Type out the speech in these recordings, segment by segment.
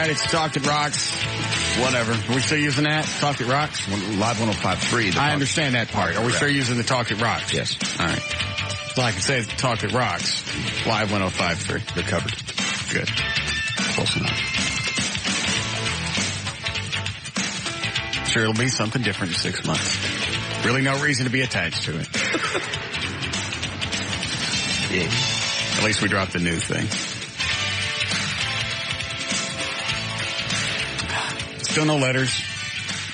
right, it's Talk That Rocks. Whatever. Are we still using that? Talk That Rocks? Live 105.3. I understand that part. Are we still using the Talk That Rocks? Yes. All right. So I can say it's Talk That Rocks. Live 105.3. You're covered. Good. Close enough. Sure, it'll be something different in 6 months. Really no reason to be attached to it. Yeah. At least we dropped the new thing. Still no letters.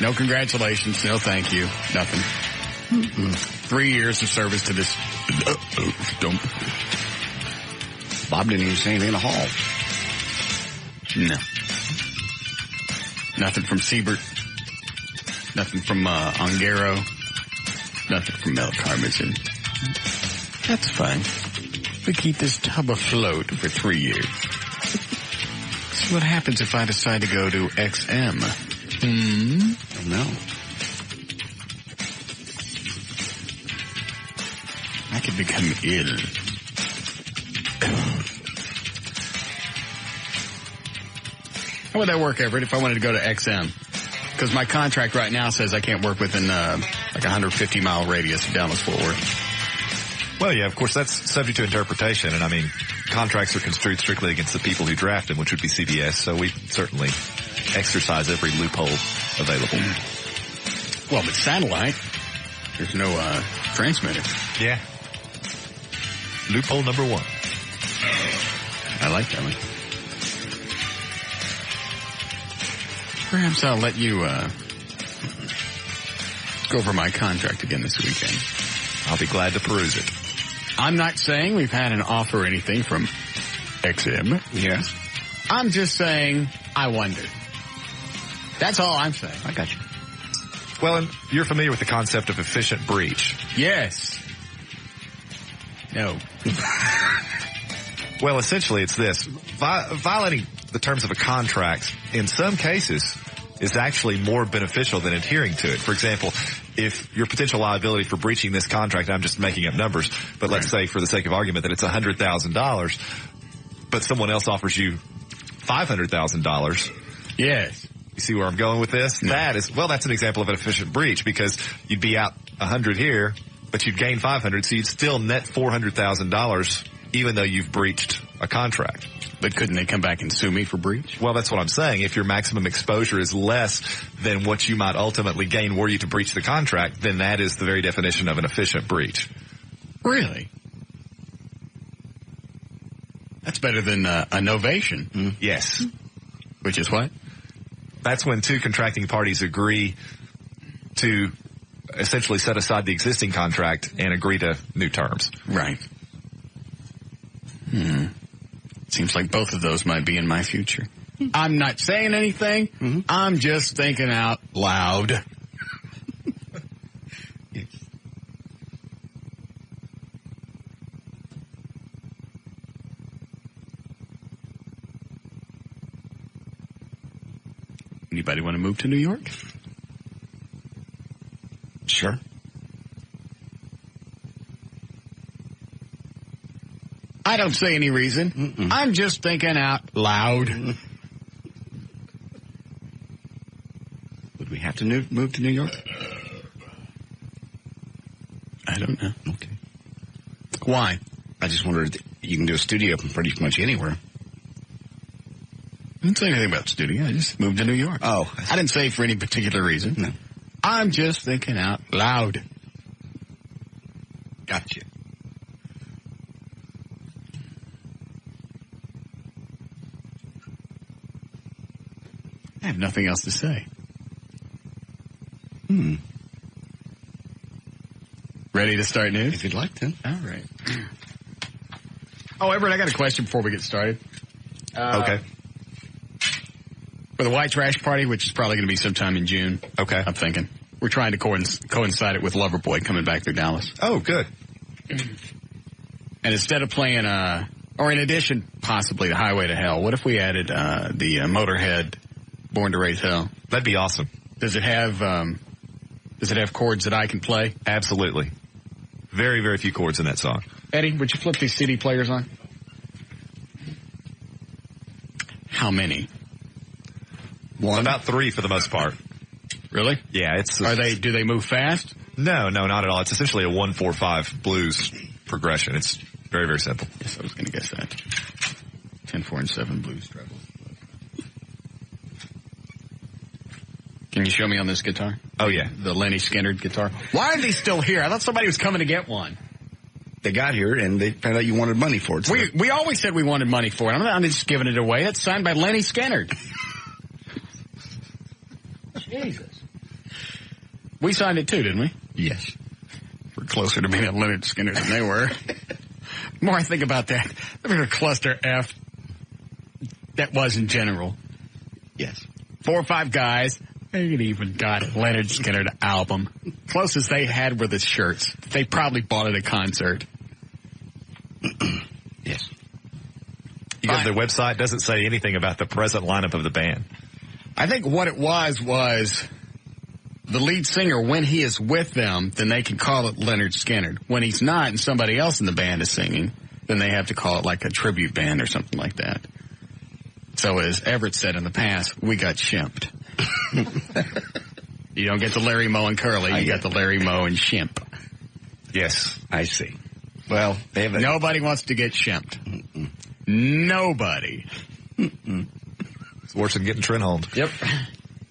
No congratulations. No thank you. Nothing. 3 years of service to this dump. Bob didn't even say anything in the hall. No. Nothing from Siebert. Nothing from Ongaro. Nothing from Mel Carbison. That's fine. We keep this tub afloat for 3 years. So what happens if I decide to go to XM? Oh, no. I could become ill. How would that work, Everett, if I wanted to go to XM? Because my contract right now says I can't work within like a 150-mile radius of Dallas-Fort Worth. Well, yeah, of course, that's subject to interpretation. And, I mean, contracts are construed strictly against the people who draft them, which would be CBS. So we certainly exercise every loophole available. Well, but satellite, there's no transmitter. Yeah. Loophole number one. I like that one. Perhaps I'll let you go over my contract again this weekend. I'll be glad to peruse it. I'm not saying we've had an offer or anything from XM. Yes. I'm just saying I wondered. That's all I'm saying. I got you. Well, and you're familiar with the concept of efficient breach. Yes. No. Well, essentially it's this. Violating the terms of a contract, in some cases, is actually more beneficial than adhering to it. For example, if your potential liability for breaching this contract, I'm just making up numbers, but let's say for the sake of argument that it's $100,000, but someone else offers you $500,000. Yes. You see where I'm going with this? No. That's an example of an efficient breach because you'd be out 100 here, but you'd gain 500, so you'd still net $400,000 even though you've breached a contract. But couldn't they come back and sue me for breach? Well, that's what I'm saying. If your maximum exposure is less than what you might ultimately gain were you to breach the contract, then that is the very definition of an efficient breach. Really? That's better than a novation. Yes. Which is what? That's when two contracting parties agree to essentially set aside the existing contract and agree to new terms. Right. Seems like both of those might be in my future. I'm not saying anything. Mm-hmm. I'm just thinking out loud. Anybody want to move to New York? Sure. I don't see any reason. Mm-mm. I'm just thinking out loud. Would we have to move to New York? I don't know. Okay. Why? I just wondered, you can do a studio from pretty much anywhere. I didn't say anything about studio. I just moved to New York. Oh. I didn't say for any particular reason. No. I'm just thinking out loud. Gotcha. I have nothing else to say. Ready to start news? If you'd like to. All right. Oh, Everett, I got a question before we get started. Okay. For the white trash party, which is probably going to be sometime in June. Okay. I'm thinking. We're trying to coincide it with Loverboy coming back through Dallas. Oh, good. And instead of playing, or in addition, possibly to Highway to Hell, what if we added the Motorhead Born to Raise Hell? That'd be awesome. Does it have chords that I can play? Absolutely. Very, very few chords in that song. Eddie, would you flip these CD players on? How many? One? About 3 for the most part. Really? Yeah, Do they move fast? No, not at all. It's essentially a 1-4-5 blues progression. It's very, very simple. Yes, I was going to guess that. 10, 4, and 7 blues treble. Can you show me on this guitar? Oh, yeah. The Lenny Skinner guitar. Why are they still here? I thought somebody was coming to get one. They got here, and they found out you wanted money for it. So We always said we wanted money for it. I'm just giving it away. It's signed by Lenny Skinner. Jesus. We signed it too, didn't we? Yes. We're closer to being a Leonard Skinner than they were. The more I think about that, they're a cluster F that was in general. Yes. 4 or 5 guys. They even got a Leonard Skinner album. Closest they had were the shirts. They probably bought at a concert. Yes. You go to their website, doesn't say anything about the present lineup of the band. I think what it was the lead singer, when he is with them, then they can call it Leonard Skinner. When he's not and somebody else in the band is singing, then they have to call it like a tribute band or something like that. So as Everett said in the past, we got shimped. You don't get the Larry Moe and Curly, you got the Larry Moe and Shimp. Yes. I see. Well, they have nobody wants to get shimped. Mm-mm. Nobody. Mm-mm. It's worse than getting Trent Holmes. Yep.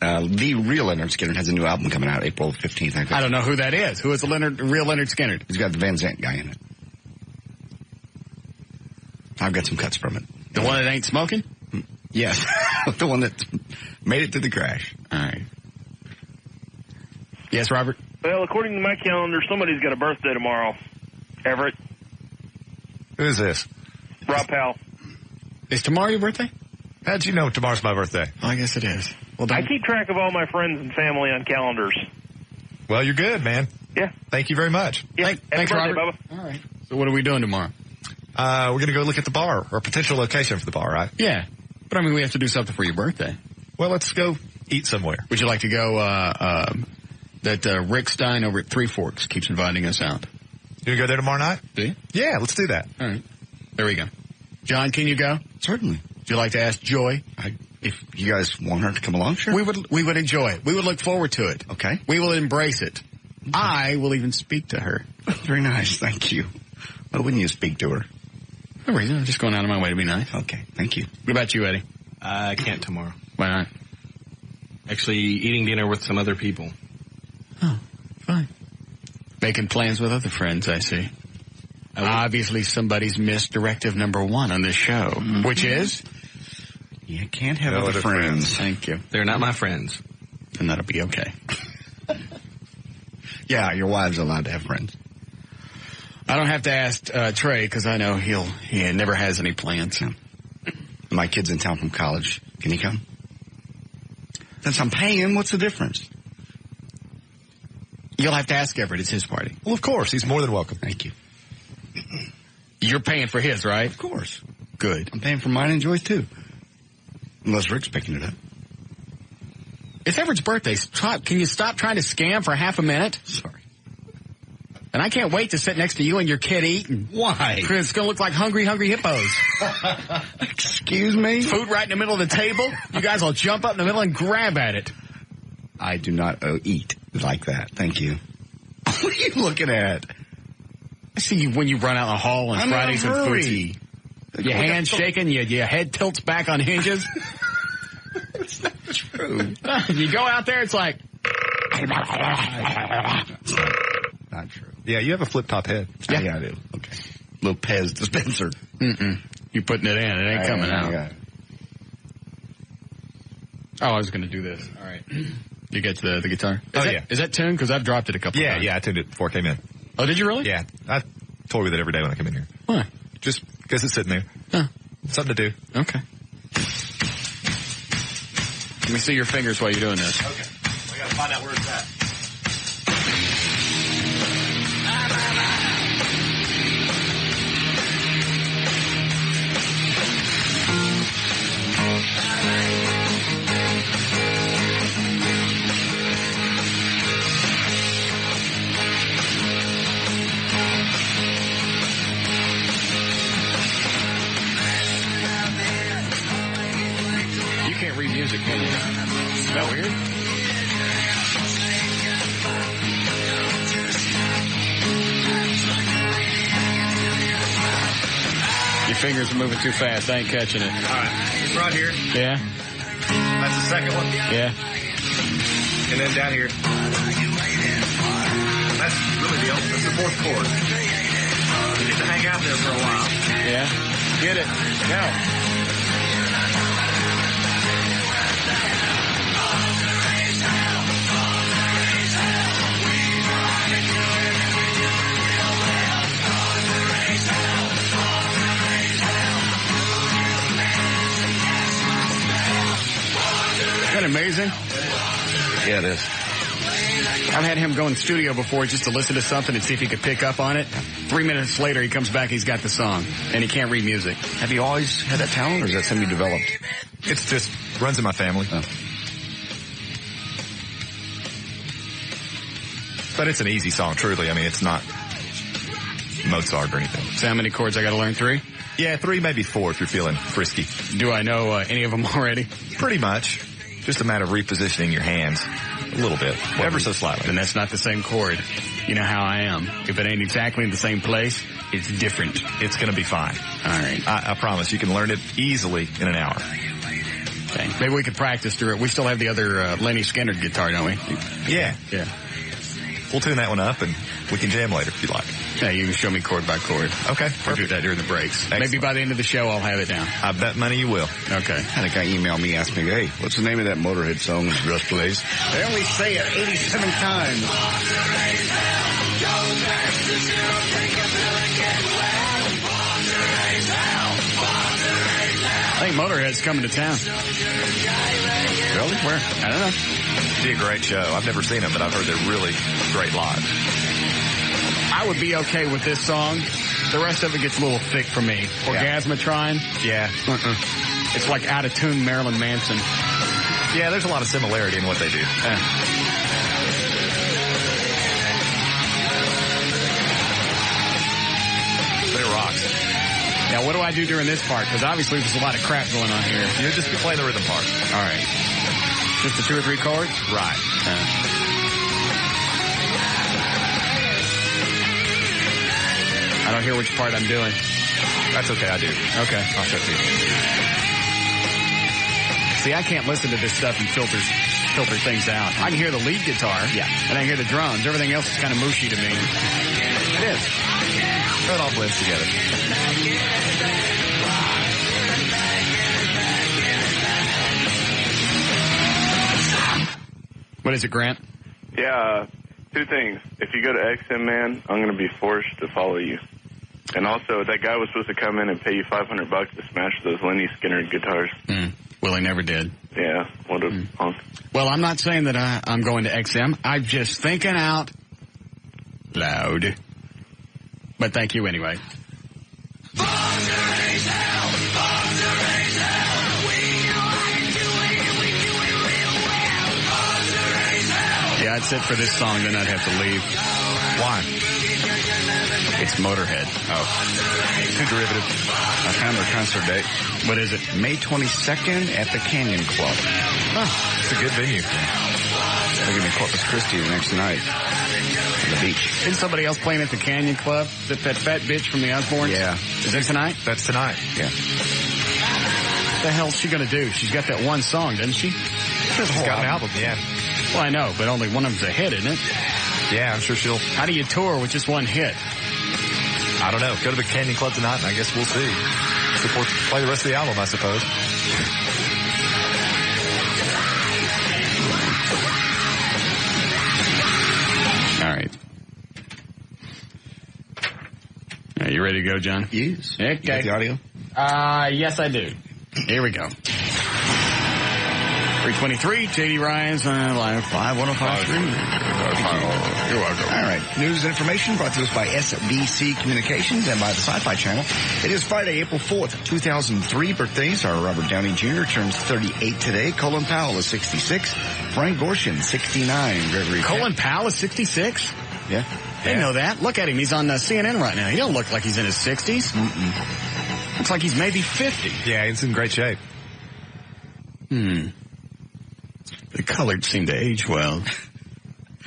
The real Leonard Skinner has a new album coming out April 15th. I don't know who that is. Who is the real Leonard Skinner? He's got the Van Zandt guy in it. I've got some cuts from it. The one that ain't smoking? Yes. The one that made it to the crash. All right. Yes, Robert? Well, according to my calendar, somebody's got a birthday tomorrow. Everett. Who is this? Rob Powell. Is tomorrow your birthday? How'd you know tomorrow's my birthday? Oh, I guess it is. Well, I keep track of all my friends and family on calendars. Well, you're good, man. Yeah. Thank you very much. Yeah. Thanks, birthday, Robert. Bubba. All right. So what are we doing tomorrow? We're going to go look at the bar, or potential location for the bar, right? Yeah. But, I mean, we have to do something for your birthday. Well, let's go eat somewhere. Would you like to go, Rick Stein over at Three Forks keeps inviting us out. You going to go there tomorrow night? Do you? Yeah, let's do that. All right. There we go. John, can you go? Certainly. Would you like to ask Joy? If you guys want her to come along, sure. We would enjoy it. We would look forward to it. Okay. We will embrace it. Okay. I will even speak to her. Very nice. Thank you. Why wouldn't you speak to her? No reason. I'm just going out of my way to be nice. Okay. Thank you. What about you, Eddie? I can't tomorrow. Why not? Actually, eating dinner with some other people. Oh, fine. Making plans with other friends, I see. Obviously, somebody's missed directive number 1 on this show, which is? You can't have other friends. Thank you. They're not my friends. And that'll be okay. Yeah, your wife's allowed to have friends. I don't have to ask Trey because I know he never has any plans. Yeah. My kid's in town from college. Can he come? Since I'm paying, what's the difference? You'll have to ask Everett. It's his party. Well, of course. He's more than welcome. Thank you. You're paying for his, right? Of course. Good. I'm paying for mine and Joy's, too. Unless Rick's picking it up. It's Everett's birthday. Can you stop trying to scam for half a minute? Sorry. And I can't wait to sit next to you and your kid eating. Why? Because it's going to look like hungry hippos. Excuse me? Food right in the middle of the table. You guys will jump up in the middle and grab at it. I do not eat like that. Thank you. What are you looking at? I see you when you run out in the hall on Fridays and food. Your hands shaking, your head tilts back on hinges. It's not true. You go out there, it's like... Not true. Yeah, you have a flip-top head. Yeah, I do. Okay. Little Pez dispenser. Mm-mm. You're putting it in. It ain't coming out. Oh, I was going to do this. All right. You get the guitar? Is that tuned? Because I've dropped it a couple times. Yeah, I tuned it before I came in. Oh, did you really? Yeah, I toy with it every day when I come in here. Why? Just because it's sitting there. Huh. Something to do. Okay. Let me see your fingers while you're doing this. Okay. We got to find out where it's at. You can't read music, can you? that weird? Your fingers are moving too fast. I ain't catching it. All right. It's right here. Yeah? That's the second one. Yeah. And then down here. That's really that's the fourth chord. You get to hang out there for a while. Yeah. Get it. Go. Isn't that amazing? Yeah, it is. I've had him go in the studio before just to listen to something and see if he could pick up on it. 3 minutes later, he comes back, he's got the song, and he can't read music. Have you always had that talent, or is that something you developed? It's just runs in my family. Oh. But it's an easy song, truly. I mean, it's not Mozart or anything. So how many chords I got to learn? 3? Yeah, 3, maybe 4 if you're feeling frisky. Do I know any of them already? Pretty much. Just a matter of repositioning your hands a little bit, ever so slightly. And that's not the same chord. You know how I am. If it ain't exactly in the same place, it's different. It's going to be fine. All right. I promise. You can learn it easily in an hour. Okay. Maybe we could practice through it. We still have the other Lenny Skinner guitar, don't we? Yeah. Yeah. We'll tune that one up, and we can jam later if you like. Yeah, you can show me chord by chord. Okay. We'll do that during the breaks. Excellent. Maybe by the end of the show, I'll have it down. I bet money you will. Okay. I had a guy email me, ask me, hey, what's the name of that Motorhead song that Russ plays? They only say it 87 times. I think Motorhead's coming to town. Really? Where? I don't know. It'd be a great show. I've never seen them, but I've heard they're really great live. I would be okay with this song. The rest of it gets a little thick for me. Orgasmatron. Yeah. It's like out-of-tune Marilyn Manson. Yeah, there's a lot of similarity in what they do. But it rocks. Now, what do I do during this part? Because obviously there's a lot of crap going on here. You just play the rhythm part. All right. Just the 2 or 3 chords? Right. I don't hear which part I'm doing. That's okay, I do. Okay. I'll show it to you. See, I can't listen to this stuff and filter things out. I can hear the lead guitar. Yeah. And I hear the drums. Everything else is kind of mushy to me. It is. It all blends together. What is it, Grant? Yeah, 2 things. If you go to XM, man, I'm going to be forced to follow you. And also, that guy was supposed to come in and pay you $500 to smash those Lenny Skinner guitars. Well, he never did. Yeah, what a punk. Well, I'm not saying that I'm going to XM. I'm just thinking out loud. But thank you anyway. Yeah, I'd sit for this song, then I'd have to leave. Why? It's Motorhead. Oh. Too derivative. I found their concert date. What is it? May 22nd at the Canyon Club. Oh, it's a good venue. They're going to be Corpus Christi the next night on the beach. Isn't somebody else playing at the Canyon Club? Is it that fat bitch from the Osbournes? Yeah. Is it tonight? That's tonight. Yeah. What the hell's she going to do? She's got that one song, doesn't she? She's got an album, yeah. Well, I know, but only one of them's a hit, isn't it? Yeah, I'm sure she'll... How do you tour with just one hit? I don't know. Go to the Canyon Club tonight, and I guess we'll see. Play the rest of the album, I suppose. All right. Are you ready to go, John? Yes. Okay. You got the audio? Yes, I do. Here we go. 323, J.D. Ryan's Live 51053. You're welcome. All right. News and information brought to us by SBC Communications and by the Sci-Fi Channel. It is Friday, April 4th, 2003. Birthdays are Robert Downey Jr. turns 38 today. Colin Powell is 66. Frank Gorshin, 69. Gregory Colin Powell is 66? Yeah. I didn't know that. Look at him. He's on CNN right now. He don't look like he's in his 60s. Looks like he's maybe 50. Yeah, he's in great shape. The The colored seem to age well.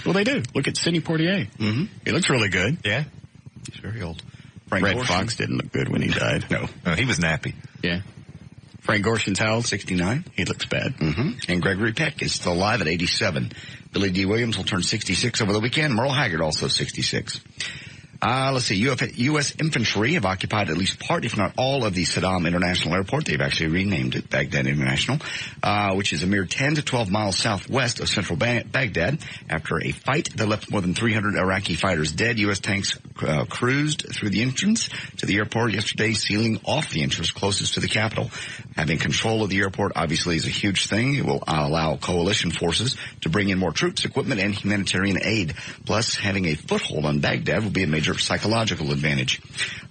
Well, they do. Look at Sidney Poitier. Mm-hmm. He looks really good. Yeah. He's very old. Frank Red Gorshin. Fox didn't look good when he died. No, he was nappy. Yeah. Frank Gorshin's how old? 69. He looks bad. Mm-hmm. And Gregory Peck is still alive at 87. Billy D. Williams will turn 66 over the weekend. Merle Haggard also 66. Let's see. U.S. infantry have occupied at least part, if not all, of the Saddam International Airport. They've actually renamed it Baghdad International, which is a mere 10 to 12 miles southwest of central Baghdad. After a fight that left more than 300 Iraqi fighters dead, U.S. tanks cruised through the entrance to the airport yesterday, sealing off the entrance closest to the capital. Having control of the airport obviously is a huge thing. It will allow coalition forces to bring in more troops, equipment, and humanitarian aid. Plus, having a foothold on Baghdad will be a major psychological advantage.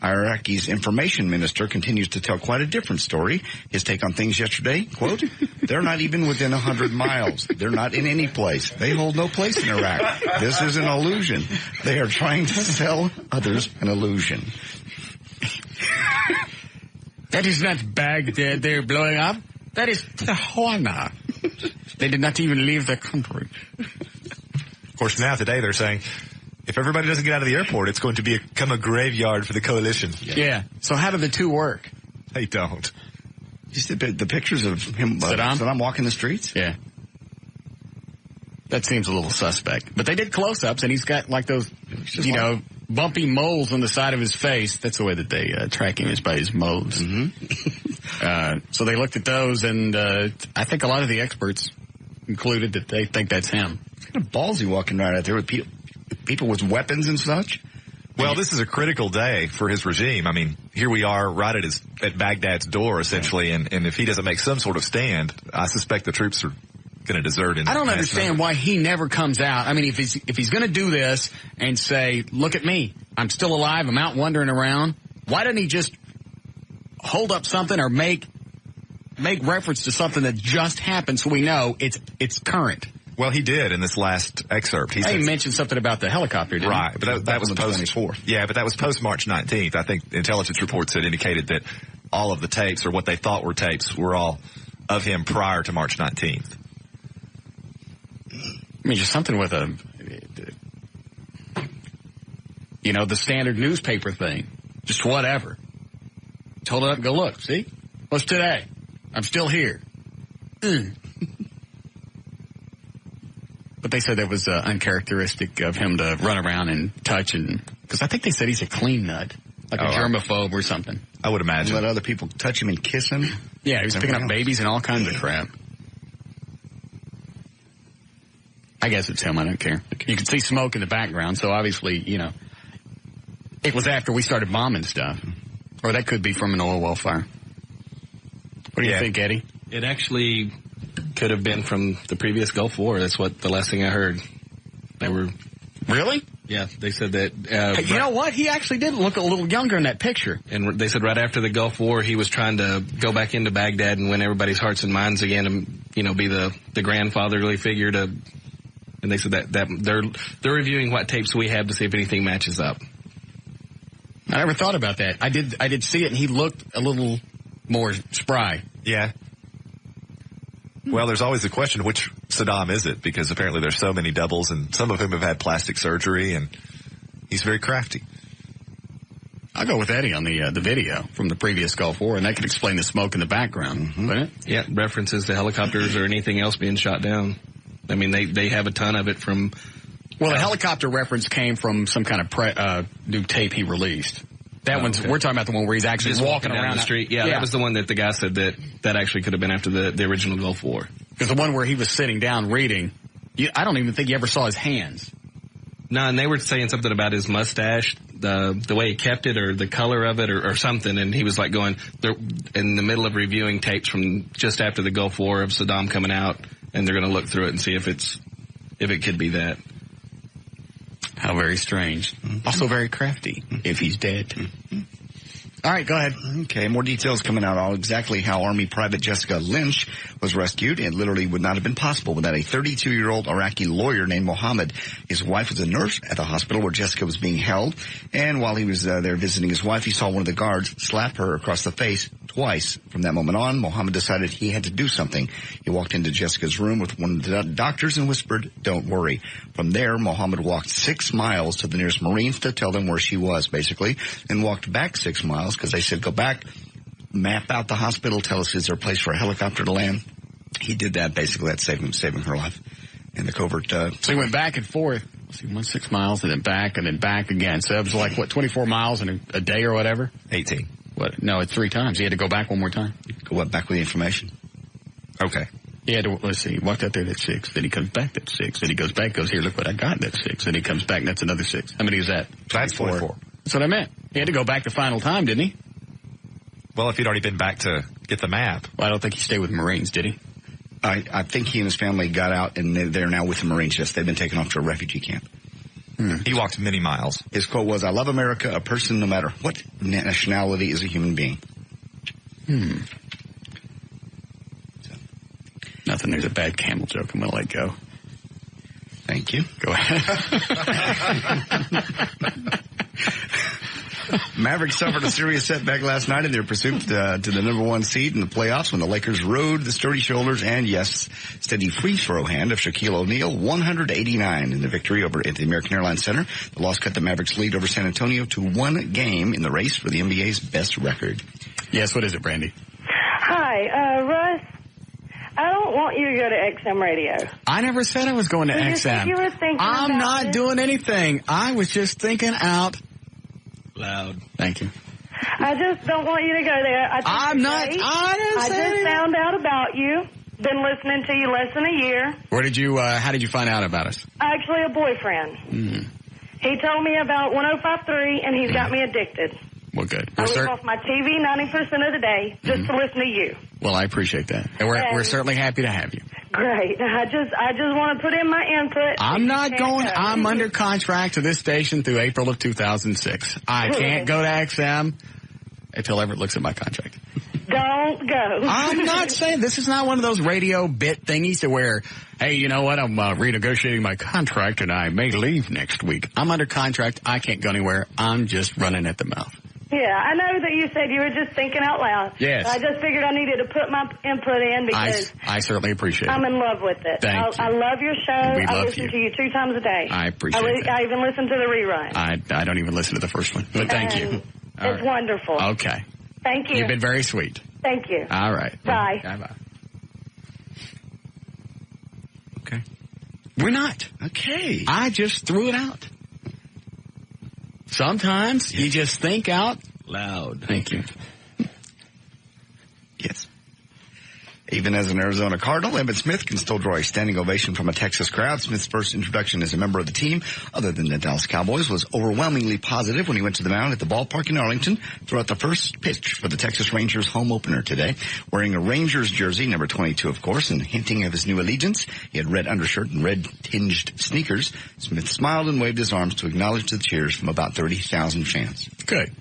Iraqi's information minister continues to tell quite a different story. His take on things yesterday, quote, "They're not even within 100 miles. They're not in any place. They hold no place in Iraq. This is an illusion. They are trying to sell others an illusion." That is not Baghdad they're blowing up. That is Tijuana. They did not even leave the country. Of course, now today they're saying, if everybody doesn't get out of the airport, it's going to become a graveyard for the coalition. Yeah. So how do the two work? They don't. Just the pictures of him, Saddam walking the streets? Yeah. That seems a little suspect. But they did close-ups, and he's got like those, bumpy moles on the side of his face. That's the way that they track him, is by his moles. Mm-hmm. So they looked at those, and I think a lot of the experts concluded that they think that's him. It's kind of ballsy walking right out there with people with weapons and such. Well, this is a critical day for his regime. I mean, here we are right at Baghdad's door, essentially, and if he doesn't make some sort of stand, I suspect the troops are going to desert. I don't understand why he never comes out. I mean, if he's going to do this and say, "Look at me, I'm still alive, I'm out wandering around," why doesn't he just hold up something or make reference to something that just happened so we know it's current? Well, he did in this last excerpt. He mentioned something about the helicopter, didn't right, he? But that was post 24th. Yeah, but that was post March 19th. I think intelligence reports had indicated that all of the tapes, or what they thought were tapes, were all of him prior to March 19th. I mean, just something with the standard newspaper thing. Just whatever. Hold it up and go, "Look, see? What's today? I'm still here." But they said that was uncharacteristic of him to run around and touch, because I think they said he's a clean nut, like a germaphobe or something. I would imagine. Let other people touch him and kiss him. Yeah, he was picking up babies and all kinds of crap. I guess it's him. I don't care. You can see smoke in the background, so obviously, it was after we started bombing stuff. Or that could be from an oil well fire. What do you think, Eddie? It actually could have been from the previous Gulf War. That's what the last thing I heard. They were... Really? Yeah, they said that... you know what? He actually did look a little younger in that picture. And they said right after the Gulf War, he was trying to go back into Baghdad and win everybody's hearts and minds again and, be the grandfatherly figure to... And they said that they're reviewing what tapes we have to see if anything matches up. I never thought about that. I did see it, and he looked a little more spry. Yeah. Well, there's always the question, which Saddam is it? Because apparently there's so many doubles, and some of whom have had plastic surgery, and he's very crafty. I'll go with Eddie on the video from the previous Gulf War, and that could explain the smoke in the background, wouldn't it? Yeah, references to helicopters or anything else being shot down. I mean, they have a ton of it from... Well, the helicopter reference came from some kind of new tape he released. That one's... Okay. We're talking about the one where he's actually just walking around the street. Yeah, that was the one that the guy said that actually could have been after the original Gulf War. Because the one where he was sitting down reading, I don't even think you ever saw his hands. No, and they were saying something about his mustache, the way he kept it, or the color of it, or something. And he was like going... They're in the middle of reviewing tapes from just after the Gulf War of Saddam coming out, and they're going to look through it and see if it could be that. How very strange. Also very crafty, if he's dead. All right, go ahead. Okay, more details coming out on exactly how Army Private Jessica Lynch was rescued. It literally would not have been possible without a 32-year-old Iraqi lawyer named Mohammed. His wife was a nurse at the hospital where Jessica was being held, and while he was there visiting his wife, he saw one of the guards slap her across the face twice. From that moment on, Mohammed decided he had to do something. He walked into Jessica's room with one of the doctors and whispered, "Don't worry." From there, Mohammed walked 6 miles to the nearest Marines to tell them where she was, basically, and walked back 6 miles because they said, "Go back, map out the hospital, tell us is there a place for a helicopter to land." He did that. Basically, that's saving her life in the covert. So he went back and forth. He went 6 miles and then back again. So it was like, 24 miles in a day or whatever? 18. What? No, it's 3 times. He had to go back one more time. Go back with the information. Okay. He had to, let's see, he walked out there, that's 6. Then he comes back, that's 6. Then he goes back, goes, "Here, look what I got, that's 6. Then he comes back, and that's another 6. How many is that? That's 24. That's what I meant. He had to go back the final time, didn't he? Well, if he'd already been back to get the map. Well, I don't think he stayed with Marines, did he? I think he and his family got out, and they're now with the Marines. Yes, they've been taken off to a refugee camp. He walked many miles. His quote was, "I love America. A person, no matter what nationality, is a human being." Nothing. There's a bad camel joke. I'm going to let go. Thank you. Go ahead. Mavericks suffered a serious setback last night in their pursuit to the number 1 seed in the playoffs when the Lakers rode the sturdy shoulders and, yes, steady free throw hand of Shaquille O'Neal, 189 in the victory over at the American Airlines Center. The loss cut the Mavericks' lead over San Antonio to 1 game in the race for the NBA's best record. Yes, what is it, Brandy? Hi, Russ. I don't want you to go to XM Radio. I never said I was going to XM. You were thinking I'm about not it. doing anything. I was just thinking out loud. Thank you. I just don't want you to go there. I'm not. I just found out about you. Been listening to you less than a year. Where did you? How did you find out about us? Actually, a boyfriend. He told me about 105.3, and he's got me addicted. Well, good. I leave off my TV 90% of the day just to listen to you. Well, I appreciate that, and we're certainly happy to have you. Great. I just want to put in my input. I'm not going. I'm under contract to this station through April of 2006. I can't go to XM until Everett looks at my contract. Don't go. I'm not saying this is not one of those radio bit thingies to where, hey, you know what? I'm renegotiating my contract and I may leave next week. I'm under contract. I can't go anywhere. I'm just running at the mouth. Yeah, I know that you said you were just thinking out loud. Yes. I just figured I needed to put my input in because I certainly appreciate it. I'm in love with it. Thank you. I love your show. We I love listen you. to you 2 times a day. I appreciate it. I even listen to the rerun. I don't even listen to the first one, but thank you. It's wonderful. Okay. Thank you. You've been very sweet. Thank you. All right. Bye. Bye-bye. Okay. We're not. Okay. I just threw it out. Sometimes you just think out loud. Thank you. Yes. Even as an Arizona Cardinal, Emmitt Smith can still draw a standing ovation from a Texas crowd. Smith's first introduction as a member of the team, other than the Dallas Cowboys, was overwhelmingly positive when he went to the mound at the ballpark in Arlington throughout the first pitch for the Texas Rangers home opener today. Wearing a Rangers jersey, number 22, of course, and hinting of his new allegiance, he had red undershirt and red-tinged sneakers. Smith smiled and waved his arms to acknowledge the cheers from about 30,000 fans. Good.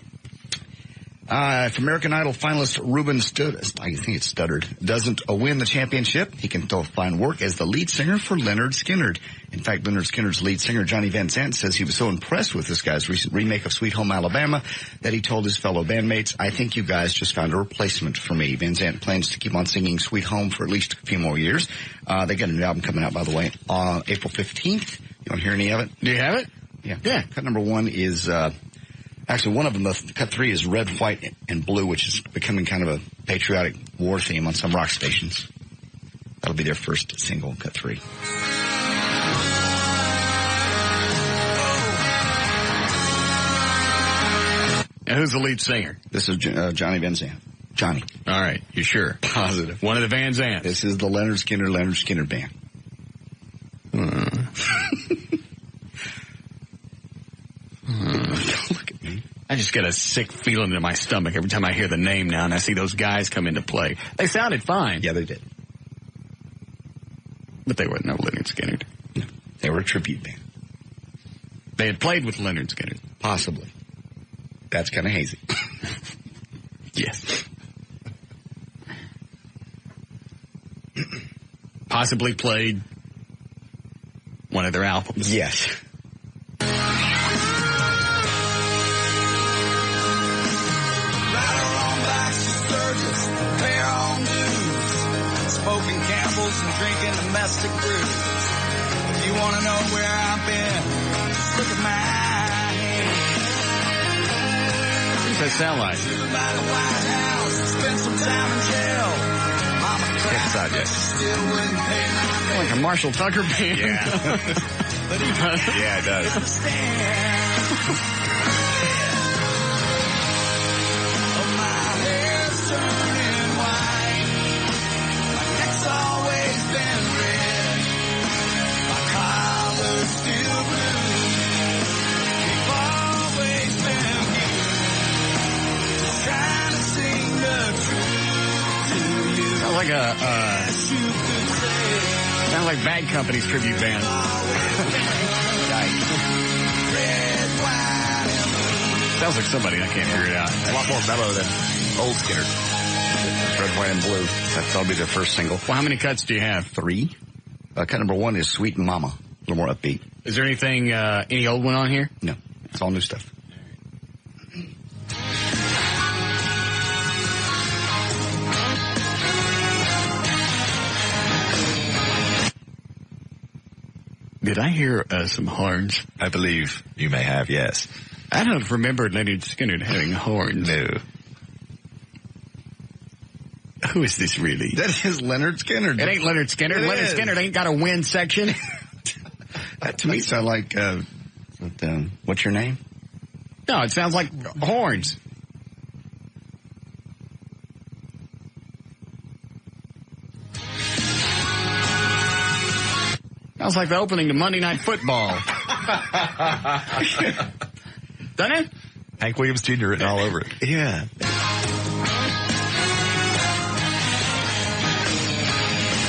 If American Idol finalist Ruben Studdard doesn't win the championship, he can still find work as the lead singer for Leonard Skinner. In fact, Leonard Skinner's lead singer, Johnny Van Zant, says he was so impressed with this guy's recent remake of Sweet Home Alabama that he told his fellow bandmates, "I think you guys just found a replacement for me." Van Zant plans to keep on singing Sweet Home for at least a few more years. They got a new album coming out, by the way, on April 15th. You want to hear any of it? Do you have it? Yeah. Cut number 1 is... Actually, one of them, cut 3, is Red, White, and Blue, which is becoming kind of a patriotic war theme on some rock stations. That'll be their first single, cut 3. And who's the lead singer? This is Johnny Van Zant. Johnny. All right, you sure? Positive. One of the Van Zants. This is the Leonard Skinner band. Look at me. I just get a sick feeling in my stomach every time I hear the name now and I see those guys come into play. They sounded fine. Yeah, they did. But they weren't no Leonard Skinner. No, they were a tribute band. They had played with Leonard Skinner. Possibly. That's kind of hazy. Yes. Possibly played one of their albums. Yes. domestic blues. If you want to know where I've been, just look at my hand. What does that sound like? By the White House, spent some time in jail. Mama cried, decide yet. still wouldn't pay my bill. Like a Marshall Tucker band. Yeah. Yeah, it does. My hair's turning white. My neck's always been red. My collar's still blue. We've always been here, just trying to sing the truth to you. Sounds like Yes, you could say. sounds like Bad Company's tribute band. Red, white, and blue. Sounds like somebody. I can't figure it out. A lot more mellow than old Skinner. Red, White, and Blue. That'll be their first single. Well, how many cuts do you have? 3. Cut number 1 is Sweet Mama. A little more upbeat. Is there anything, any old one on here? No, it's all new stuff. Did I hear some horns? I believe you may have, yes. I don't remember Leonard Skinner having horns. No. Who is this really? That is Leonard Skinner. It ain't Leonard Skinner. It Leonard is. Skinner ain't got a win section. That to me sound like, what's your name? No, it sounds like horns. Sounds like the opening to Monday Night Football. Doesn't it? Hank Williams Jr. written all over it. Yeah.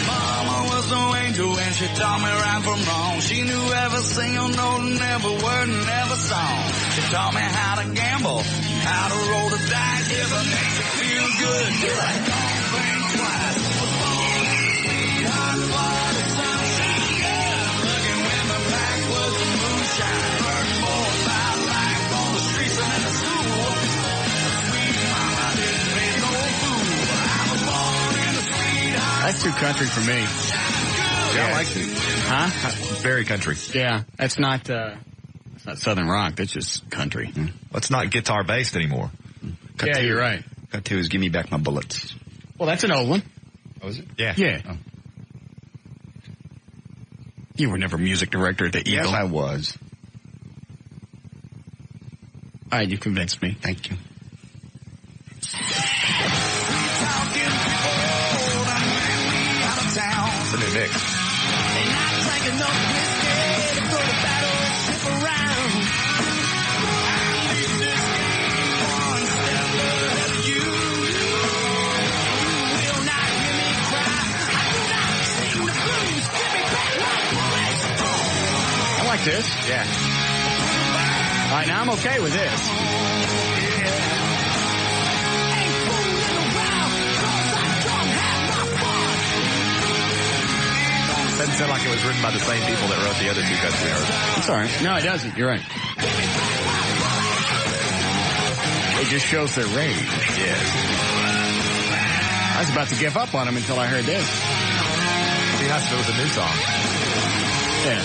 Mama was no angel and she taught me right from wrong. She knew every single note and every word and every song. She taught me how to gamble, how to roll the dice. If it makes you feel good, don't think twice. Was born in a sweetheart for the sunshine. Looking when the back was the moonshine. Learned more about life on the streets than in the school. Sweet mama didn't raise no fool. I was born in a sweetheart. That's too country for me. Yeah, I like it. Huh? Very country. Yeah, that's not Southern rock. That's just country. It's not guitar based anymore. Cut Yeah, two. you're right. Cut 2 is Give Me Back My Bullets. Well, that's an old one. Oh, is it? Yeah. Yeah. Oh. You were never music director at the Eagle. Yes, I was. All right, you convinced me. Thank you. It's a new mix. I like this. Yeah. All right, now I'm okay with this. Doesn't sound like it was written by the same people that wrote the other 2 cuts we heard. It's all right. No, it doesn't. You're right. It just shows their rage. Yes. I was about to give up on them until I heard this. It'd be nice if it was a new song. Yeah.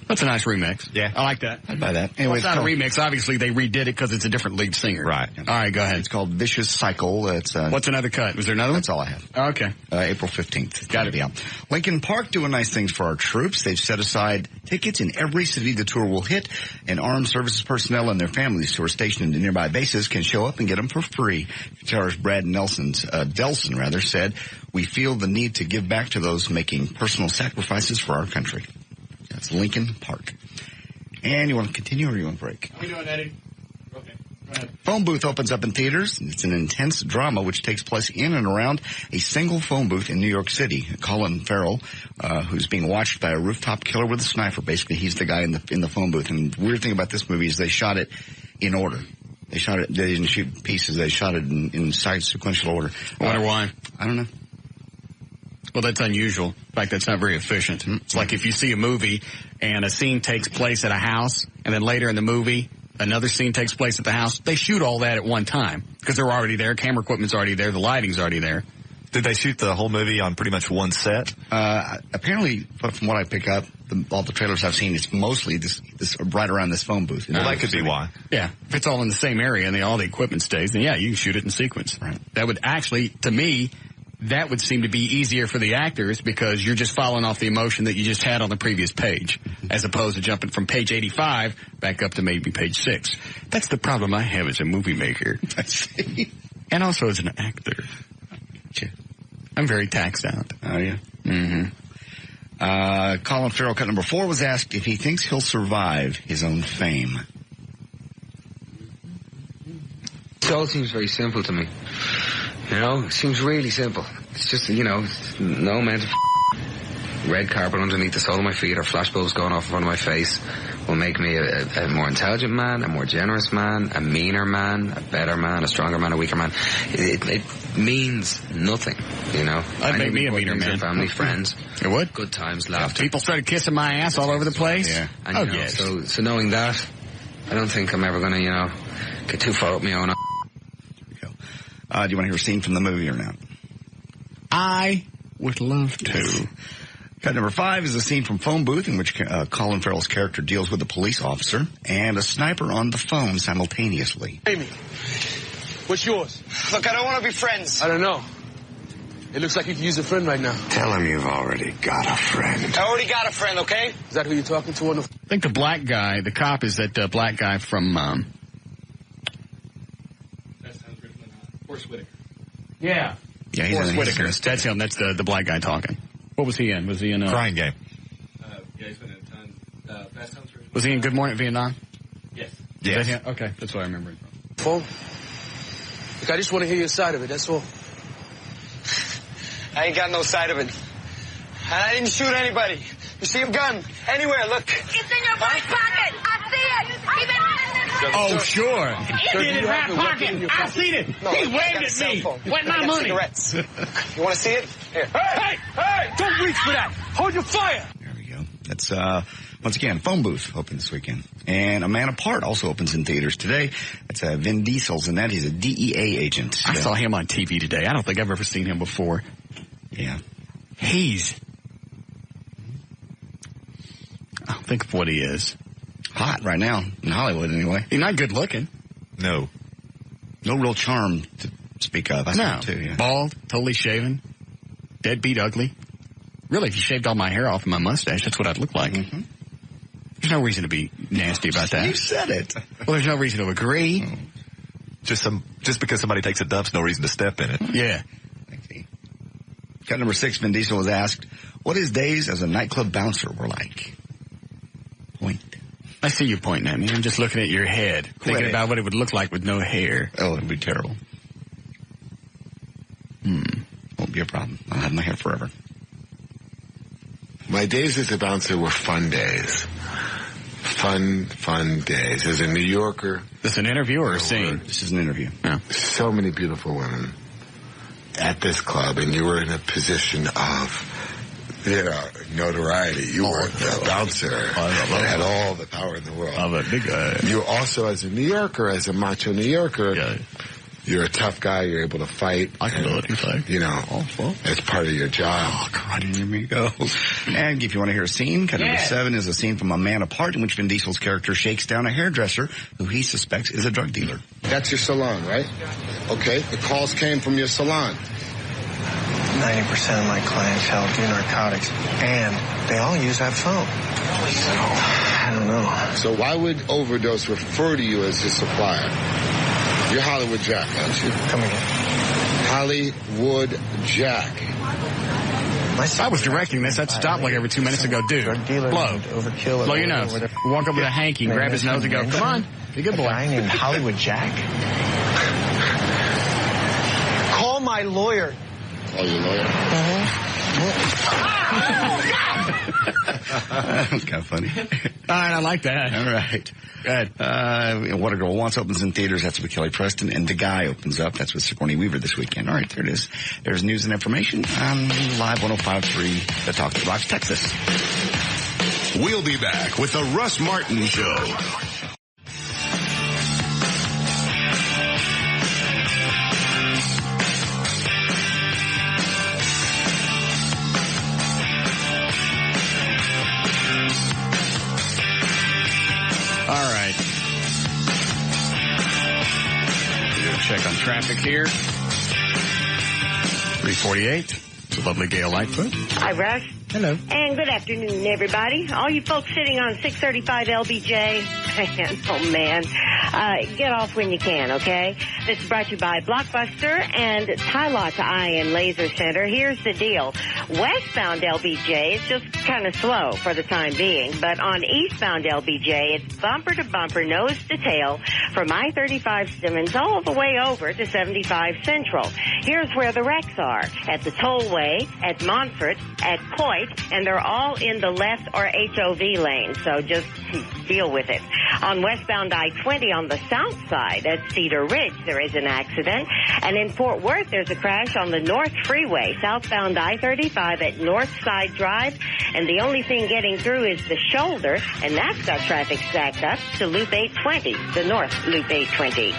That's a nice remix. Yeah. I like that. I'd buy that. Well, Anyway, it's not a remix. Obviously, they redid it because it's a different lead singer. Right. All right, go ahead. It's called Vicious Cycle. It's What's another cut? Was there another one? That's all I have. Okay. April 15th. Got it. Be out. Lincoln Park doing nice things for our troops. They've set aside tickets in every city the tour will hit, and armed services personnel and their families who are stationed in nearby bases can show up and get them for free. Guitarist Brad Delson said, "We feel the need to give back to those making personal sacrifices for our country." That's Lincoln Park. And you want to continue or you want to break? How are we doing, Eddie? Okay. Go ahead. Phone Booth opens up in theaters. It's an intense drama which takes place in and around a single phone booth in New York City. Colin Farrell, who's being watched by a rooftop killer with a sniper. Basically, he's the guy in the phone booth. And the weird thing about this movie is they shot it in order. They didn't shoot pieces. They shot it in sequential order. I wonder why. I don't know. Well, that's unusual. In fact, that's not very efficient. It's like if you see a movie and a scene takes place at a house, and then later in the movie, another scene takes place at the house, they shoot all that at one time because they're already there. Camera equipment's already there. The lighting's already there. Did they shoot the whole movie on pretty much one set? Apparently, from what I pick up, all the trailers I've seen, it's mostly this right around this phone booth. Well, that could be why. Yeah. If it's all in the same area and all the equipment stays, then yeah, you can shoot it in sequence. Right. That would actually, to me, that would seem to be easier for the actors because you're just following off the emotion that you just had on the previous page, as opposed to jumping from page 85 back up to maybe page 6. That's the problem I have as a movie maker. I see. And also as an actor. I'm very taxed out. Oh, yeah. Mm-hmm. Colin Farrell, cut number 4, was asked if he thinks he'll survive his own fame. It all seems very simple to me. You know, it seems really simple. It's just, you know, no amount of red carpet underneath the sole of my feet or flashbulbs going off in front of my face will make me a more intelligent man, a more generous man, a meaner man, a better man, a stronger man, a weaker man. It means nothing, you know. That'd make me a meaner man. Family, friends. It would? Good times, laughter. People started kissing my ass all over the place? Yeah. And, you know, yes. So knowing that, I don't think I'm ever going to, you know, get too far up my own. There we go. Do you want to hear a scene from the movie or not? I would love to. Cut number 5 is a scene from Phone Booth in which Colin Farrell's character deals with a police officer and a sniper on the phone simultaneously. Amy, what's yours? Look, I don't want to be friends. I don't know. It looks like you could use a friend right now. Tell him you've already got a friend. I already got a friend, okay? Is that who you're talking to on the... I think the black guy, the cop, is that black guy from... That sounds really Forrest Whitaker. Yeah. Yeah, he's in Whitaker. That's him. That's the black guy talking. What was he in? Was he in... Crying Game. Yeah, he's been in a ton. Fast Times at Ridgemont. Was he in Good Morning Vietnam? Yes. Yes. Is that him? Okay, that's what I remember him from. phone? Look, I just want to hear your side of it, that's all. I ain't got no side of it. I didn't shoot anybody. You see a gun? Anywhere, look. It's in your back pocket. I see it. Oh, sure. It's in his back pocket. I seen it. No, He waved at me. Where's my money? Cigarettes. You want to see it? Here. Hey! Don't reach for that. Hold your fire. There we go. That's, once again, Phone Booth open this weekend. And A Man Apart also opens in theaters today. It's Vin Diesel's in that. He's a DEA agent. I saw him on TV today. I don't think I've ever seen him before. Yeah. I'll think of what he is. Hot right now, in Hollywood anyway. He's not good looking. No. No real charm to speak of. I saw him too, yeah. Bald, totally shaven, deadbeat ugly. Really, if you shaved all my hair off and my mustache, that's what I'd look like. Mm-hmm. There's no reason to be nasty about that. You said it. Well, there's no reason to agree. Just because somebody takes a dump's no reason to step in it. Yeah. Cut number 6, Vin Diesel was asked what his days as a nightclub bouncer were like. Point. I see you pointing at me. I'm just looking at your head, thinking about what it would look like with no hair. Oh, it would be terrible. Won't be a problem. I'll have my hair forever. My days as a bouncer were fun days. Fun days. As a New Yorker. This is an interview or a scene? This is an interview. Yeah. So many beautiful women at this club, and you were in a position of, notoriety. You were the bouncer that had all the power in the world. I'm a big guy. You also, as a New Yorker, as a macho New Yorker, you're a tough guy. You're able to fight. I can do it. It's part of your job. Oh, God, here we go. And if you want to hear a scene, cut number 7 is a scene from A Man Apart in which Vin Diesel's character shakes down a hairdresser who he suspects is a drug dealer. That's your salon, right? Okay, the calls came from your salon. 90% of my clientele do narcotics, and they all use that phone. So, I don't know. So why would Overdose refer to you as his supplier? You're Hollywood Jack, aren't you? Come again. Hollywood Jack. If I was directing this, I'd stop like every 2 minutes and go, dude, blow. Blow your nose. Walk over to Hanky, grab his nose and go, come on, be a good boy. A guy named Hollywood Jack? Call my lawyer. Call your lawyer? That was kind of funny. All right, I like that. All right. Good. What a Girl Wants opens in theaters. That's with Kelly Preston. And The Guy opens up. That's with Sigourney Weaver this weekend. All right, there it is. There's news and information on Live 105.3, The Talk that Rocks, Texas. We'll be back with the Russ Martin Show. Traffic here. 348. It's a lovely Gail Lightfoot. Hi, Russ. Hello. And good afternoon, everybody. All you folks sitting on 635 LBJ, man, get off when you can, okay? This is brought to you by Blockbuster and Tie Lots Eye and Laser Center. Here's the deal. Westbound LBJ is just kind of slow for the time being, but on eastbound LBJ, it's bumper to bumper, nose to tail, from I-35 Simmons all the way over to 75 Central. Here's where the wrecks are. At the tollway, at Montfort, at Coit, and they're all in the left or HOV lane, so just deal with it. On westbound I-20 on the south side at Cedar Ridge, there is an accident. And in Fort Worth, there's a crash on the North Freeway, southbound I-35 at Northside Drive. And the only thing getting through is the shoulder, and that's got traffic stacked up to Loop 820, the North Loop 820.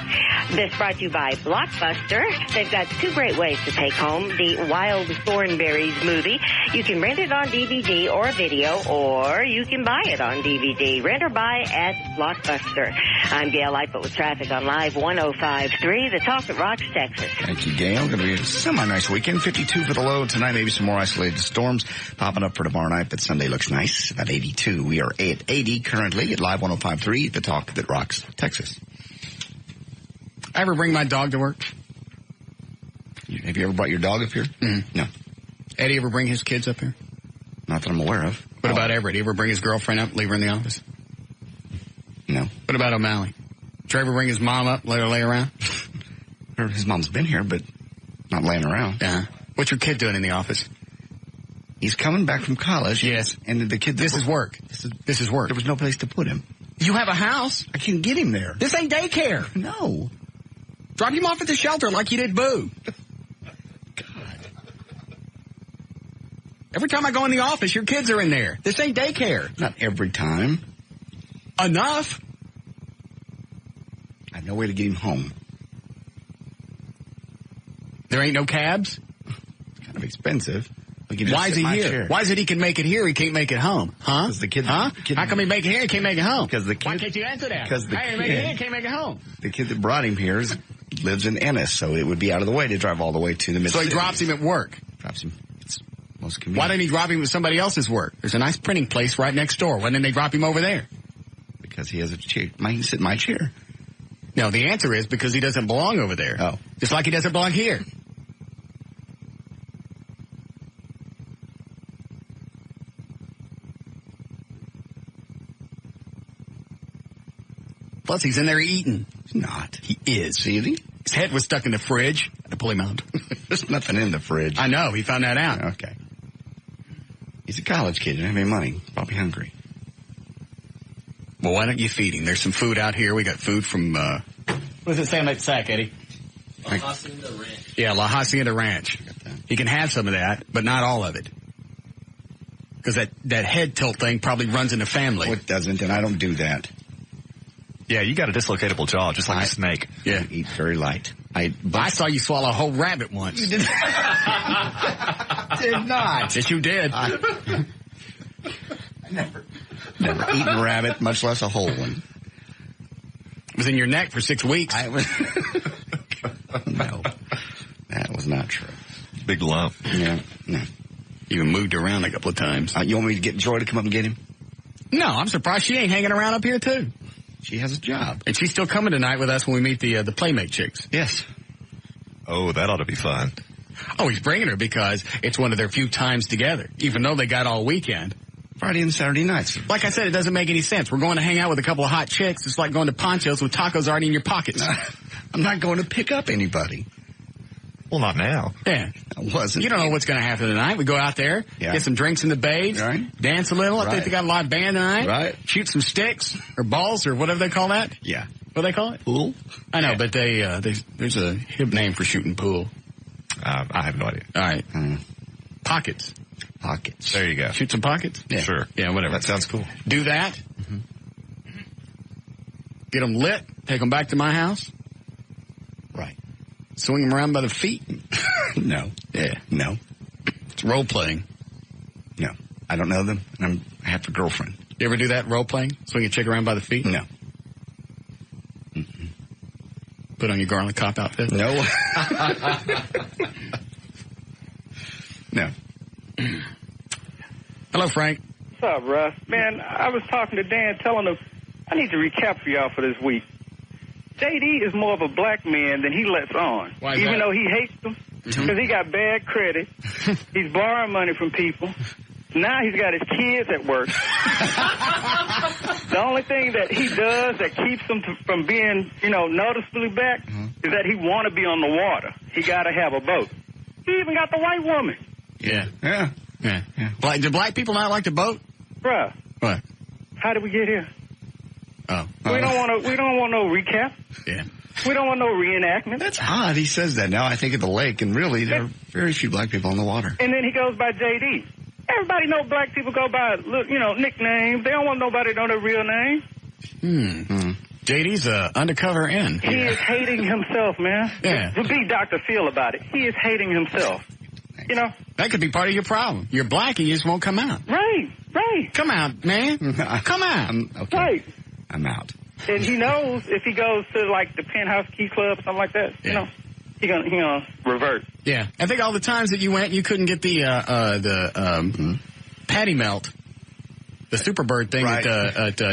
This brought to you by Blockbuster. They've got two great ways to take home the Wild Thornberries movie. You can rent it on DVD or video, or you can buy it on DVD. Rent or buy at Blockbuster. I'm Gail Lightfoot with traffic on Live 105.3, the talk that rocks Texas. Thank you, Gail. Going to be a semi-nice weekend. 52 for the low tonight. Maybe some more isolated storms popping up for tomorrow night, but Sunday looks nice. About 82. We are at 80 currently at Live 105.3, the talk that rocks Texas. I ever bring my dog to work? Have you ever brought your dog up here? Mm-hmm. No. Eddie ever bring his kids up here? Not that I'm aware of. What about Everett? He ever bring his girlfriend up, leave her in the office? No. What about O'Malley? Trevor bring his mom up, let her lay around? His mom's been here, but not laying around. What's your kid doing in the office? He's coming back from college. Yes. And the kid... This is work. This is work. There was no place to put him. You have a house? I can't get him there. This ain't daycare. No. Drop him off at the shelter like you did Boo. God. Every time I go in the office, your kids are in there. This ain't daycare. Not every time. Enough. I have no way to get him home. There ain't no cabs? It's kind of expensive. Why is he here? Chair. Why is it he can make it here, he can't make it home? Huh? Because the kid... Huh? The kid, how come he make it here, he can't make it home? Because the kid... Why can't you answer that? Because the hey, kid... Make it here, he can't make it home. The kid that brought him here lives in Ennis, so it would be out of the way to drive all the way to the Mid-City. So he drops him at work? Drops him. It's most convenient. Why didn't he drop him at somebody else's work? There's a nice printing place right next door. Why didn't they drop him over there? Because he has a chair. He can sit in my chair. No, the answer is because he doesn't belong over there. Oh. Just like he doesn't belong here. Plus, he's in there eating. He's not. He is. See he? His head was stuck in the fridge. I had to pull him out. There's nothing in the fridge. I know. He found that out. Okay. He's a college kid. He doesn't have any money. Probably hungry. Well, why don't you feed him? There's some food out here. We got food from, what does it say on that sack, Eddie? La Hacienda Ranch. Yeah, La Hacienda Ranch. He can have some of that, but not all of it. Because that head tilt thing probably runs in the family. No, it doesn't, and I don't do that. Yeah, you got a dislocatable jaw, just like a snake. Yeah. I eat very light. I saw you swallow a whole rabbit once. You did did not. Yes, you did. Never eaten rabbit, much less a whole one. It was in your neck for 6 weeks. No, that was not true. Big lump. Yeah, no. You moved around a couple of times. You want me to get Joy to come up and get him? No, I'm surprised she ain't hanging around up here, too. She has a job. And she's still coming tonight with us when we meet the Playmate chicks. Yes. Oh, that ought to be fun. Oh, he's bringing her because it's one of their few times together, even though they got all weekend. Friday and Saturday nights. Like I said, it doesn't make any sense. We're going to hang out with a couple of hot chicks. It's like going to Poncho's with tacos already in your pockets. I'm not going to pick up anybody. Well, not now. Yeah. I wasn't. You don't know what's going to happen tonight. We go out there, get some drinks in the babes, dance a little. I think they got a live band tonight. Right. Shoot some sticks or balls or whatever they call that. Yeah. What do they call it? Pool? I know, but there's a hip name for shooting pool. I have no idea. All right. Pockets. Pockets. There you go. Shoot some pockets? Yeah. Sure. Yeah, whatever. That sounds cool. Do that. Mm-hmm. Get them lit. Take them back to my house. Right. Swing them around by the feet. No. Yeah. No. It's role playing. No. I don't know them, and I have a girlfriend. You ever do that role playing? Swing a chick around by the feet? No. Put on your garlic cop outfit? No. No. Hello, Frank. What's up, Russ? Man, I was talking to Dan, telling him I need to recap for y'all for this week. JD is more of a black man than he lets on. Why is even that? though he hates them, because he got bad credit. He's borrowing money from people. Now he's got his kids at work. The only thing that he does that keeps him from being, noticeably back is that he want to be on the water. He got to have a boat. He even got the white woman. Yeah. Do black people not like to boat? Bruh. What? How did we get here? Oh. We don't want no recap. Yeah. We don't want no reenactment. That's odd. He says that now. I think of the lake, and really, there are very few black people on the water. And then he goes by JD. Everybody know black people go by, nicknames. They don't want nobody to know their real name. JD's undercover in. He is hating himself, man. Yeah. To be Dr. Phil about it. He is hating himself. That could be part of your problem. You're black and you just won't come out. Right. Come out, man. Come out. Okay. Right. I'm out. And he knows if he goes to, the Penthouse Key Club or something like that, he gonna revert. Yeah. I think all the times that you went, you couldn't get the patty melt, the Superbird thing at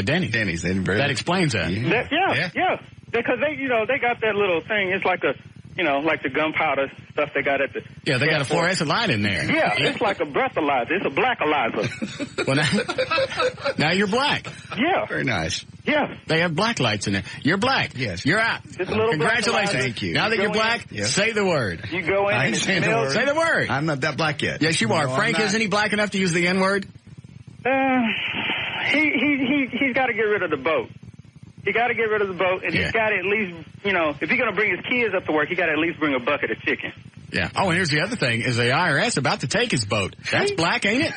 Denny's. Denny's. That explains that. Yeah. Because they got that little thing. It's like like the gunpowder stuff they got at the... Yeah, they got a fluorescent light in there. Yeah, it's like a breathalyzer. It's a blackalizer. Well, now you're black. Yeah. Very nice. Yeah. They have black lights in there. You're black. Yes. You're out. Just a little Congratulations. Thank you. Now that you're black, say the word. You go in and say the word. Say the word. I'm not that black yet. Yes, you are. No, Frank, isn't he black enough to use the N-word? He's got to get rid of the boat. He got to get rid of the boat, and he's got to at least, if he's going to bring his kids up to work, he got to at least bring a bucket of chicken. Yeah. Oh, and here's the other thing: is the IRS about to take his boat? That's black, ain't it?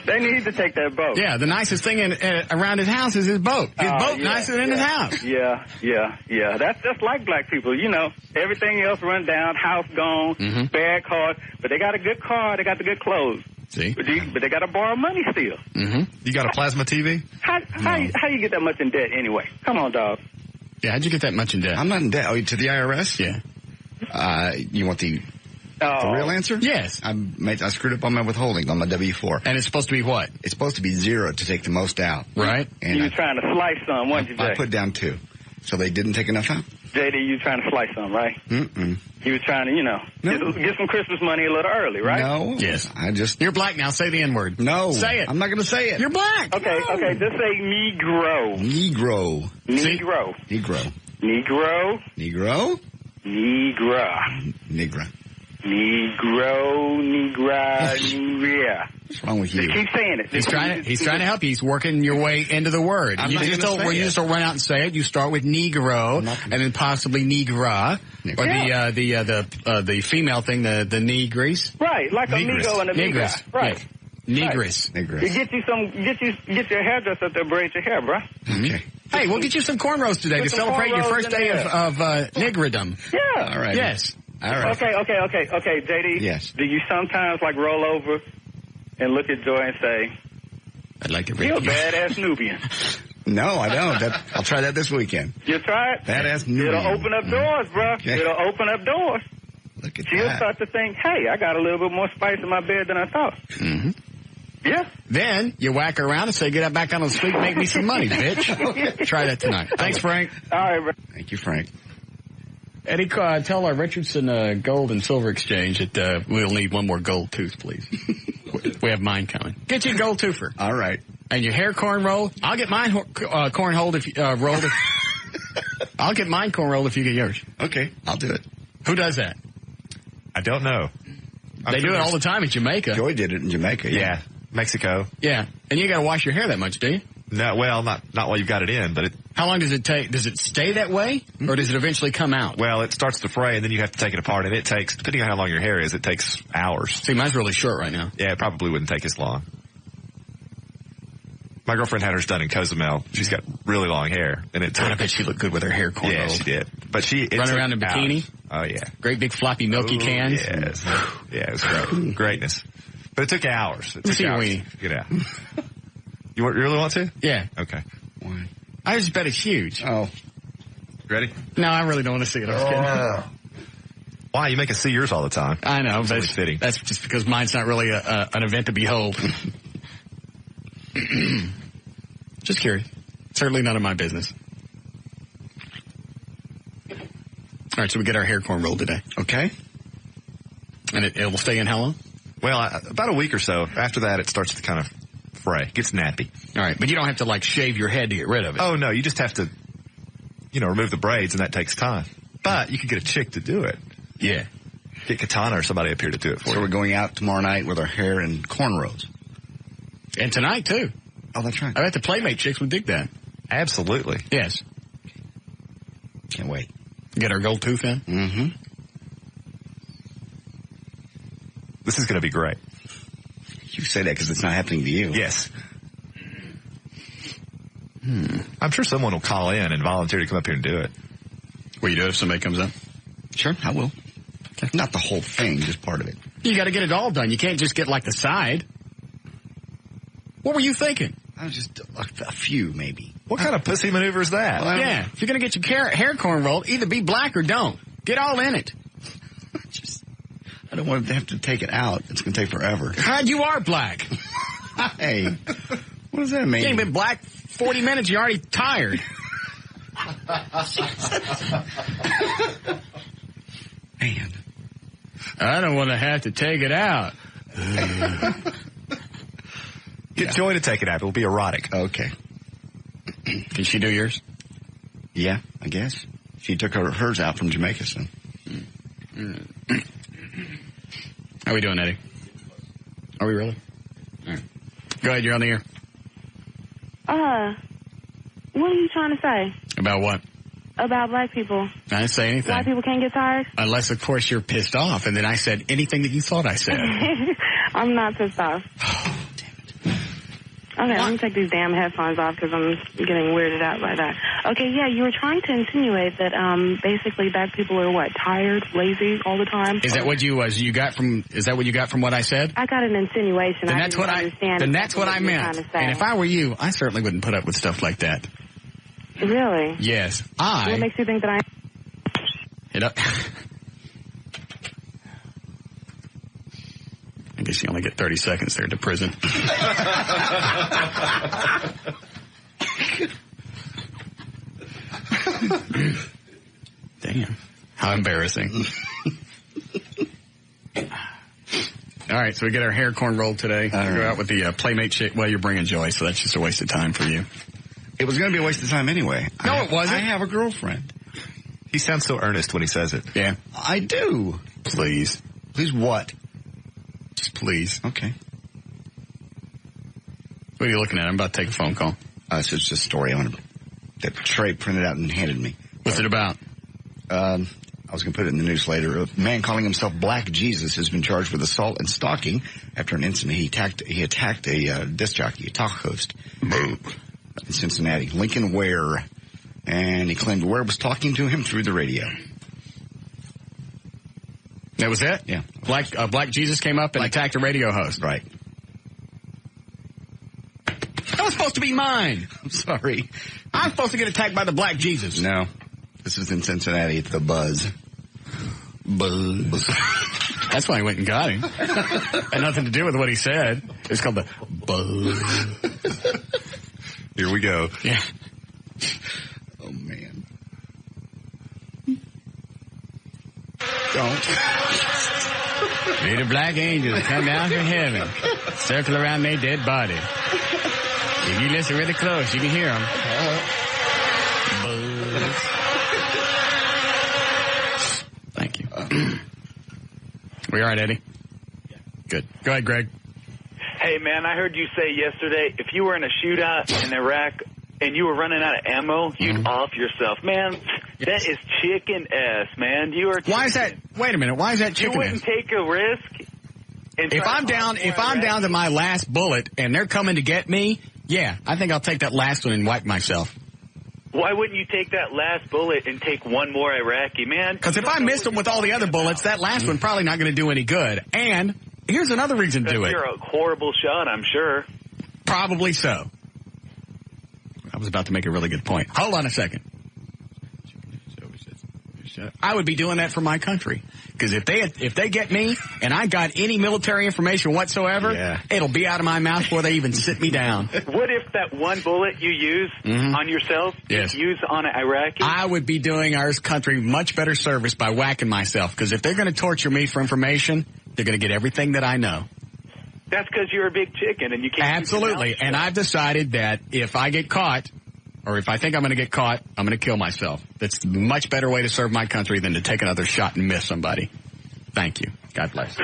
They need to take that boat. Yeah. The nicest thing around his house is his boat. His boat nicer than his house. Yeah. That's just like black people. Everything else run down, house gone, bad cars, but they got a good car. They got the good clothes. See? But they got to borrow money still. You got a plasma TV? How you get that much in debt anyway? Come on, dog. Yeah, how'd you get that much in debt? I'm not in debt. Oh, to the IRS? Yeah. You want the real answer? Yes. I screwed up on my withholding on my W-4. And it's supposed to be what? It's supposed to be 0 to take the most out. Right. And you were trying to slice some, weren't you, Jay? I put down 2. So they didn't take enough out? JD, you trying to slice some, right? Mm-mm. You were trying to, get some Christmas money a little early, right? No. Yes. You're black now. Say the N-word. No. Say it. I'm not going to say it. You're black. Okay, just say Negro. Negro. Negro. Negro. Negro. Negro? Negra. Negra. Negro, Negra, Negria. What's wrong with you? Just keep saying it. He's trying to help you. He's working your way into the word. You just don't run out and say it. You start with Negro and then possibly Negra. Or the female thing, the Negris. Right, like a Nego and a Negris. Right. Negris. You get your hairdresser up there, braid your hair, bro. Okay. Hey, we'll get you some cornrows today to celebrate your first day of Negridom. Yeah. All right. Yes. All right. Okay, JD. Yes. Do you sometimes roll over and look at Joy and say, I'd like to you're a badass Nubian? No, I don't. I'll try that this weekend. You try it? Badass Nubian. It'll open up doors, bro. Okay. It'll open up doors. Look at She'll that. start to think, hey, I got a little bit more spice in my bed than I thought. Mm-hmm. Yeah. Then you whack her around and say, get back on the street and make me some money, bitch. Try that tonight. Thanks, Frank. All right, bro. Thank you, Frank. Eddie, tell our Richardson Gold and Silver Exchange that we'll need one more gold tooth, please. We have mine coming. Get you a gold toofer. All right. And your hair corn roll. I'll get mine rolled if I'll get mine corn rolled if you get yours. Okay, I'll do it. Who does that? I don't know. They do it all the time in Jamaica. Joy did it in Jamaica. Yeah. Mexico. Yeah. And you got to wash your hair that much, do you? No, well, not while you've got it in, but How long does it take? Does it stay that way, or does it eventually come out? Well, it starts to fray, and then you have to take it apart, and it takes, depending on how long your hair is, it takes hours. See, mine's really short right now. Yeah, it probably wouldn't take as long. My girlfriend had hers done in Cozumel. She's got really long hair, and it took. I bet she looked good with her hair corn Yeah, rolled. she did. But run around in bikini. Oh yeah, great big floppy milky cans. Yes, yeah, it was great, greatness. But it took hours. It Let's took see your hours. weenie. Get out. You really want to? Yeah. Okay. I just bet it's huge. Oh. Ready? No, I really don't want to see it. I was kidding. Why? You make us see yours all the time. I know. It's really fitting. That's just because mine's not really an event to behold. Just curious. Certainly none of my business. All right, so we get our hair corn rolled today. Okay. And it will stay in how long? Well, about a week or so. After that, it starts to kind of fray. It gets nappy. All right, but you don't have to, like, shave your head to get rid of it. Oh, no, you just have to, remove the braids, and that takes time. But you could get a chick to do it. Yeah. Get Katana or somebody up here to do it for you. So we're going out tomorrow night with our hair and cornrows. And tonight, too. Oh, that's right. I bet the Playmate chicks would dig that. Absolutely. Yes. Can't wait. Get our gold tooth in? Mm-hmm. This is going to be great. You say that because it's not happening to you. Yes. I'm sure someone will call in and volunteer to come up here and do it. Will you do it if somebody comes up? Sure, I will. Okay. Not the whole thing, just part of it. You got to get it all done. You can't just get, like, the side. What were you thinking? I was just a few, maybe. What kind of pussy maneuver is that? Well, yeah, if you're going to get your hair corn rolled, either be black or don't. Get all in it. I don't want to have to take it out. It's going to take forever. God, you are black. Hey, what does that mean? You ain't been black 40 minutes. You're already tired. Man. I don't want to have to take it out. Get Joy to take it out. It'll be erotic. Okay. Can she do yours? Yeah, I guess. She took hers out from Jamaica, so. How we doing, Eddie? Are we really? All right. Go ahead, you're on the air. What are you trying to say? About what? About black people. I didn't say anything. Black people can't get tired? Unless, of course, you're pissed off, and then I said anything that you thought I said. I'm not pissed off. Okay, let me take these damn headphones off because I'm getting weirded out by that. Okay, yeah, you were trying to insinuate that basically black people are what, tired, lazy all the time? Is that what Is that what you got from what I said? I got an insinuation. Then that's what I meant. And if I were you, I certainly wouldn't put up with stuff like that. Really? Yes, What makes you think that I guess you only get 30 seconds there to prison. Damn. How embarrassing. All right, so we get our hair corn rolled today. We go out with the Playmate chick. Well, you're bringing Joy, so that's just a waste of time for you. It was going to be a waste of time anyway. No, it wasn't. I have a girlfriend. He sounds so earnest when he says it. Yeah. I do. Please. Please what? Just please. Okay. What are you looking at? I'm about to take a phone call. It's just a story on it that Trey printed out and handed me. What's it about? I was going to put it in the news later. A man calling himself Black Jesus has been charged with assault and stalking after an incident. He attacked a disc jockey, a talk host in Cincinnati, Lincoln Ware, and he claimed Ware was talking to him through the radio. That was it? Yeah. Black Jesus came up and attacked a radio host. Right. That was supposed to be mine. I'm sorry. I'm supposed to get attacked by the Black Jesus. No. This is in Cincinnati. It's the Buzz. Buzz. That's why he went and got him. Had nothing to do with what he said. It's called the Buzz. Here we go. Yeah. Oh, man. Don't. Be the black angels come down from heaven, circle around their dead body. If you listen really close, you can hear them. Buzz. Thank you. We all right, Eddie? Yeah. Good. Go ahead, Greg. Hey, man, I heard you say yesterday, if you were in a shootout in Iraq and you were running out of ammo, you'd off yourself. Man, that is chicken ass, man. You are. Why is that? Wait a minute. Why is that chicken ass? You wouldn't take a risk. If I'm down to my last bullet and they're coming to get me, yeah, I think I'll take that last one and wipe myself. Why wouldn't you take that last bullet and take one more Iraqi, man? Because if I missed them with all the other bullets, that last one probably not going to do any good. And here's another reason to do it. You're a horrible shot, I'm sure. Probably so. was about to make a really good point. Hold on a second. I would be doing that for my country. Because if they get me and I got any military information whatsoever, it'll be out of my mouth before they even sit me down. What if that one bullet you use on yourself, yes, use on an Iraqi? I would be doing our country much better service by whacking myself. Because if they're going to torture me for information, they're going to get everything that I know. That's because you're a big chicken and you can't. Absolutely. And I've decided that if I get caught, or if I think I'm going to get caught, I'm going to kill myself. That's a much better way to serve my country than to take another shot and miss somebody. Thank you. God bless.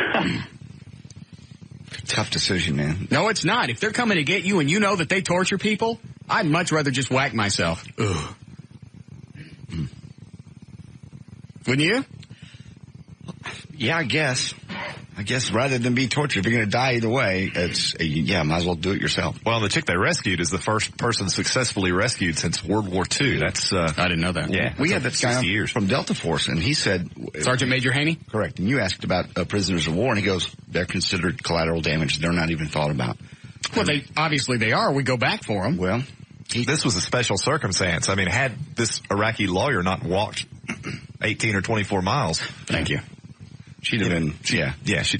Tough decision, man. No, it's not. If they're coming to get you and you know that they torture people, I'd much rather just whack myself. Ugh. Wouldn't you? Yeah, I guess rather than be tortured, if you're going to die either way, might as well do it yourself. Well, the chick they rescued is the first person successfully rescued since World War II. That's I didn't know that. Yeah, we had this guy from Delta Force, and he said, Sergeant Major Haney? Correct. And you asked about prisoners of war, and he goes, they're considered collateral damage. They're not even thought about. Well, they are. We go back for them. Well, this was a special circumstance. I mean, had this Iraqi lawyer not walked 18 or 24 miles. Thank you. She'd have been, she'd have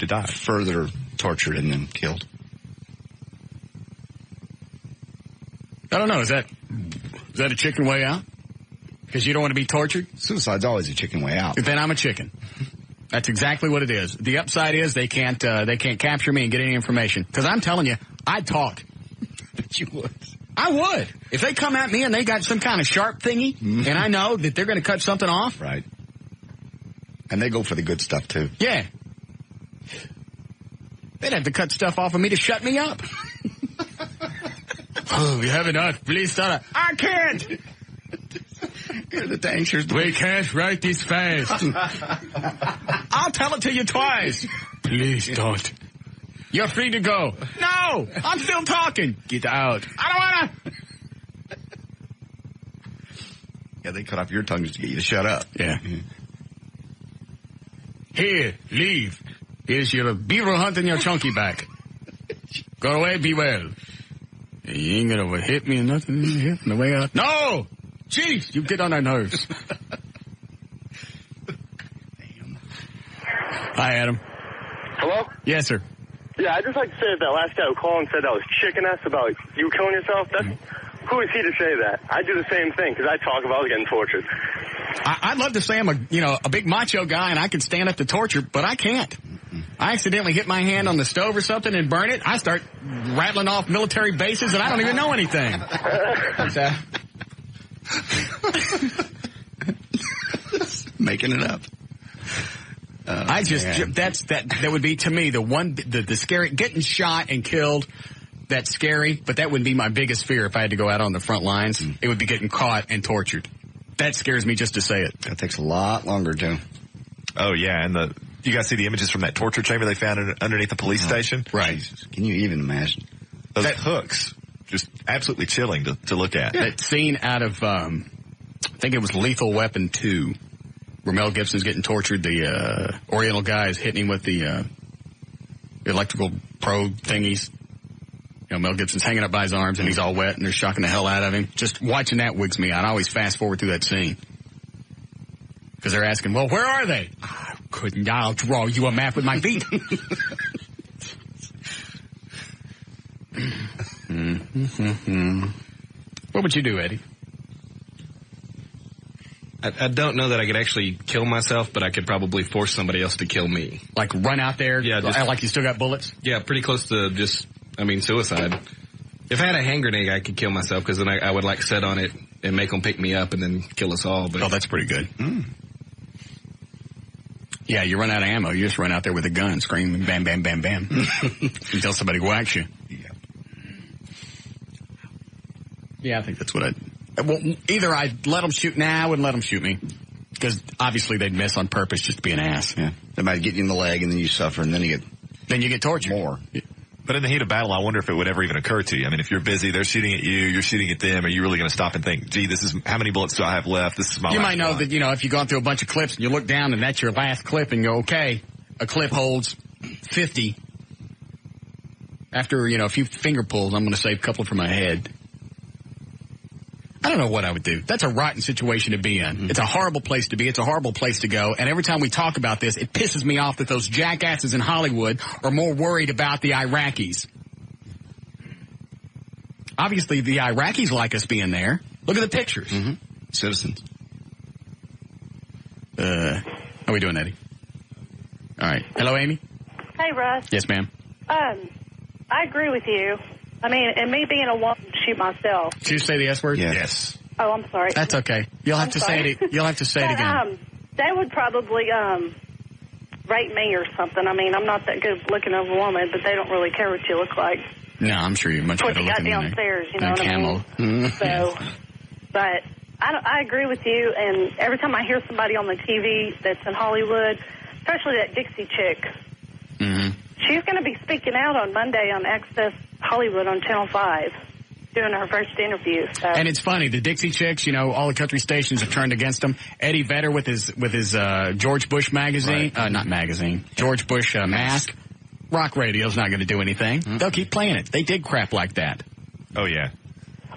died. Further tortured and then killed. I don't know. Is that a chicken way out? Because you don't want to be tortured? Suicide's always a chicken way out. Then I'm a chicken. That's exactly what it is. The upside is they can't capture me and get any information. Because I'm telling you, I'd talk. But you would. I would. If they come at me and they got some kind of sharp thingy, and I know that they're going to cut something off. Right. And they go for the good stuff, too. Yeah. They'd have to cut stuff off of me to shut me up. Oh, you have enough. Please stop. I can't. You're the danger. We can't write this fast. I'll tell it to you twice. Please don't. You're free to go. No, I'm still talking. Get out. I don't want to. Yeah, they cut off your tongue just to get you to shut up. Yeah. Here, leave. Here's your beaver hunt and your chunky back. Go away, be well. You ain't gonna hit me or nothing here on the way out. No! Jeez, you get on our nerves. Damn. Hi, Adam. Hello? Yes, sir. Yeah, I'd just like to say that last guy who called and said that was chicken ass about you killing yourself, who is he to say that? I do the same thing because I talk about getting tortured. I'd love to say I'm a big macho guy and I can stand up to torture, but I can't. I accidentally hit my hand on the stove or something and burn it. I start rattling off military bases and I don't even know anything. Making it up. That would be to me the scary, getting shot and killed. That's scary, but that would be my biggest fear if I had to go out on the front lines. It would be getting caught and tortured. That scares me just to say it. That takes a lot longer, too. Oh, yeah, and you guys see the images from that torture chamber they found underneath the police station? Right. Jesus. Can you even imagine? Those hooks, just absolutely chilling to look at. Yeah. That scene out of, I think it was Lethal Weapon 2, where Mel Gibson's getting tortured. The Oriental guy is hitting him with the electrical probe thingies. You know, Mel Gibson's hanging up by his arms and he's all wet and they're shocking the hell out of him. Just watching that wigs me out. I always fast forward through that scene. Because they're asking, well, where are they? I'll draw you a map with my feet. What would you do, Eddie? I don't know that I could actually kill myself, but I could probably force somebody else to kill me. Like run out there? Yeah. Like you still got bullets? Yeah, pretty close to suicide. If I had a hand grenade, I could kill myself because then I would like set on it and make them pick me up and then kill us all. But that's pretty good. Yeah, you run out of ammo. You just run out there with a gun, screaming, bam, bam, bam, bam, until somebody whacks you. Yeah, I think that's what either I'd let them shoot now, I wouldn't let them shoot me. Because obviously they'd miss on purpose just to be an ass. Yeah. They might get you in the leg and then you suffer and then you get tortured. More. Yeah. But in the heat of battle, I wonder if it would ever even occur to you. I mean, if you're busy, they're shooting at you, you're shooting at them, are you really going to stop and think, gee, this is, how many bullets do I have left? This is my You last might know one. that, if you've gone through a bunch of clips and you look down and that's your last clip and you go, okay, a clip holds 50. After, a few finger pulls, I'm going to save a couple from my head. I don't know what I would do. That's a rotten situation to be in. Mm-hmm. It's a horrible place to be. It's a horrible place to go. And every time we talk about this, it pisses me off that those jackasses in Hollywood are more worried about the Iraqis. Obviously, the Iraqis like us being there. Look at the pictures. Mm-hmm. Citizens. How are we doing, Eddie? All right. Hello, Amy? Hey, Russ. Yes, ma'am. I agree with you. I mean, and me being a woman, shoot myself. Did you say the S word? Yes. Oh, I'm sorry. That's okay. You'll have to say it. You'll have to say it again. They would probably rate me or something. I mean, I'm not that good looking of a woman, but they don't really care what you look like. No, I'm sure you're much better looking than downstairs, you know what Camel. I mean? So, but I agree with you. And every time I hear somebody on the TV that's in Hollywood, especially that Dixie chick, she's going to be speaking out on Monday on Access Hollywood on Channel 5, doing her first interview. So. And it's funny, the Dixie chicks, you know, all the country stations have turned against them. Eddie Vedder with his George Bush magazine, not magazine, George Bush mask. Rock radio's not going to do anything. They'll keep playing it. They dig crap like that. Oh, yeah.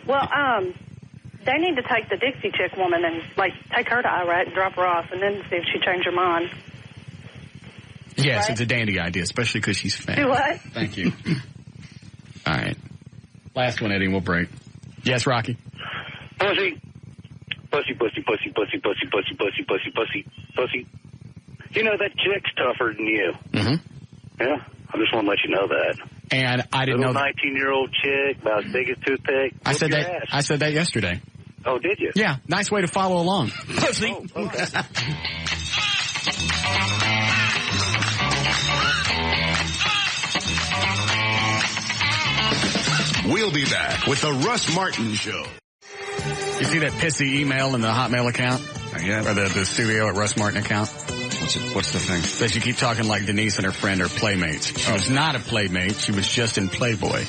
Well, they need to take the Dixie chick woman and, like, take her to Iraq and drop her off and then see if she changed her mind. Yes, right? It's a dandy idea, especially because she's fat. Do what? Thank you. All right. Last one, Eddie, we'll break. Yes, Rocky? Pussy. Pussy, pussy, pussy, pussy, pussy, pussy, pussy, pussy, pussy, pussy. You know, that chick's tougher than you. Mm-hmm. Yeah? I just want to let you know that. And I didn't know know... Little 19-year-old chick, about as big as toothpick. I said that yesterday. Oh, did you? Yeah, nice way to follow along. Pussy. Oh, okay. We'll be back with the Russ Martin Show. You see that pissy email in the Hotmail account? Yeah. Or the studio at Russ Martin account? What's the thing? That you keep talking like Denise and her friend are playmates. She was not a playmate. She was just in Playboy.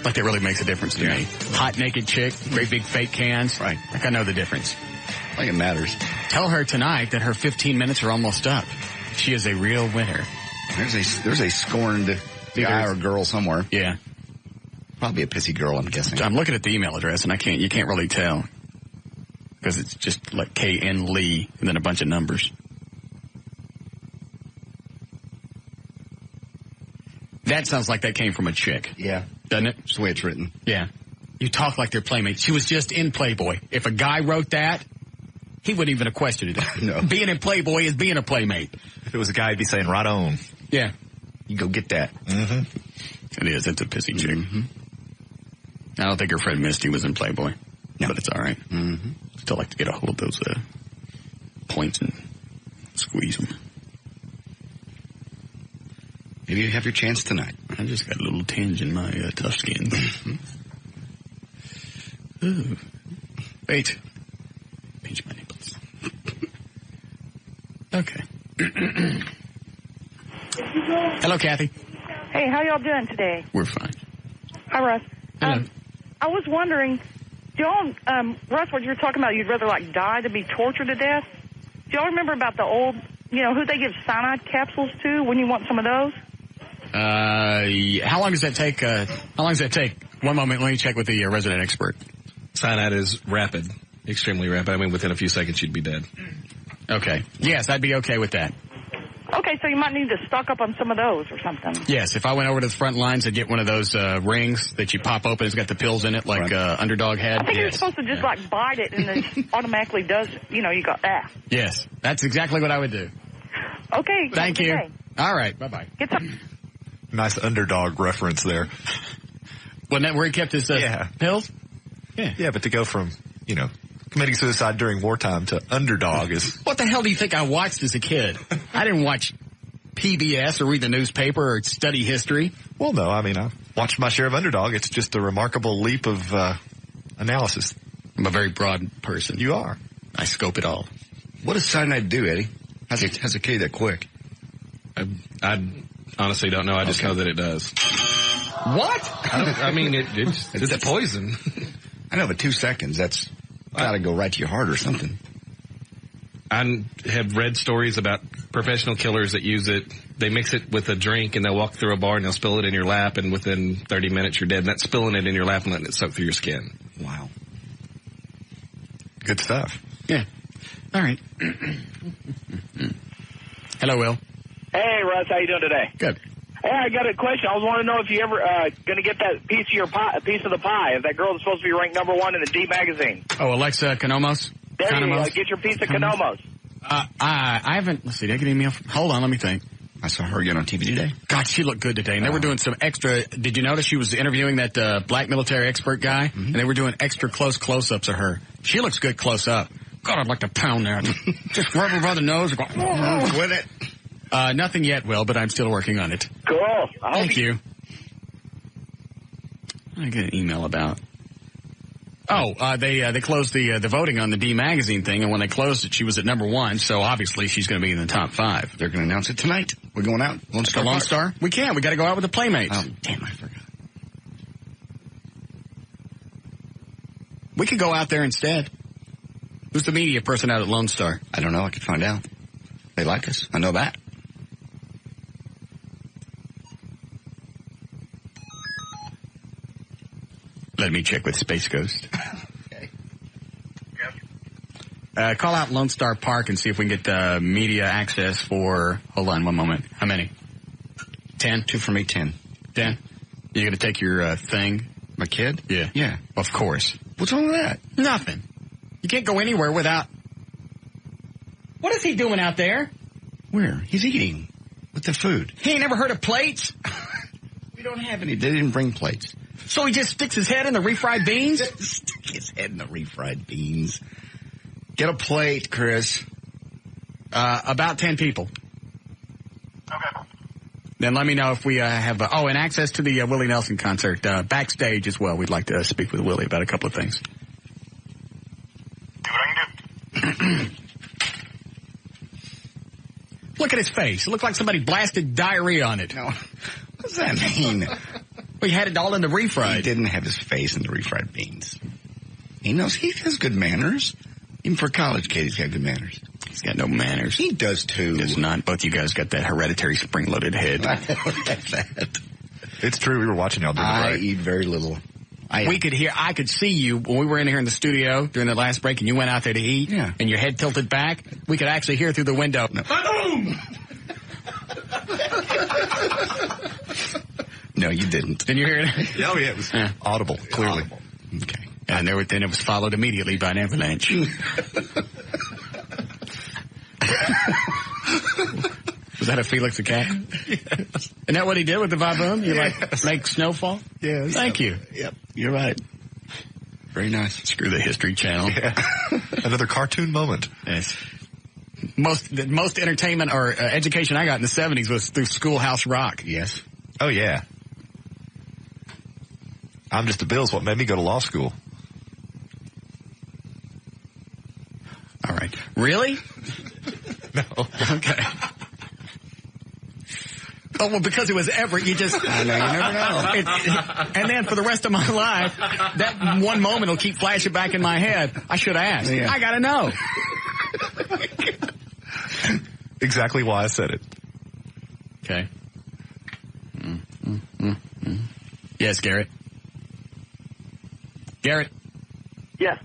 Like that really makes a difference to me. Hot naked chick, great big fake cans. Right. Like I know the difference. Like it matters. Tell her tonight that her 15 minutes are almost up. She is a real winner. There's a scorned guy or girl somewhere. Yeah. Probably a pissy girl, I'm guessing. I'm looking at the email address and you can't really tell. Because it's just like KN Lee and then a bunch of numbers. That sounds like that came from a chick. Yeah. Doesn't it? It's the way it's written. Yeah. You talk like they're playmates. She was just in Playboy. If a guy wrote that, he wouldn't even have questioned it. No. Being in Playboy is being a playmate. If it was a guy, he'd be saying, right on. Yeah. You go get that. Mm-hmm. It is. It's a pissy chick. Mm-hmm. I don't think her friend Misty was in Playboy. No. But it's all right. Mm-hmm. Still like to get a hold of those points and squeeze them. Maybe you have your chance tonight. I just got a little tinge in my tough skin. Ooh. Wait. Pinch my nipples. Okay. Hello, Kathy. Hey, how y'all doing today? We're fine. Hi, Russ. Hello. I was wondering, do y'all, Russ, what you were talking about, you'd rather like die than be tortured to death? Do y'all remember about the old, who they give cyanide capsules to when you want some of those? How long does that take? One moment, let me check with the resident expert. Cyanide is rapid, extremely rapid. I mean, within a few seconds, you'd be dead. Okay. Yes, I'd be okay with that. Okay, so you might need to stock up on some of those or something. Yes, if I went over to the front lines, I'd get one of those rings that you pop open. It's got the pills in it, like Underdog had. I think you're supposed to just like bite it and then automatically does, you got that. Yes, that's exactly what I would do. Okay. Thank you. Okay. All right, bye-bye. Get some. Nice Underdog reference there. Wasn't that where he kept his pills? Yeah, but to go from, committing suicide during wartime to Underdog is... What the hell do you think I watched as a kid? I didn't watch PBS or read the newspaper or study history. Well, no, I mean, I watched my share of Underdog. It's just a remarkable leap of analysis. I'm a very broad person. You are. I scope it all. What does cyanide do, Eddie? How's it kill you that quick? I honestly don't know. I just know that it does. What? It's poison. I know, but 2 seconds, that's got to go right to your heart or something. I have read stories about professional killers that use it. They mix it with a drink, and they'll walk through a bar, and they'll spill it in your lap, and within 30 minutes, you're dead. And that's spilling it in your lap and letting it soak through your skin. Wow. Good stuff. Yeah. All right. Hello, Will. Hey, Russ, how you doing today? Good. Hey, I got a question. I was wanting to know if you ever going to get that piece of the pie. If that girl is supposed to be ranked #1 in the D magazine. Oh, Alexa Konomos? There you go. Get your piece of Konomos. I haven't. Let's see. Did I get an email? Hold on. Let me think. I saw her again on TV today. God, she looked good today. And they were doing some extra. Did you notice she was interviewing that black military expert guy? Mm-hmm. And they were doing extra close-ups of her. She looks good close up. God, I'd like to pound that. Just rub her by the nose and go, quit it. Nothing yet, Will, but I'm still working on it. Cool. Thank you. I get an email about. They closed the voting on the D magazine thing, and when they closed it, she was at #1. So obviously, she's going to be in the top 5. They're going to announce it tonight. We're going out. Lone Star. We can't. We got to go out with the Playmates. Oh, damn! I forgot. We could go out there instead. Who's the media person out at Lone Star? I don't know. I could find out. They like us. I know that. Let me check with Space Ghost. Okay. Call out Lone Star Park and see if we can get media access for... Hold on one moment. How many? 10? 2 for me, 10. 10? You going to take your thing? My kid? Yeah. Yeah. Of course. What's wrong with that? Nothing. You can't go anywhere without... What is he doing out there? Where? He's eating with the food. He ain't never heard of plates? We don't have any. They didn't bring plates. So he just sticks his head in the refried beans? Stick his head in the refried beans. Get a plate, Chris. About 10 people. Okay. Then let me know if we have... and access to the Willie Nelson concert. Backstage as well. We'd like to speak with Willie about a couple of things. See what I can do. Look at his face. It looked like somebody blasted diarrhea on it. No. What does that mean? He had it all in the refried. He didn't have his face in the refried beans. He knows he has good manners. Even for a college kid, he's got good manners. He's got no manners. He does too. He does not. Both you guys got that hereditary spring-loaded head. I don't have that. It's true. We were watching y'all do that. I eat very little. I could see you when we were in here in the studio during the last break and you went out there to eat and your head tilted back. We could actually hear through the window. No. No, you didn't. Didn't you hear it? Oh, yeah, it was audible, clearly. Audible. Okay. And then it was followed immediately by an avalanche. Was that a Felix the cat? Yes. Isn't that what he did with the viboom? You make snowfall? Yes. Thank you. Yep, you're right. Very nice. Screw the History Channel. Yeah. Another cartoon moment. Yes. The most entertainment or education I got in the 70s was through Schoolhouse Rock. Yes. Oh, yeah. I'm Just a Bill's what made me go to law school. All right. Really? No. Okay. Oh, well, because it was Everett, you just... I know, you never know. And then for the rest of my life, that one moment will keep flashing back in my head. I should have asked. Yeah. I got to know. Exactly why I said it. Okay. Yes, Garrett. Garrett. Yes.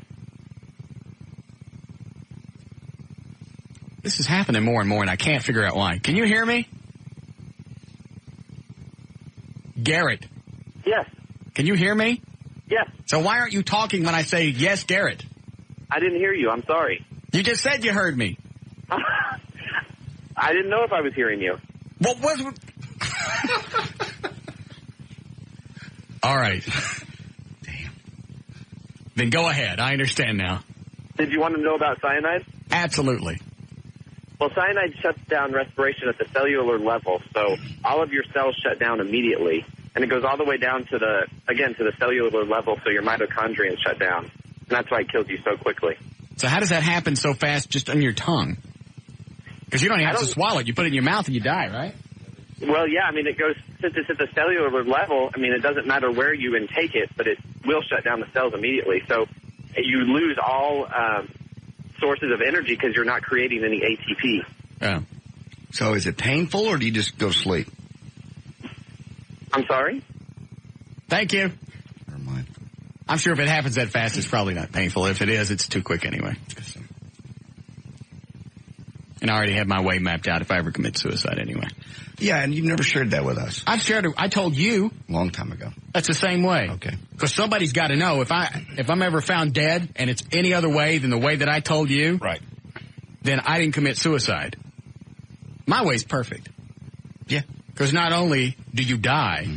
This is happening more and more, and I can't figure out why. Can you hear me? Garrett. Yes. Can you hear me? Yes. So why aren't you talking when I say, yes, Garrett? I didn't hear you. I'm sorry. You just said you heard me. I didn't know if I was hearing you. What was... All right. Damn. Then go ahead. I understand now. Did you want to know about cyanide? Absolutely. Well, cyanide shuts down respiration at the cellular level, so all of your cells shut down immediately, and it goes all the way down to the cellular level, so your mitochondria shut down, and that's why it kills you so quickly. So how does that happen so fast just on your tongue? Because you don't even have to swallow it. You put it in your mouth and you die, right? Well, yeah, I mean, it goes, since it's at the cellular level, I mean, it doesn't matter where you intake it, but it will shut down the cells immediately. So you lose all sources of energy because you're not creating any ATP. Yeah. So is it painful, or do you just go to sleep? I'm sorry? Thank you. Never mind. I'm sure if it happens that fast, it's probably not painful. If it is, it's too quick anyway. And I already have my way mapped out if I ever commit suicide anyway. Yeah, and you've never shared that with us. I've shared it. I told you. A long time ago. That's the same way. Okay. Because somebody's got to know if I'm ever found dead and it's any other way than the way that I told you. Right. Then I didn't commit suicide. My way's perfect. Yeah. Because not only do you die,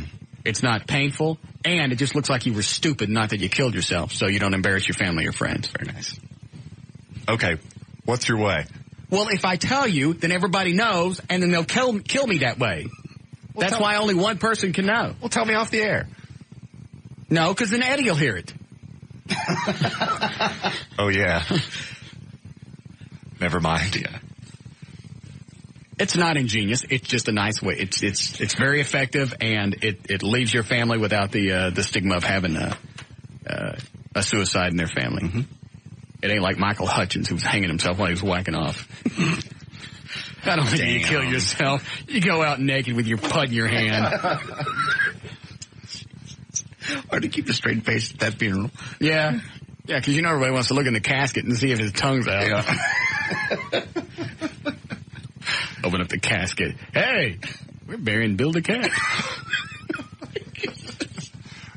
it's not painful, and it just looks like you were stupid, not that you killed yourself, so you don't embarrass your family or friends. Very nice. Okay. What's your way? Well, if I tell you, then everybody knows, and then they'll kill me that way. Well, that's why only one person can know. Well, tell me off the air. No, because then Eddie will hear it. Oh, yeah. Never mind. Yeah. It's not ingenious. It's just a nice way. It's very effective, and it leaves your family without the stigma of having a suicide in their family. Mm-hmm. It ain't like Michael Hutchins, who was hanging himself while he was whacking off. I don't think you kill yourself. You go out naked with your pud in your hand. Or to keep a straight face at that funeral. Yeah. Yeah, because everybody wants to look in the casket and see if his tongue's out. Yeah. Open up the casket. Hey, we're burying Bill the cat.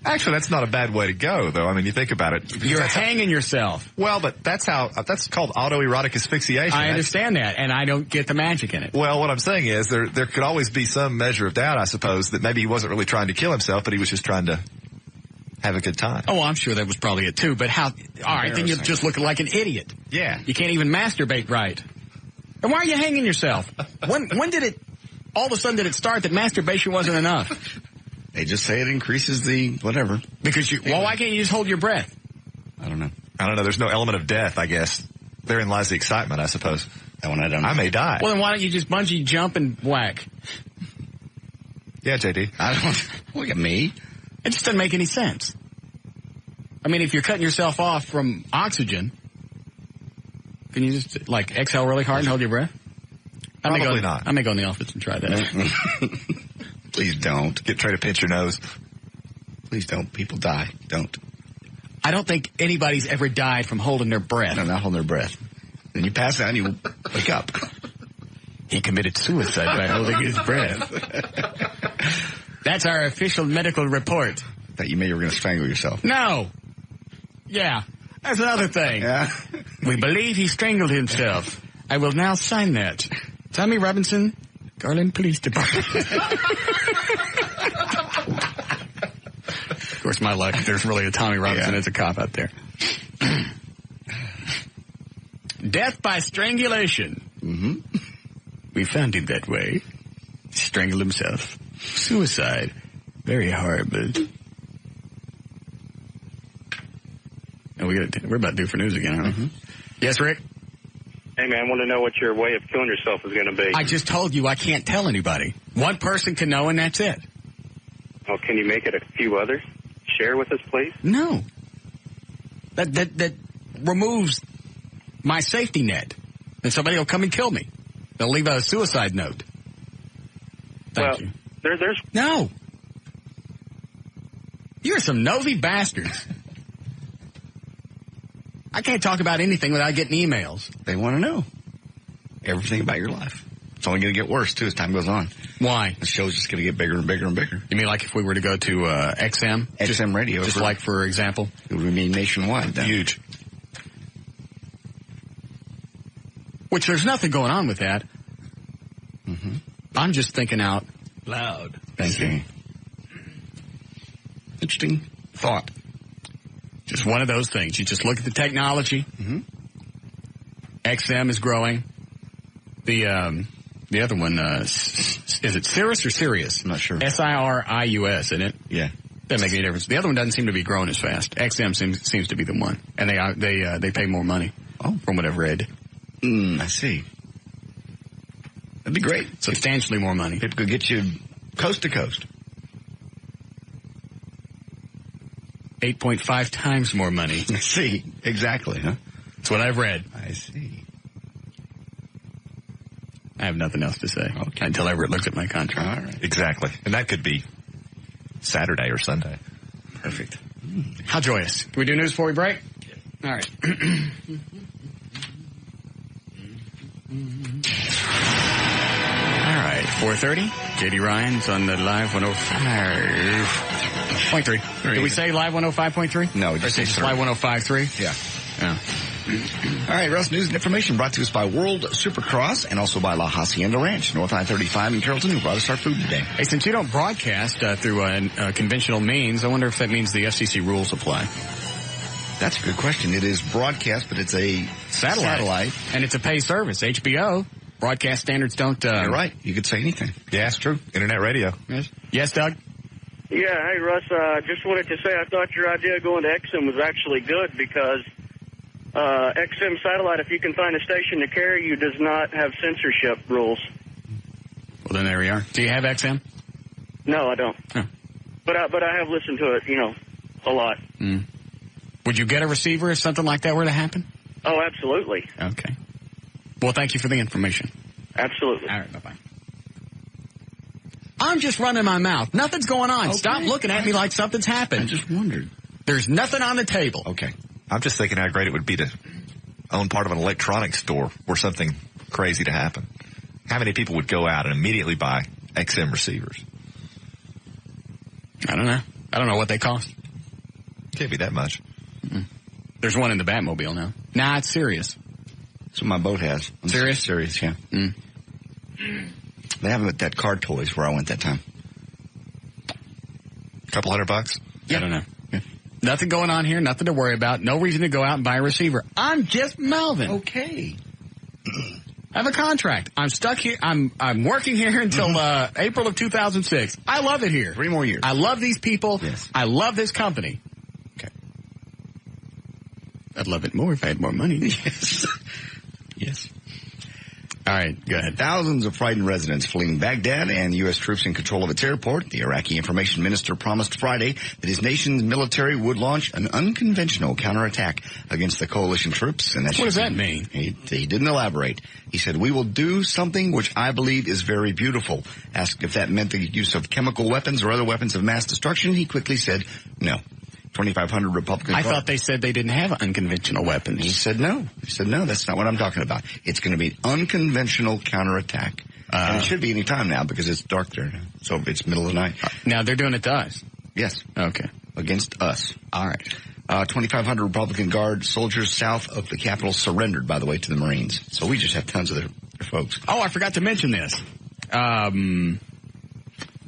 Actually, that's not a bad way to go, though. I mean, you think about it. You're hanging yourself. Well, but that's called autoerotic asphyxiation. I understand that, and I don't get the magic in it. Well, what I'm saying is there could always be some measure of doubt, I suppose, that maybe he wasn't really trying to kill himself, but he was just trying to have a good time. Oh, I'm sure that was probably it, too. But all right, then you're just looking like an idiot. Yeah. You can't even masturbate right. And why are you hanging yourself? When did it, all of a sudden did it start that masturbation wasn't enough? They just say it increases the whatever. Because why can't you just hold your breath? I don't know. There's no element of death, I guess. Therein lies the excitement, I suppose. That one I don't know. I may die. Well, then why don't you just bungee jump and whack? Yeah, JD. I don't, look at me. It just doesn't make any sense. I mean, if you're cutting yourself off from oxygen, can you just, exhale really hard and hold your breath? Probably not. I may go in the office and try that. Please don't. Try to pinch your nose. Please don't. People die. Don't. I don't think anybody's ever died from holding their breath. No, not holding their breath. Then you pass out and you wake up. He committed suicide by holding his breath. That's our official medical report. That you were going to strangle yourself. No. Yeah. That's another thing. Yeah. We believe he strangled himself. I will now sign that. Tommy Robinson, Garland Police Department. Of course, my luck, there's really a Tommy Robinson as a cop out there. Death by strangulation. Mm-hmm. We found him that way. Strangled himself. Suicide. Very horrible. And we're about due for news again, huh? Mm-hmm. Yes, Rick? Hey, man, I want to know what your way of killing yourself is going to be. I just told you I can't tell anybody. One person can know, and that's it. Oh, can you make it a few others? Share with us, please? No. That removes my safety net. And somebody will come and kill me. They'll leave a suicide note. Thank you. There's... No. You're some nosy bastards. I can't talk about anything without getting emails. They want to know everything about your life. It's only going to get worse, too, as time goes on. Why? The show's just going to get bigger and bigger and bigger. You mean like if we were to go to XM? XM radio. Just like, for example? It would be nationwide. Then. Huge. Which there's nothing going on with that. Mm-hmm. I'm just thinking out loud. Thank you. Interesting thought. Just one of those things. You just look at the technology. Mm-hmm. XM is growing. The other one, is it Sirius or Sirius? I'm not sure. Sirius, isn't it? Yeah. Doesn't make any difference. The other one doesn't seem to be growing as fast. XM seems to be the one, and they pay more money. Oh, from what I've read. I see. That'd be great. Substantially more money. It could get you coast to coast. 8.5 times more money. I see. Exactly, huh? That's what I've read. I see. I have nothing else to say. Okay. Until Everett looks at my contract. All right. Exactly. And that could be Saturday or Sunday. Perfect. How joyous. Can we do news before we break? All right. All right, 4:30. J.D. Ryan's on the Live 105.3. Did we say Live 105.3? No, we just said Live 105.3? Yeah. Yeah. All right, Russ, news and information brought to us by World Supercross and also by La Hacienda Ranch, North I-35 in Carrollton, who brought us our food today. Hey, since you don't broadcast through conventional means, I wonder if that means the FCC rules apply. That's a good question. It is broadcast, but it's a satellite. And it's a pay service. HBO, broadcast standards don't... You're right. You could say anything. Yeah, it's true. Internet radio. Yes, Doug? Yeah, hey, Russ, just wanted to say I thought your idea of going to XM was actually good because XM satellite, if you can find a station to carry you, does not have censorship rules. Well, then there we are. Do you have XM? No, I don't. Oh. But I have listened to it, a lot. Mm. Would you get a receiver if something like that were to happen? Oh, absolutely. Okay. Well, thank you for the information. Absolutely. All right, bye-bye. I'm just running my mouth. Nothing's going on. Okay. Stop looking at me like something's happened. I just wondered. There's nothing on the table. Okay. I'm just thinking how great it would be to own part of an electronics store where something crazy to happen. How many people would go out and immediately buy XM receivers? I don't know. I don't know what they cost. Can't be that much. Mm-mm. There's one in the Batmobile now. Nah, it's serious. That's what my boat has. Serious? Serious, yeah. Mm. They have them at that Car Toys where I went that time. Couple $100? Yeah. I don't know. Yeah. Nothing going on here. Nothing to worry about. No reason to go out and buy a receiver. I'm just Melvin. Okay. I have a contract. I'm stuck here. I'm working here until April of 2006. I love it here. 3 more years. I love these people. Yes. I love this company. Okay. I'd love it more if I had more money. Yes. Yes. All right, go ahead. Thousands of frightened residents fleeing Baghdad and U.S. troops in control of its airport. The Iraqi information minister promised Friday that his nation's military would launch an unconventional counterattack against the coalition troops. And what does that mean? He didn't elaborate. He said, "We will do something which I believe is very beautiful." Asked if that meant the use of chemical weapons or other weapons of mass destruction, he quickly said, no. 2,500 Republicans. I thought they said they didn't have unconventional weapons. He said no. He said no, that's not what I'm talking about. It's going to be unconventional counterattack. And it should be any time now because it's dark there now. So it's middle of the night. Now they're doing it to us? Yes. Okay. Against us. All right. 2,500 Republican Guard soldiers south of the Capitol surrendered, by the way, to the Marines. So we just have tons of their folks. Oh, I forgot to mention this.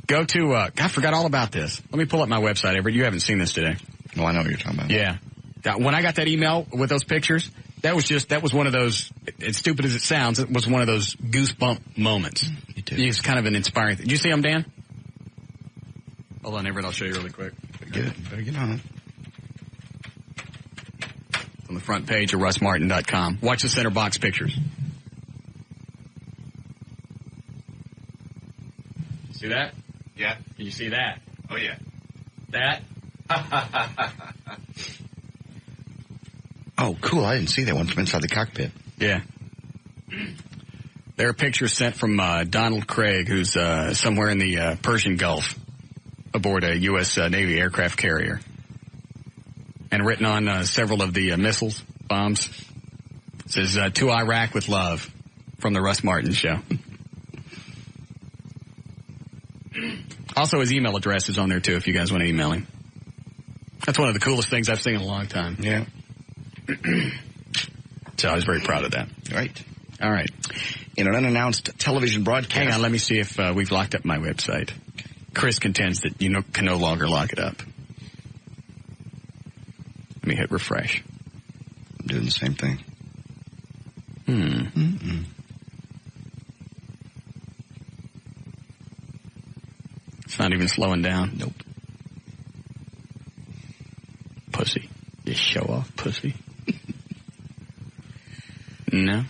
Go to, I forgot all about this. Let me pull up my website, Everett. You haven't seen this today. No, I know what you're talking about. Yeah. When I got that email with those pictures, that was one of those, as stupid as it sounds, it was one of those goosebump moments. Me too. It's kind of an inspiring thing. Did you see them, Dan? Hold on, Everett, I'll show you really quick. Better get on it. On the front page of russmartin.com. Watch the center box pictures. See that? Yeah. Can you see that? Oh, yeah. That? Oh, cool. I didn't see that one from inside the cockpit. Yeah. There are pictures sent from Donald Craig, who's somewhere in the Persian Gulf aboard a U.S. Navy aircraft carrier. And written on several of the missiles, bombs, it says, "To Iraq with love," from the Russ Martin Show. Also, his email address is on there, too, if you guys want to email him. That's one of the coolest things I've seen in a long time. Yeah. So I was very proud of that. Right. All right. In an unannounced television broadcast. Hang on, let me see if we've locked up my website. Chris contends that you can no longer lock it up. Let me hit refresh. I'm doing the same thing. Mm-mm. It's not even slowing down. Nope. Pussy. You show off, pussy. No.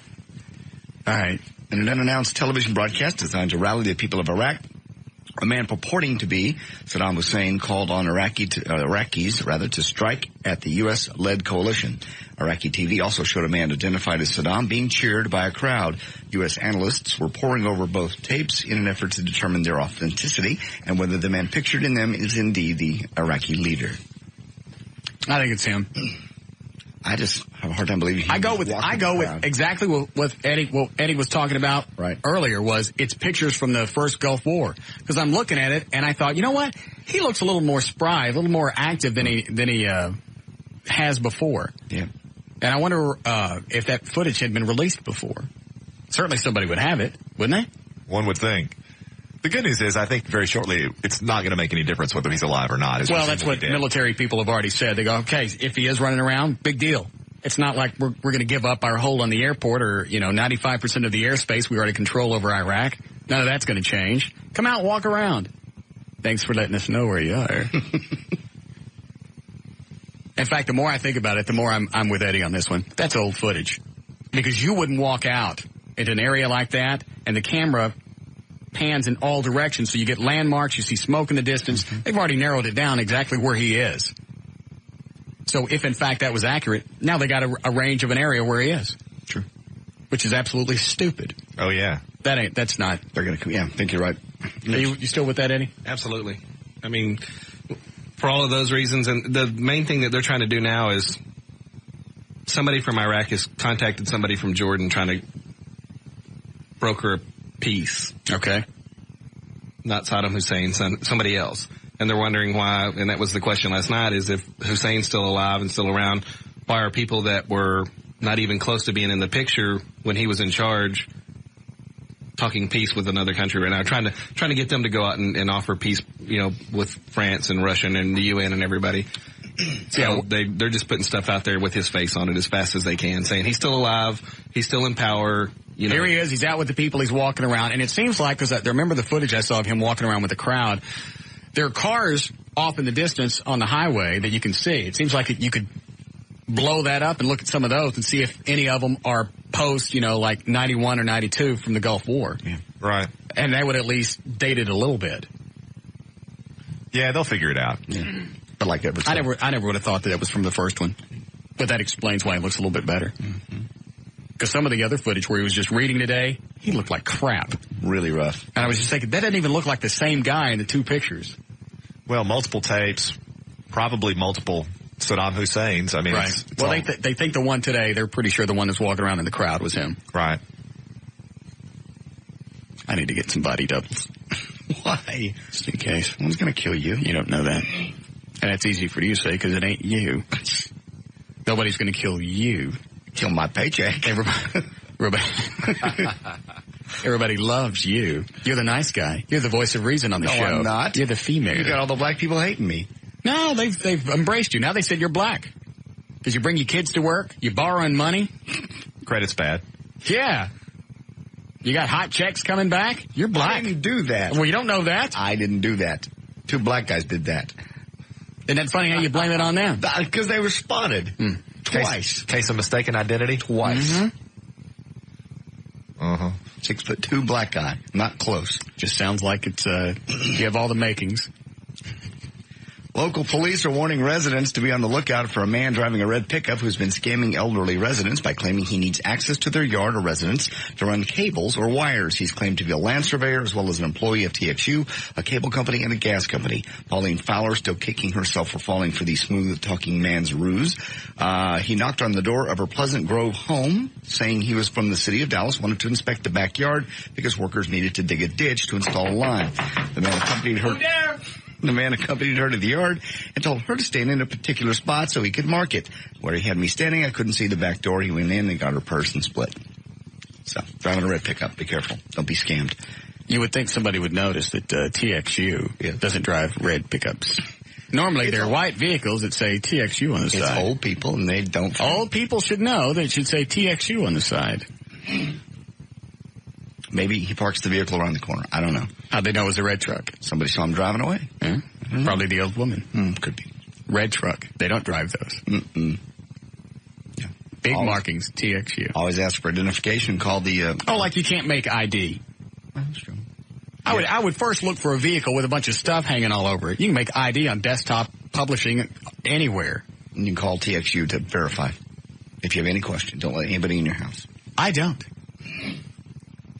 All right. In an unannounced television broadcast designed to rally the people of Iraq, a man purporting to be Saddam Hussein called on Iraqis to strike at the U.S.-led coalition. Iraqi TV also showed a man identified as Saddam being cheered by a crowd. U.S. analysts were poring over both tapes in an effort to determine their authenticity and whether the man pictured in them is indeed the Iraqi leader. I think it's him. I just have a hard time believing. I go with exactly what Eddie was talking about earlier. Was it's pictures from the first Gulf War, because I'm looking at it and I thought, you know what, he looks a little more spry, a little more active than he has before. Yeah, and I wonder if that footage had been released before. Certainly somebody would have it, wouldn't they? One would think. The good news is, I think very shortly, it's not going to make any difference whether he's alive or not. Well, that's what military people have already said. They go, okay, if he is running around, big deal. It's not like we're going to give up our hold on the airport or, 95% of the airspace we already control over Iraq. None of that's going to change. Come out and walk around. Thanks for letting us know where you are. In fact, the more I think about it, the more I'm with Eddie on this one. That's old footage. Because you wouldn't walk out into an area like that and the camera pans in all directions, so you get landmarks, you see smoke in the distance. They've already narrowed it down exactly where he is. So if, in fact, that was accurate, now they got a range of an area where he is. True. Which is absolutely stupid. Oh, yeah. That's not. They're going to, I think you're right. Are you still with that, Eddie? Absolutely. I mean, for all of those reasons, and the main thing that they're trying to do now is somebody from Iraq has contacted somebody from Jordan trying to broker a peace. Okay. Not Saddam Hussein, somebody else. And they're wondering why, and that was the question last night, is if Hussein's still alive and still around, why are people that were not even close to being in the picture when he was in charge talking peace with another country right now, trying to get them to go out and offer peace, with France and Russia and the UN and everybody. So they're just putting stuff out there with his face on it as fast as they can, saying he's still alive, he's still in power. Here he is, he's out with the people, he's walking around, and it seems like, because I remember the footage I saw of him walking around with the crowd, there are cars off in the distance on the highway that you can see. It seems like you could blow that up and look at some of those and see if any of them are post, like 91 or 92 from the Gulf War. Yeah. Right. And that would at least date it a little bit. Yeah, they'll figure it out. Yeah. But like I never would have thought that it was from the first one. But that explains why it looks a little bit better. Because some of the other footage where he was just reading today, he looked like crap. Really rough. And I was just thinking, that doesn't even look like the same guy in the two pictures. Well, multiple tapes, probably multiple Saddam Husseins. I mean, right. It's well, they think the one today, they're pretty sure the one that's walking around in the crowd was him. Right. I need to get some body doubles. Why? Just in case. One's going to kill you. You don't know that. And that's easy for you to say because it ain't you. Nobody's going to kill you. Kill my paycheck. Everybody loves you. You're the nice guy. You're the voice of reason on the show. No, I'm not. You're the female. You got all the black people hating me. No, they've embraced you. Now they said you're black. Because you bring your kids to work, you borrowing money. Credit's bad. Yeah. You got hot checks coming back. You're black. I didn't do that. Well, you don't know that. I didn't do that. Two black guys did that. Isn't that funny how you blame it on them? Because they were spotted. Twice. Case of mistaken identity? Twice. Mm-hmm. 6'2" black guy. Not close. Just sounds like it's, you have all the makings. Local police are warning residents to be on the lookout for a man driving a red pickup who's been scamming elderly residents by claiming he needs access to their yard or residence to run cables or wires. He's claimed to be a land surveyor as well as an employee of TXU, a cable company, and a gas company. Pauline Fowler still kicking herself for falling for the smooth-talking man's ruse. He knocked on the door of her Pleasant Grove home, saying he was from the city of Dallas, wanted to inspect the backyard because workers needed to dig a ditch to install a line. The man accompanied her to the yard and told her to stand in a particular spot so he could mark it. Where he had me standing, I couldn't see the back door. He went in and got her purse and split. So, driving a red pickup, be careful. Don't be scammed. You would think somebody would notice that TXU doesn't drive red pickups. Normally, they're white vehicles that say TXU on the side. It's old people, and they don't. Old people should know that it should say TXU on the side. Maybe he parks the vehicle around the corner. I don't know. How'd they know it was a red truck? Somebody saw him driving away. Yeah. Probably the old woman. Could be. Red truck. They don't drive those. Yeah. Big markings, TXU. Always ask for identification. Call the... like you can't make ID. That's true. I would first look for a vehicle with a bunch of stuff hanging all over it. You can make ID on desktop publishing anywhere. You can call TXU to verify. If you have any question, don't let anybody in your house. I don't.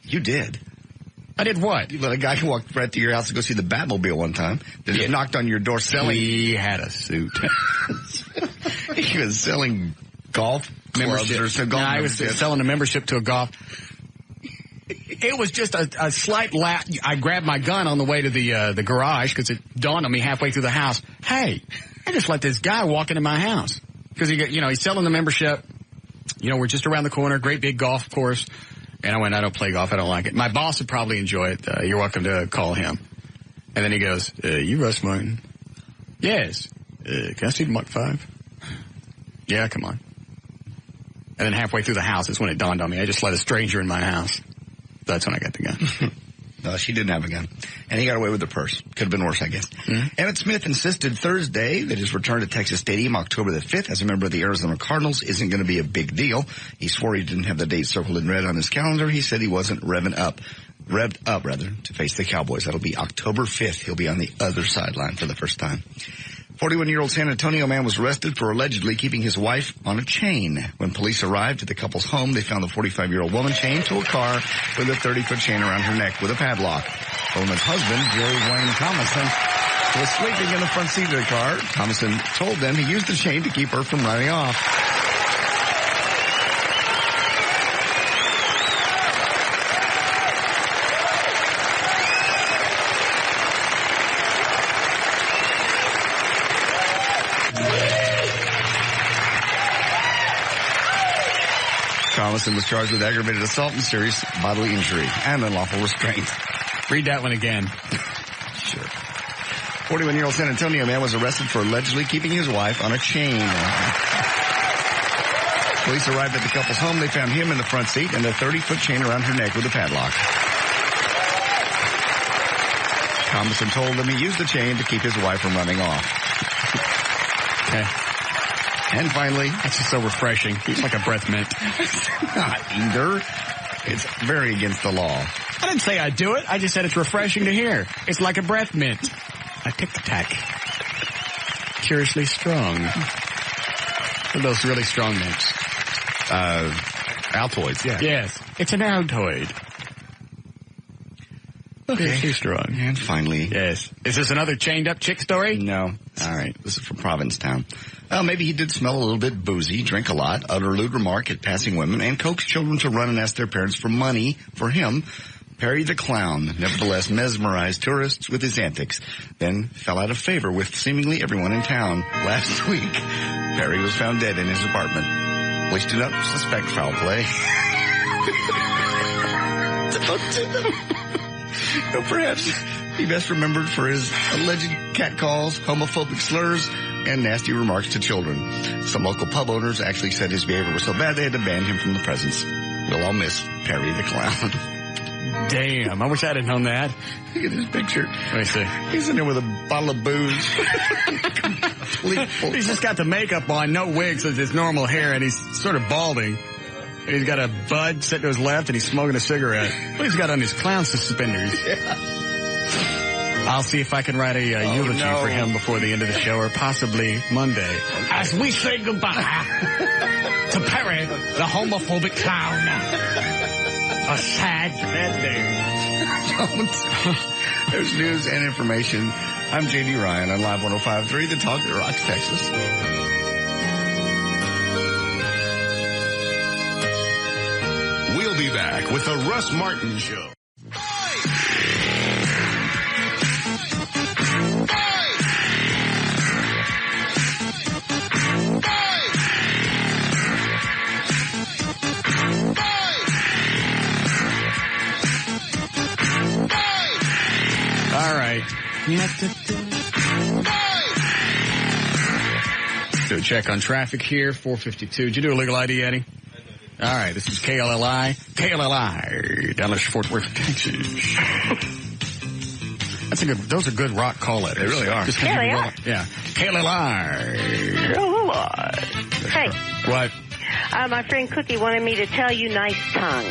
You did. I did what? You let a guy walk right to your house to go see the Batmobile one time. They just knocked on your door selling. He had a suit. He was selling golf clubs or some golf. No, I was selling a membership to a golf. It was just a slight lap. I grabbed my gun on the way to the garage because it dawned on me halfway through the house. Hey, I just let this guy walk into my house because he's selling the membership. We're just around the corner, great big golf course. And I went, I don't play golf. I don't like it. My boss would probably enjoy it. You're welcome to call him. And then he goes, you Russ Martin? Yes. Can I see the Mach 5? Yeah, come on. And then halfway through the house is when it dawned on me. I just let a stranger in my house. That's when I got the gun. No, she didn't have a gun. And he got away with the purse. Could have been worse, I guess. Mm-hmm. Emmitt Smith insisted Thursday that his return to Texas Stadium October the 5th as a member of the Arizona Cardinals isn't going to be a big deal. He swore he didn't have the date circled in red on his calendar. He said he wasn't revved up to face the Cowboys. That'll be October 5th. He'll be on the other sideline for the first time. 41-year-old San Antonio man was arrested for allegedly keeping his wife on a chain. When police arrived at the couple's home, they found the 45-year-old woman chained to a car with a 30-foot chain around her neck with a padlock. The woman's husband, Jerry Wayne Thomason, was sleeping in the front seat of the car. Thomason told them he used the chain to keep her from running off. Thomason was charged with aggravated assault and serious bodily injury and unlawful restraint. Read that one again. Sure. 41-year-old San Antonio man was arrested for allegedly keeping his wife on a chain. Police arrived at the couple's home. They found him in the front seat and a 30-foot chain around her neck with a padlock. Thomason told them he used the chain to keep his wife from running off. Okay. And finally, that's just so refreshing. It's like a breath mint. Not either. It's very against the law. I didn't say I'd do it. I just said it's refreshing to hear. It's like a breath mint. A tic-tac. Curiously strong. Those really strong mints. Altoids, yeah. Yes. It's an Altoid. Okay. Too strong. And finally. Yes. Is this another chained up chick story? No. All right. This is from Provincetown. Well, maybe he did smell a little bit boozy, drink a lot, utter lewd remark at passing women, and coax children to run and ask their parents for money for him. Perry the Clown nevertheless mesmerized tourists with his antics, then fell out of favor with seemingly everyone in town. Last week, Perry was found dead in his apartment. Police do not suspect foul play. But perhaps he best remembered for his alleged catcalls, homophobic slurs, and nasty remarks to children. Some local pub owners actually said his behavior was so bad they had to ban him from the presence. We'll all miss Perry the Clown. Damn, I wish I'd have known that. Look at this picture. Let me see. He's in there with a bottle of booze. He's just got the makeup on, no wig, so it's his normal hair, and he's sort of balding. And he's got a bud sitting to his left, and he's smoking a cigarette. Well, he's got on his clown suspenders. Yeah. I'll see if I can write a eulogy for him before the end of the show, or possibly Monday. As we say goodbye to Perry, the homophobic clown. A sad ending. There's news and information. I'm J.D. Ryan on Live 105.3, the talk that rocks Texas. We'll be back with the Russ Martin Show. All right. Do a check on traffic here, 452. Did you do a legal ID, Eddie? All right, this is KLLI. KLLI, Dallas-Fort Worth, Texas. Those are good rock call letters. They really are. KLLI. Yeah. KLLI. Hey. What? My friend Cookie wanted me to tell you nice tongue.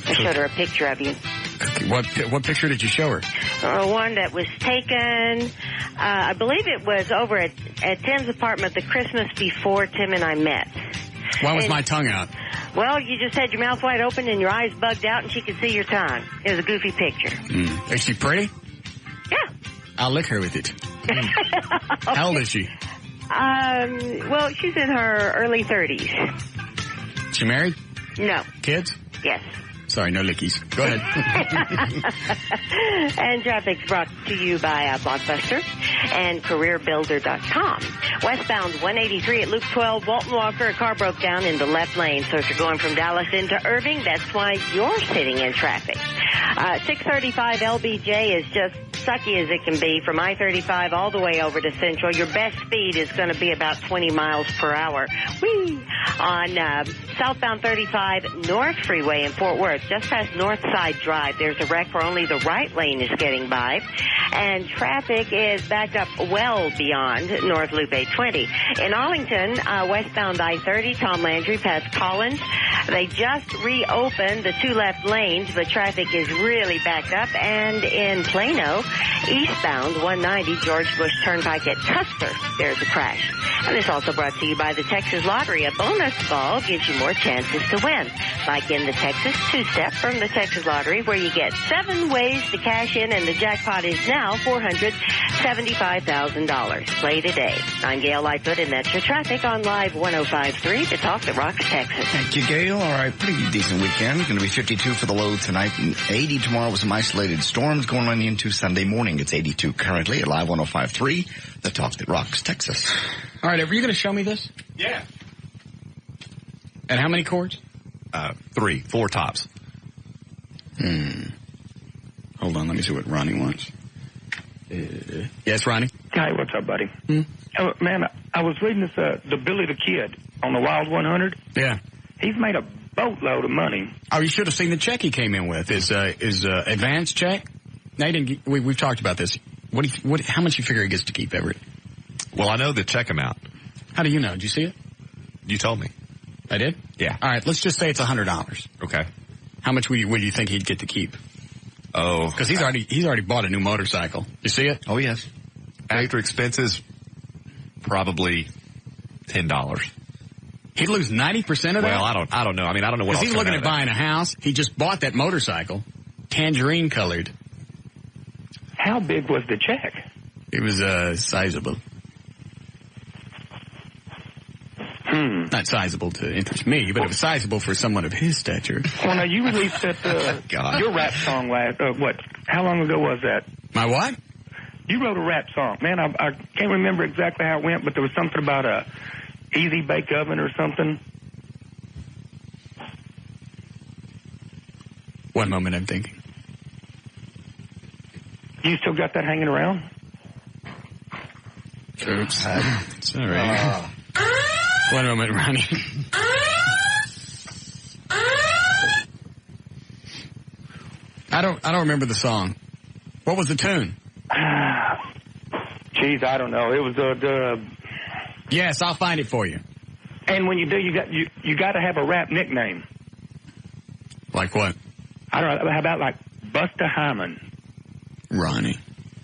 I showed her a picture of you. What picture did you show her? One that was taken, I believe it was over at Tim's apartment the Christmas before Tim and I met. Why was my tongue out? Well, you just had your mouth wide open and your eyes bugged out and she could see your tongue. It was a goofy picture. Is she pretty? Yeah. I'll lick her with it. How old is she? Well, she's in her early 30s. She married? No. Kids? Yes. Sorry, no lickies. Go ahead. And traffic's brought to you by Blockbuster and CareerBuilder.com. Westbound 183 at Loop 12, Walton Walker, a car broke down in the left lane. So if you're going from Dallas into Irving, that's why you're sitting in traffic. 635 LBJ is just sucky as it can be from I-35 all the way over to Central. Your best speed is going to be about 20 miles per hour. Whee! On southbound 35 North Freeway in Fort Worth, just past Northside Drive, there's a wreck where only the right lane is getting by. And traffic is backed up well beyond North Loop 820. In Arlington, westbound I-30, Tom Landry past Collins. They just reopened the two left lanes, but traffic is really backed up. And in Plano, eastbound 190, George Bush Turnpike at Custer, there's a crash. And this also brought to you by the Texas Lottery. A bonus ball gives you more chances to win. Like in the Texas two-step from the Texas Lottery, where you get 7 ways to cash in, and the jackpot is now $475,000. Play today. I'm Gail Lightfoot, and that's your traffic on Live 105.3, the talk that rocks Texas. Thank you, Gail. All right, pretty decent weekend. Going to be 52 for the low tonight and 80 tomorrow with some isolated storms going on into Sunday morning. It's 82 currently at Live 105.3, the talk that rocks Texas. All right, are you going to show me this? Yeah. And how many chords? 4 tops. Hold on, let me see what Ronnie wants. Yes, Ronnie? Hi, what's up, buddy? Oh, man, I was reading this, the Billy the Kid on the Wild 100. Yeah. He's made a boatload of money. Oh, you should have seen the check he came in with. His advance check. Now, we've talked about this. How much you figure he gets to keep, Everett? Well, I know the check amount. How do you know? Did you see it? You told me. I did? Yeah. All right, let's just say it's $100. Okay. How much would you think he'd get to keep? Oh. Because he's already bought a new motorcycle. You see it? Oh, yes. After expenses, probably $10. He'd lose 90% of that? Well, I don't know. I mean, I don't know what else. Because he's looking at buying a house. He just bought that motorcycle, tangerine colored. How big was the check? It was sizable. Not sizable to interest me, but it was sizable for someone of his stature. Well, now, you released that, your rap song last, how long ago was that? My what? You wrote a rap song. Man, I can't remember exactly how it went, but there was something about a easy bake oven or something. One moment, I'm thinking. You still got that hanging around? Oops. It's all right. One moment, Ronnie. I don't remember the song. What was the tune? Geez, I don't know. It was Yes, I'll find it for you. And when you do, you got to have a rap nickname. Like what? I don't know. How about like Busta Hyman? Ronnie.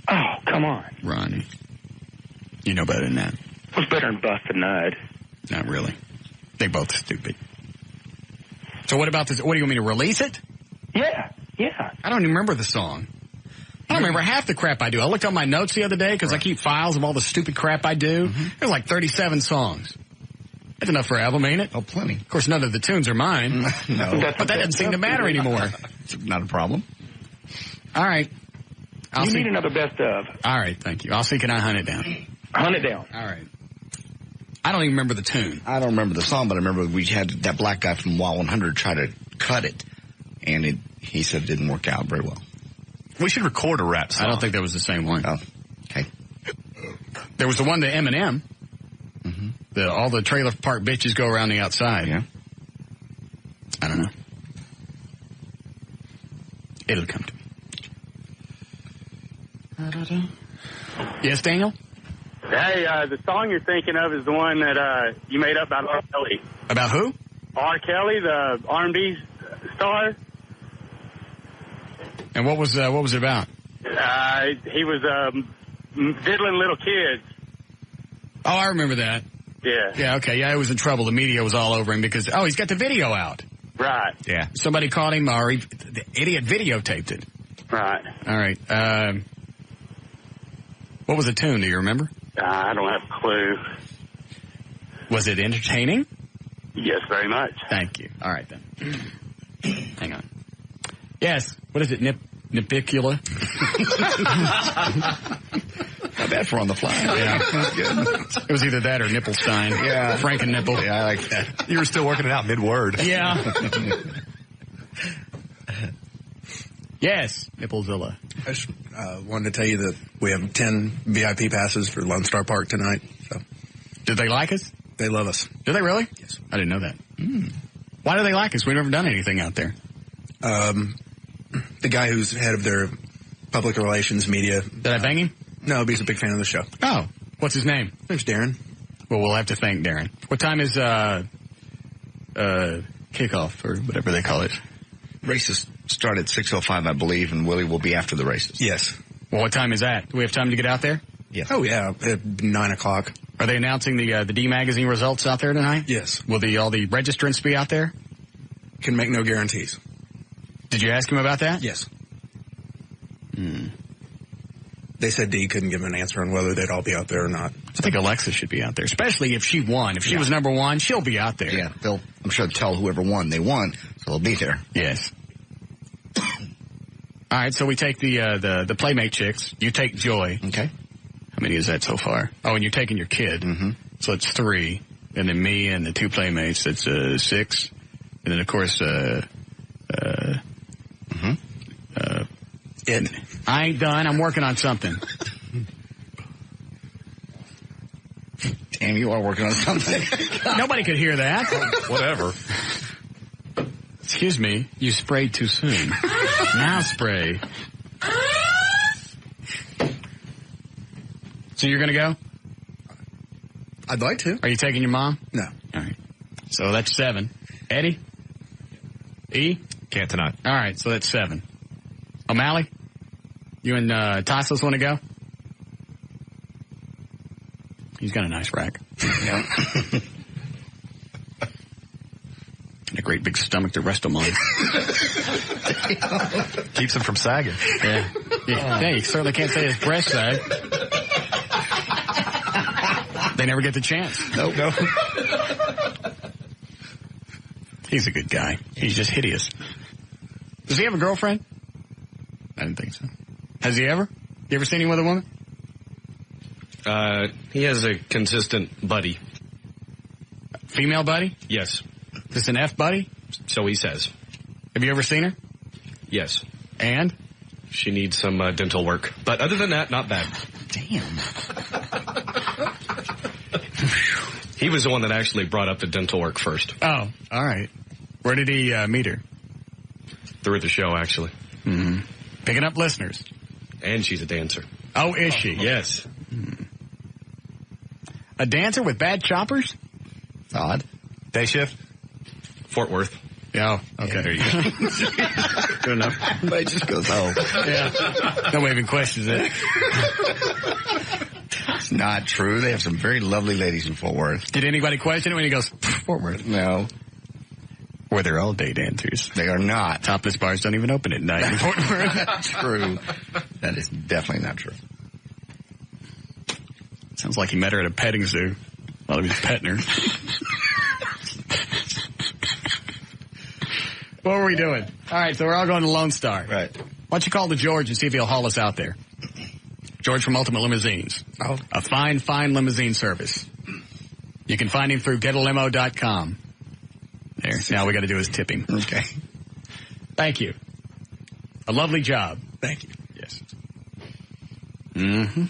Oh, come on. Ronnie. You know better than that. What's better than Busta Nud? Not really. They both stupid. So what about this? What do you want me to release it? Yeah. I don't even remember the song. I don't remember half the crap I do. I looked on my notes the other day because I keep files of all the stupid crap I do. There's like 37 songs. That's enough for an album, ain't it? Oh, plenty. Of course, none of the tunes are mine. No. But that doesn't seem to matter anymore. It's not a problem. All right. You need another best of. All right, thank you. I'll see, can I hunt it down? Hunt it down. All right. I don't even remember the tune. I don't remember the song, but I remember we had that black guy from Wild 100 try to cut it, and he said it didn't work out very well. We should record a rap song. I don't think that was the same one. Oh, okay. There was the one to Eminem. All the trailer park bitches go around the outside. Yeah. I don't know. It'll come to me. Yes, Daniel? Hey, the song you're thinking of is the one that you made up about R. Kelly. About who? R. Kelly, the R&B star. And what was it about? He was diddling little kids. Oh, I remember that. Yeah. Yeah, okay. Yeah, he was in trouble. The media was all over him because, he's got the video out. Right. Yeah. Somebody caught him, or the idiot videotaped it. Right. All right. What was the tune? Do you remember? I don't have a clue. Was it entertaining? Yes, very much. Thank you. All right, then. Hang on. Yes. What is it? Nipicula? Not bad for on the fly. Yeah. It was either that or Nipplestein. Yeah. Franken Nipple. Yeah, I like that. You were still working it out mid-word. Yeah. Yes, Nipplezilla. I just wanted to tell you that we have 10 VIP passes for Lone Star Park tonight. So. Did they like us? They love us. Do they really? Yes. I didn't know that. Why do they like us? We've never done anything out there. The guy who's head of their public relations media. Did I bang him? No, but he's a big fan of the show. Oh. What's his name? His name's Darren. Well, we'll have to thank Darren. What time is kickoff or whatever they call it? Races start at 6:05, I believe, and Willie will be after the races. Yes. Well, what time is that? Do we have time to get out there? Yeah. Oh, yeah. At 9 o'clock. Are they announcing the D Magazine results out there tonight? Yes. Will all the registrants be out there? Can make no guarantees. Did you ask him about that? Yes. They said D couldn't give an answer on whether they'd all be out there or not. I think Alexa should be out there, especially if she won. If she was number one, she'll be out there. Yeah, I'm sure they'll tell whoever won they won, so they'll be there. Yes. All right, so we take the Playmate chicks. You take Joy. Okay. How many is that so far? Oh, and you're taking your kid. Mm-hmm. So it's 3. And then me and the 2 Playmates, that's 6. And then, of course, I ain't done. I'm working on something. Damn, you are working on something. Nobody could hear that. Whatever. Excuse me, you sprayed too soon. Now spray. So you're going to go? I'd like to. Are you taking your mom? No. All right. So that's 7. Eddie? E? Can't tonight. All right, so that's 7. O'Malley? You and Tassos want to go? He's got a nice rack. Yeah. And a great big stomach the rest of mine. Keeps him from sagging. Yeah. Yeah, you certainly can't say his breast sag. They never get the chance. Nope. He's a good guy. He's just hideous. Does he have a girlfriend? I didn't think so. Has he ever? You ever seen him with a woman? He has a consistent buddy. Female buddy? Yes. This an F buddy? So he says. Have you ever seen her? Yes. And? She needs some dental work. But other than that, not bad. Damn. He was the one that actually brought up the dental work first. Oh, all right. Where did he meet her? Through the show, actually. Mm-hmm. Picking up listeners. And she's a dancer. Oh, is she? Yes. A dancer with bad choppers? Odd. Day shift? Fort Worth. Yeah, okay. There you go. Good enough. But it just goes, oh. Yeah. Nobody even questions it. It's not true. They have some very lovely ladies in Fort Worth. Did anybody question it when he goes, Fort Worth? No. Or they're all day dancers. They are not. Topless bars don't even open at night in Fort Worth. True. That is definitely not true. Sounds like he met her at a petting zoo while he was petting her. What were we doing? All right, so we're all going to Lone Star. Right. Why don't you call to George and see if he'll haul us out there? George from Ultimate Limousines. Oh. A fine, fine limousine service. You can find him through getalimo.com. There. Now we got to do is tip him. Okay. Thank you. A lovely job. Thank you. Yes. Mm-hmm.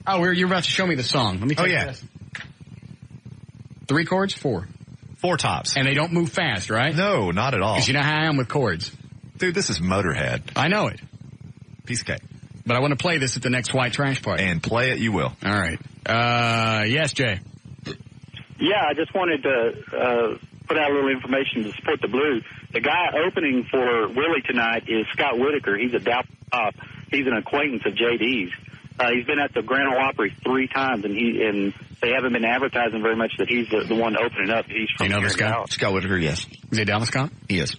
Oh, you're about to show me the song. Let me take this. 3 chords? 4. 4 tops. And they don't move fast, right? No, not at all. Because you know how I am with chords. Dude, this is Motorhead. I know it. Piece of cake. But I want to play this at the next White Trash Party. And play it you will. All right. Yes, Jay. Yeah, I just wanted to put out a little information to support the Blue. The guy opening for Willie tonight is Scott Whitaker. He's a Dallas cop. He's an acquaintance of JD's. He's been at the Grand Ole Opry 3 times, and they haven't been advertising very much that he's the one opening up. He's from this guy? Scott Whitaker, yes. Is he a Dallas cop? He is.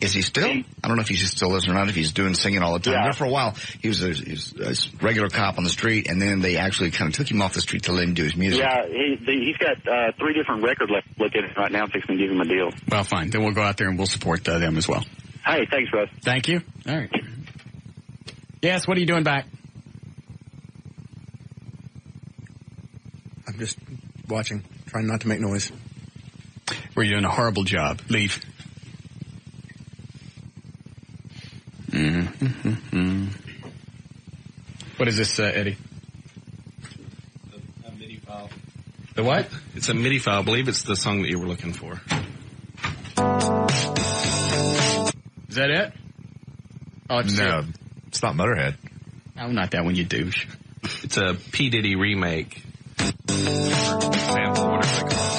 Is he still? I don't know if he still is or not, if he's doing singing all the time. Yeah. There for a while, he was a regular cop on the street, and then they actually kind of took him off the street to let him do his music. Yeah, he's got 3 different record labels right now fixing to give him a deal. Well, fine. Then we'll go out there and we'll support them as well. Hey, thanks, Russ. Thank you. All right. Yes, what are you doing back? I'm just watching, trying not to make noise. We're doing a horrible job. Leave. Mm-hmm. What is this, Eddie? A MIDI file. The what? It's a MIDI file. I believe it's the song that you were looking for. Is that it? Oh, No, it's not Motorhead. Oh, not that one, you douche. It's a P. Diddy remake. Sample, whatever they call it.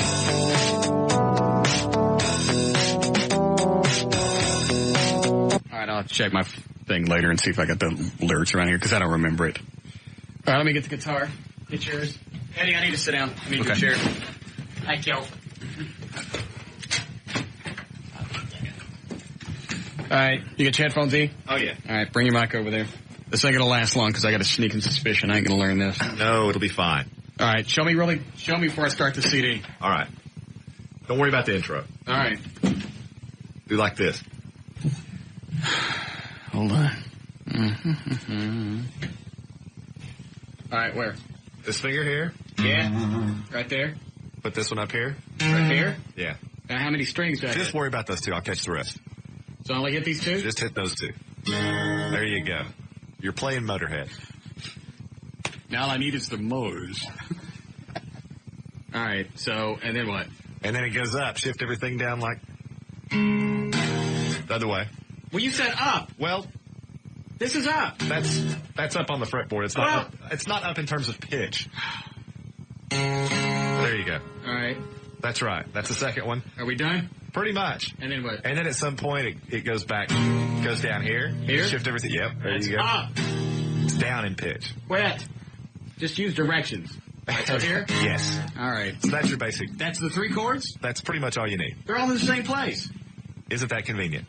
All right, I'll have to check my thing later and see if I got the lyrics around here, because I don't remember it. All right, let me get the guitar. Get yours. Eddie, I need to sit down. I need your chair. Thank you. All right, you got your headphones, E? Oh, yeah. All right, bring your mic over there. This ain't going to last long because I got a sneaking suspicion I ain't going to learn this. No, it'll be fine. All right, show me before I start the CD. All right. Don't worry about the intro. All right. Do like this. Hold on. Mm-hmm. All right, where? This finger here. Yeah? Right there? Put this one up here. Right here? Yeah. Now, how many strings do I Just hit? worry about those 2. I'll catch the rest. So I only hit these 2? Just hit those 2. There you go. You're playing Motorhead. Now all I need is the Mo's. All right, so, and then what? And then it goes up. Shift everything down like the other way. Well, you said up. Well, this is up. That's up on the fretboard. It's not up. It's not up in terms of pitch. There you go. All right. That's right. That's the second one. Are we done? Pretty much. And then what? And then at some point it goes back, goes down here. Here? Shift everything. Yep. There That's you go. up. It's down in pitch. Quit. Just use directions. Right, so here? Yes. All right. So that's your basic. That's the 3 chords? That's pretty much all you need. They're all in the same place. Isn't that convenient?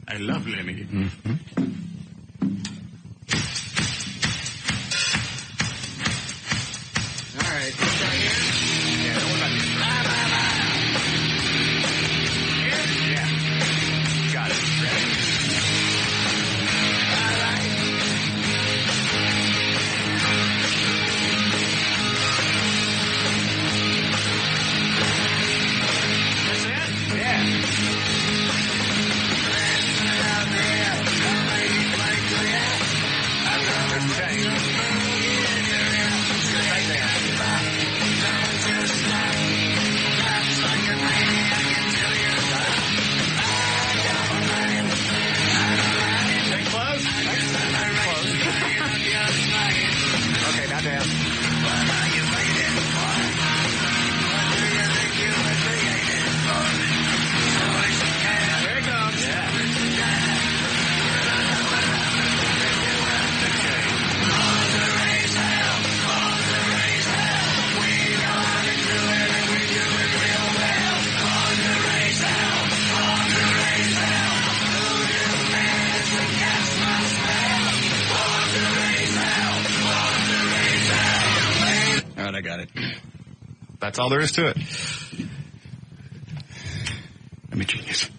I love Lemmy. Mm-hmm. All right. Let's try here. Yeah, don't worry about this. Here? Yeah. Got it. Ready? All right. That's it? Yeah. Okay, now down. Here it comes. Yeah. All right, I got it. That's all there is to it. I'm a genius.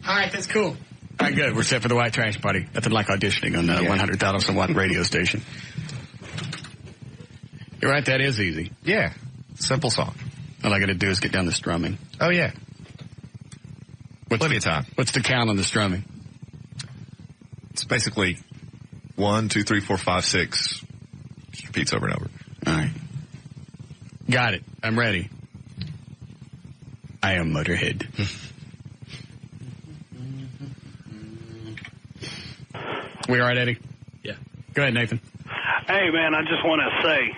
All right, that's cool. All right, good. We're set for the white trash party. Nothing like auditioning on a 100,000 watt radio station. You're right, that is easy. Yeah. Simple song. All I got to do is get down the strumming. Oh, yeah. Plenty of time. What's the count on the strumming? It's basically 1, 2, 3, 4, 5, 6. Just repeats over and over. All right. Got it. I'm ready. I am Motorhead. We all right, Eddie? Yeah. Go ahead, Nathan. Hey, man, I just want to say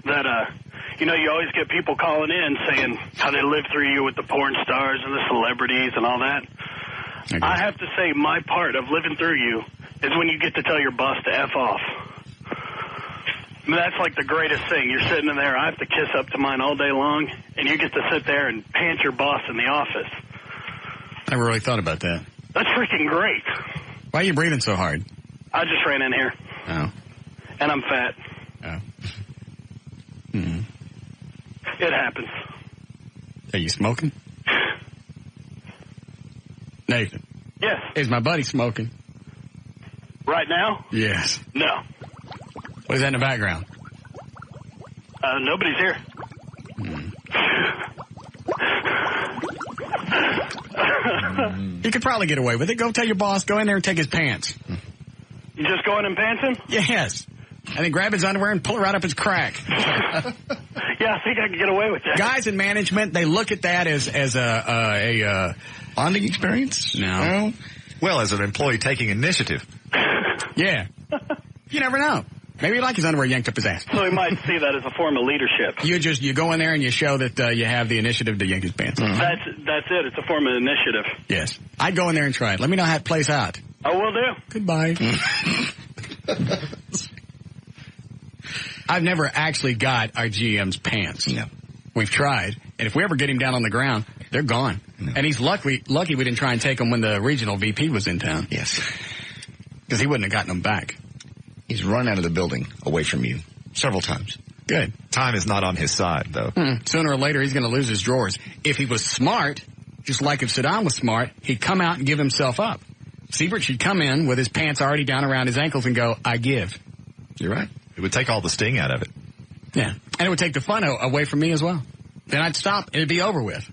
that, you always get people calling in saying how they live through you with the porn stars and the celebrities and all that. I have to say my part of living through you is when you get to tell your boss to F off. I mean, that's like the greatest thing. You're sitting in there, I have to kiss up to mine all day long, and you get to sit there and pant your boss in the office. I never really thought about that. That's freaking great. Why are you breathing so hard? I just ran in here. Oh. And I'm fat. Oh. Hmm. It happens. Are you smoking? Nathan. Yes. Is my buddy smoking? Right now? Yes. No. What is that in the background? Nobody's here. You could probably get away with it. Go tell your boss, go in there and take his pants. You just go in and pants him? Yes. And then grab his underwear and pull it right up his crack. Yeah, I think I could get away with that. Guys in management, they look at that as a bonding experience? No. Well, as an employee taking initiative. Yeah. You never know. Maybe you like his underwear yanked up his ass. So he might see that as a form of leadership. You go in there and you show that you have the initiative to yank his pants. Mm-hmm. That's it. It's a form of initiative. Yes. I'd go in there and try it. Let me know how it plays out. I will do. Goodbye. I've never actually got our GM's pants. No. We've tried, and if we ever get him down on the ground, they're gone. No. And he's lucky we didn't try and take him when the regional VP was in town. Yes. Because he wouldn't have gotten them back. He's run out of the building away from you several times. Good. Time is not on his side, though. Sooner or later, he's going to lose his drawers. If he was smart, just like if Saddam was smart, he'd come out and give himself up. Siebert should come in with his pants already down around his ankles and go, I give. You're right. It would take all the sting out of it. Yeah. And it would take the fun away from me as well. Then I'd stop and it'd be over with.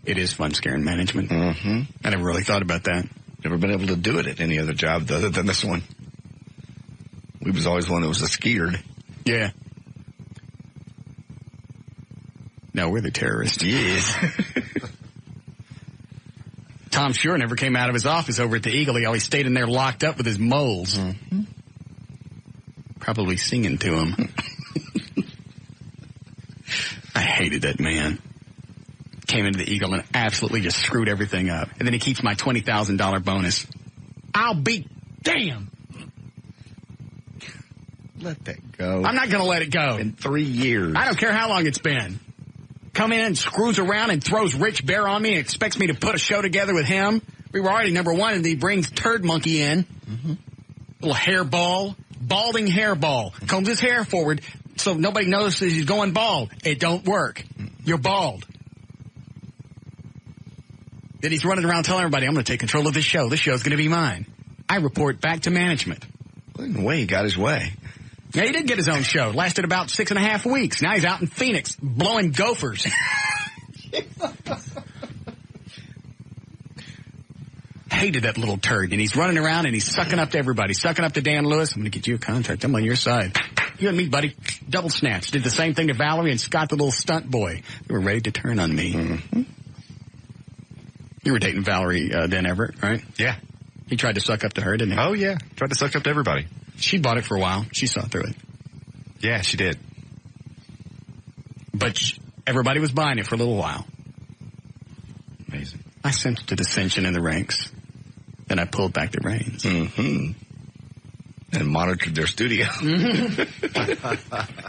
It is fun scaring management. Mm-hmm. I never really thought about that. Never been able to do it at any other job other than this one. We was always one that was scared. Yeah. No, we're the terrorists. Yes. Tom Shore never came out of his office over at the Eagle. He always stayed in there locked up with his moles. Mm-hmm. Probably singing to him. I hated that man. Came into the Eagle and absolutely just screwed everything up. And then he keeps my $20,000 bonus. I'll be damned. Let that go. I'm not going to let it go. In 3 years. I don't care how long it's been. Come in and screws around and throws Rich Bear on me and expects me to put a show together with him. We were already number one, and he brings Turd Monkey in. Mm-hmm. Little hairball, balding hairball. Combs his hair forward so nobody notices he's going bald. It don't work. You're bald. Then he's running around telling everybody, I'm going to take control of this show. This show's going to be mine. I report back to management. Well, in a way, he got his way. Yeah, he did get his own show. Lasted about 6.5 weeks. Now he's out in Phoenix blowing gophers. Hated that little turd. And he's running around and he's sucking up to everybody. Sucking up to Dan Lewis. I'm going to get you a contract. I'm on your side. You and me, buddy. Double snaps. Did the same thing to Valerie and Scott, the little stunt boy. They were ready to turn on me. Mm-hmm. You were dating Valerie Dan Everett, right? Yeah. He tried to suck up to her, didn't he? Oh, yeah. Tried to suck up to everybody. She bought it for a while. She saw through it. Yeah, she did. But everybody was buying it for a little while. Amazing. I sensed a dissension in the ranks. Then I pulled back the reins. Mm-hmm. And monitored their studio. Hey,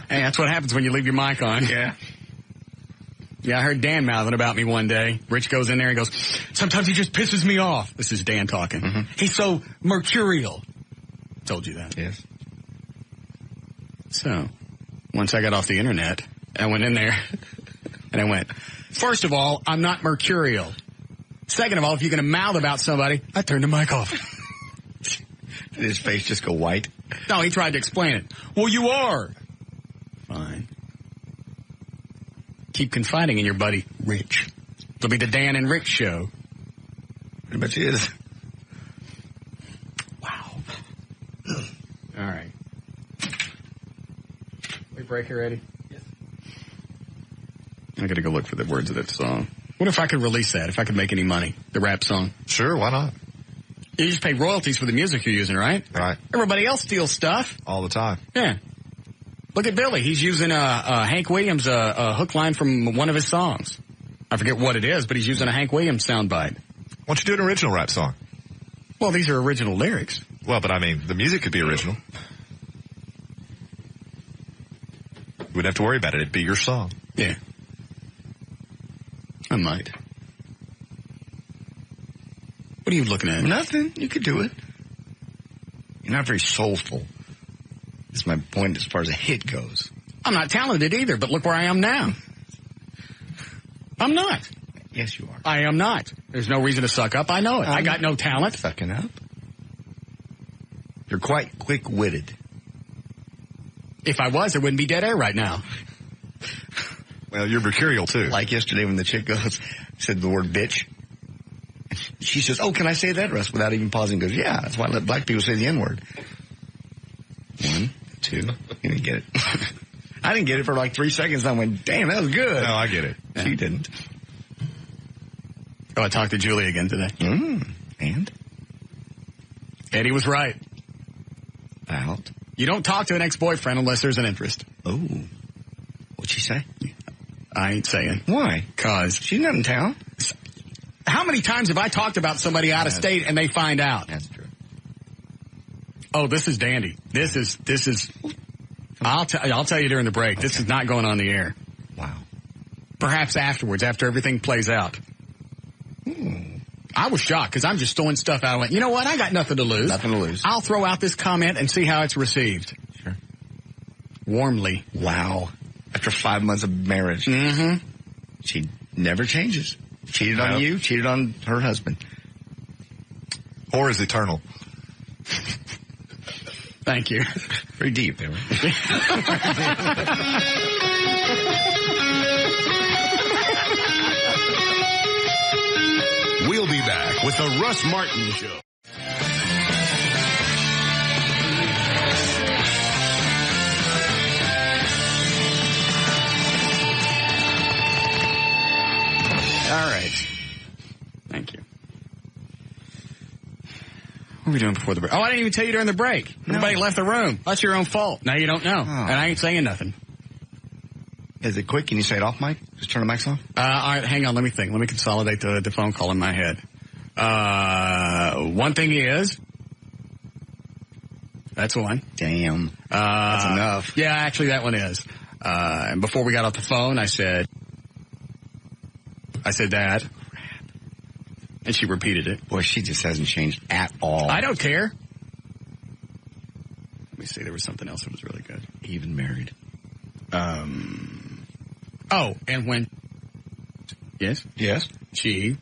that's what happens when you leave your mic on. Yeah. Yeah, I heard Dan mouthing about me one day. Rich goes in there and goes, sometimes he just pisses me off. This is Dan talking. Mm-hmm. He's so mercurial. Told you that. Yes. So, once I got off the internet, I went in there and I went, first of all, I'm not mercurial. Second of all, if you're going to mouth about somebody, I turned the mic off. Did his face just go white? No, he tried to explain it. Well, you are. Fine. Keep confiding in your buddy, Rich. It'll be the Dan and Rich show. Pretty much is. Wow. All right. We break here, Eddie? Yes. I got to go look for the words of that song. What if I could release that, if I could make any money, the rap song? Sure, why not? You just pay royalties for the music you're using, right? Right. Everybody else steals stuff. All the time. Yeah. Look at Billy. He's using Hank Williams a hook line from one of his songs. I forget what it is, but he's using a Hank Williams soundbite. Why don't you do an original rap song? Well, these are original lyrics. Well, but I mean, the music could be original. You wouldn't have to worry about it. It'd be your song. Yeah. I might. What are you looking at? Nothing. You could do it. You're not very soulful. That's my point as far as a hit goes. I'm not talented either, but look where I am now. I'm not. Yes, you are. I am not. There's no reason to suck up. I know it. I got no talent. Sucking up. You're quite quick-witted. If I was, there wouldn't be dead air right now. Well, you're mercurial, too. Like yesterday when the chick said the word bitch. She says, oh, can I say that, Russ, without even pausing? Goes, yeah, that's why I let black people say the N-word. 1, 2, you didn't get it. I didn't get it for like 3 seconds. I went, damn, that was good. No, I get it. Yeah. She didn't. Oh, I talked to Julie again today. And? Eddie was right. About? You don't talk to an ex-boyfriend unless there's an interest. Oh. What'd she say? I ain't saying. Why? Because she's not in town. How many times have I talked about somebody out of state and they find out? That's true. Oh, this is dandy. This is. I'll tell you during the break. Okay. This is not going on the air. Wow. Perhaps afterwards, after everything plays out. I was shocked because I'm just throwing stuff out. I went, you know what? I got nothing to lose. Nothing to lose. I'll throw out this comment and see how it's received. Sure. Warmly. Wow. After 5 months of marriage. Mm-hmm. She never changes. Cheated on you, cheated on her husband. Or is eternal. Thank you. Very deep there. We'll be back with the Russ Martin Show. All right. Thank you. What were we doing before the break? Oh, I didn't even tell you during the break. Everybody left the room. That's your own fault. Now you don't know. And I ain't saying nothing. Is it quick? Can you say it off, Mike? Just turn the mics off? All right, hang on. Let me think. Let me consolidate the phone call in my head. One thing is... That's one. Damn. That's enough. Yeah, actually, that one is. And before we got off the phone, I said that. And she repeated it. Boy, she just hasn't changed at all. I don't care. Let me see. There was something else that was really good. Even married. Oh, and when... Yes? Yes? She...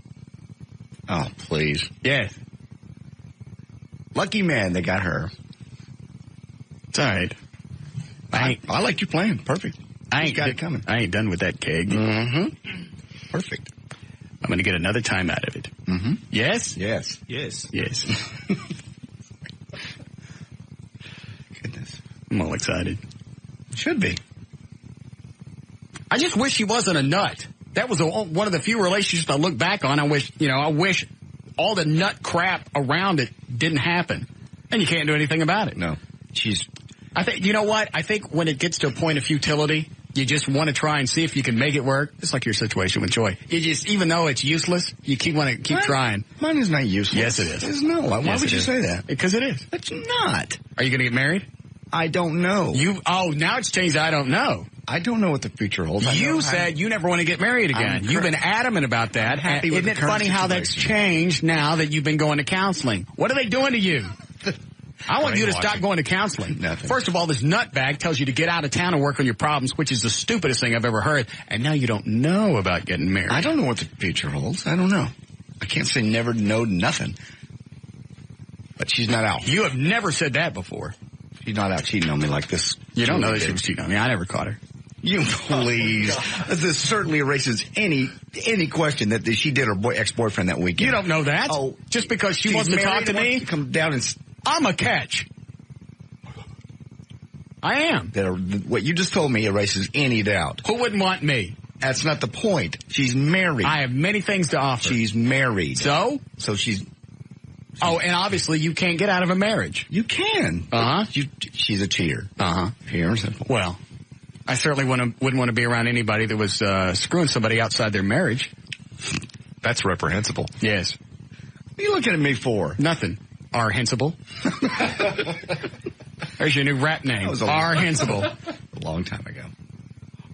Oh, please. Yes. Lucky man, they got her. It's all right. I like your plan. Perfect. I ain't got it coming. I ain't done with that keg. Mm-hmm. Perfect. I'm going to get another time out of it. Mm-hmm. Yes? Yes. Yes. Yes. Goodness. I'm all excited. Should be. I just wish he wasn't a nut. That was one of the few relationships I look back on. I wish all the nut crap around it didn't happen. And you can't do anything about it. No. I think, you know what? I think when it gets to a point of futility, you just want to try and see if you can make it work. It's like your situation with Joy. You just, even though it's useless, you want to keep trying. Mine is not useless. Yes, it is. No. Why would you say that? Because it is. It's not. Are you going to get married? I don't know. Now it's changed. I don't know. I don't know what the future holds. You said you never want to get married again. You've been adamant about that. Isn't it funny how that's changed now that you've been going to counseling? What are they doing to you? I want you to stop going to counseling. Nothing. First of all, this nutbag tells you to get out of town and work on your problems, which is the stupidest thing I've ever heard. And now you don't know about getting married. I don't know what the future holds. I don't know. I can't say never know nothing. But she's not out. You have never said that before. She's not out cheating on me like this. You don't know that she was cheating on me. I never caught her. You please. This certainly erases any question that she did her ex-boyfriend that weekend. You don't know that. Oh, just because she wants to talk to me? Come down and... I'm a catch. I am. What you just told me erases any doubt. Who wouldn't want me? That's not the point. She's married. I have many things to offer. She's married. So she's... Oh, and obviously you can't get out of a marriage. You can. Uh-huh. She's a cheater. Uh-huh. Pure and simple. Well, I certainly wouldn't want to be around anybody that was screwing somebody outside their marriage. That's reprehensible. Yes. What are you looking at me for? Nothing. R-hensible. There's your new rap name. R-hensible. A long time ago.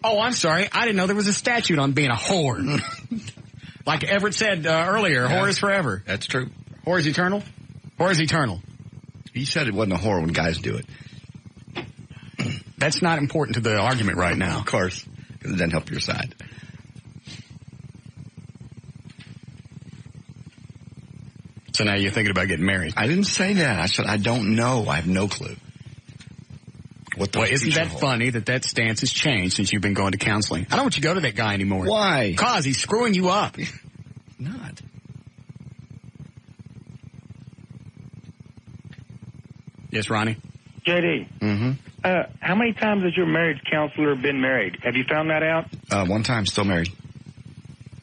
Oh, I'm sorry. I didn't know there was a statute on being a whore. Like Everett said earlier, whore is forever. That's true. Whore is eternal? Whore is eternal. He said it wasn't a whore when guys do it. That's not important to the argument right now. Of course, because it doesn't help your side. So now you're thinking about getting married. I didn't say that. I said I don't know. I have no clue. Well, isn't that funny that stance has changed since you've been going to counseling? I don't want you to go to that guy anymore. Why? Because he's screwing you up. Not. Yes, Ronnie? JD. Mm-hmm. How many times has your marriage counselor been married? Have you found that out? One time, still married.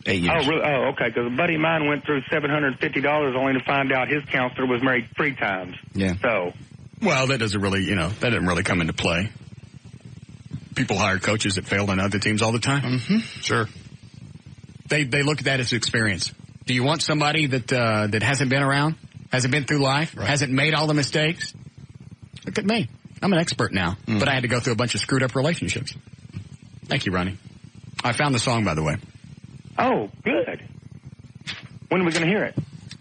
8 years. Oh, really? Oh, okay. Because a buddy of mine went through $750 only to find out his counselor was married 3 times. Yeah. So. Well, that doesn't really, that doesn't really come into play. People hire coaches that failed on other teams all the time. Mm-hmm. Sure. They look at that as experience. Do you want somebody that hasn't been around, hasn't been through life, hasn't made all the mistakes? Look at me. I'm an expert now, but I had to go through a bunch of screwed up relationships. Thank you, Ronnie. I found the song, by the way. Oh, good. When are we going to hear it?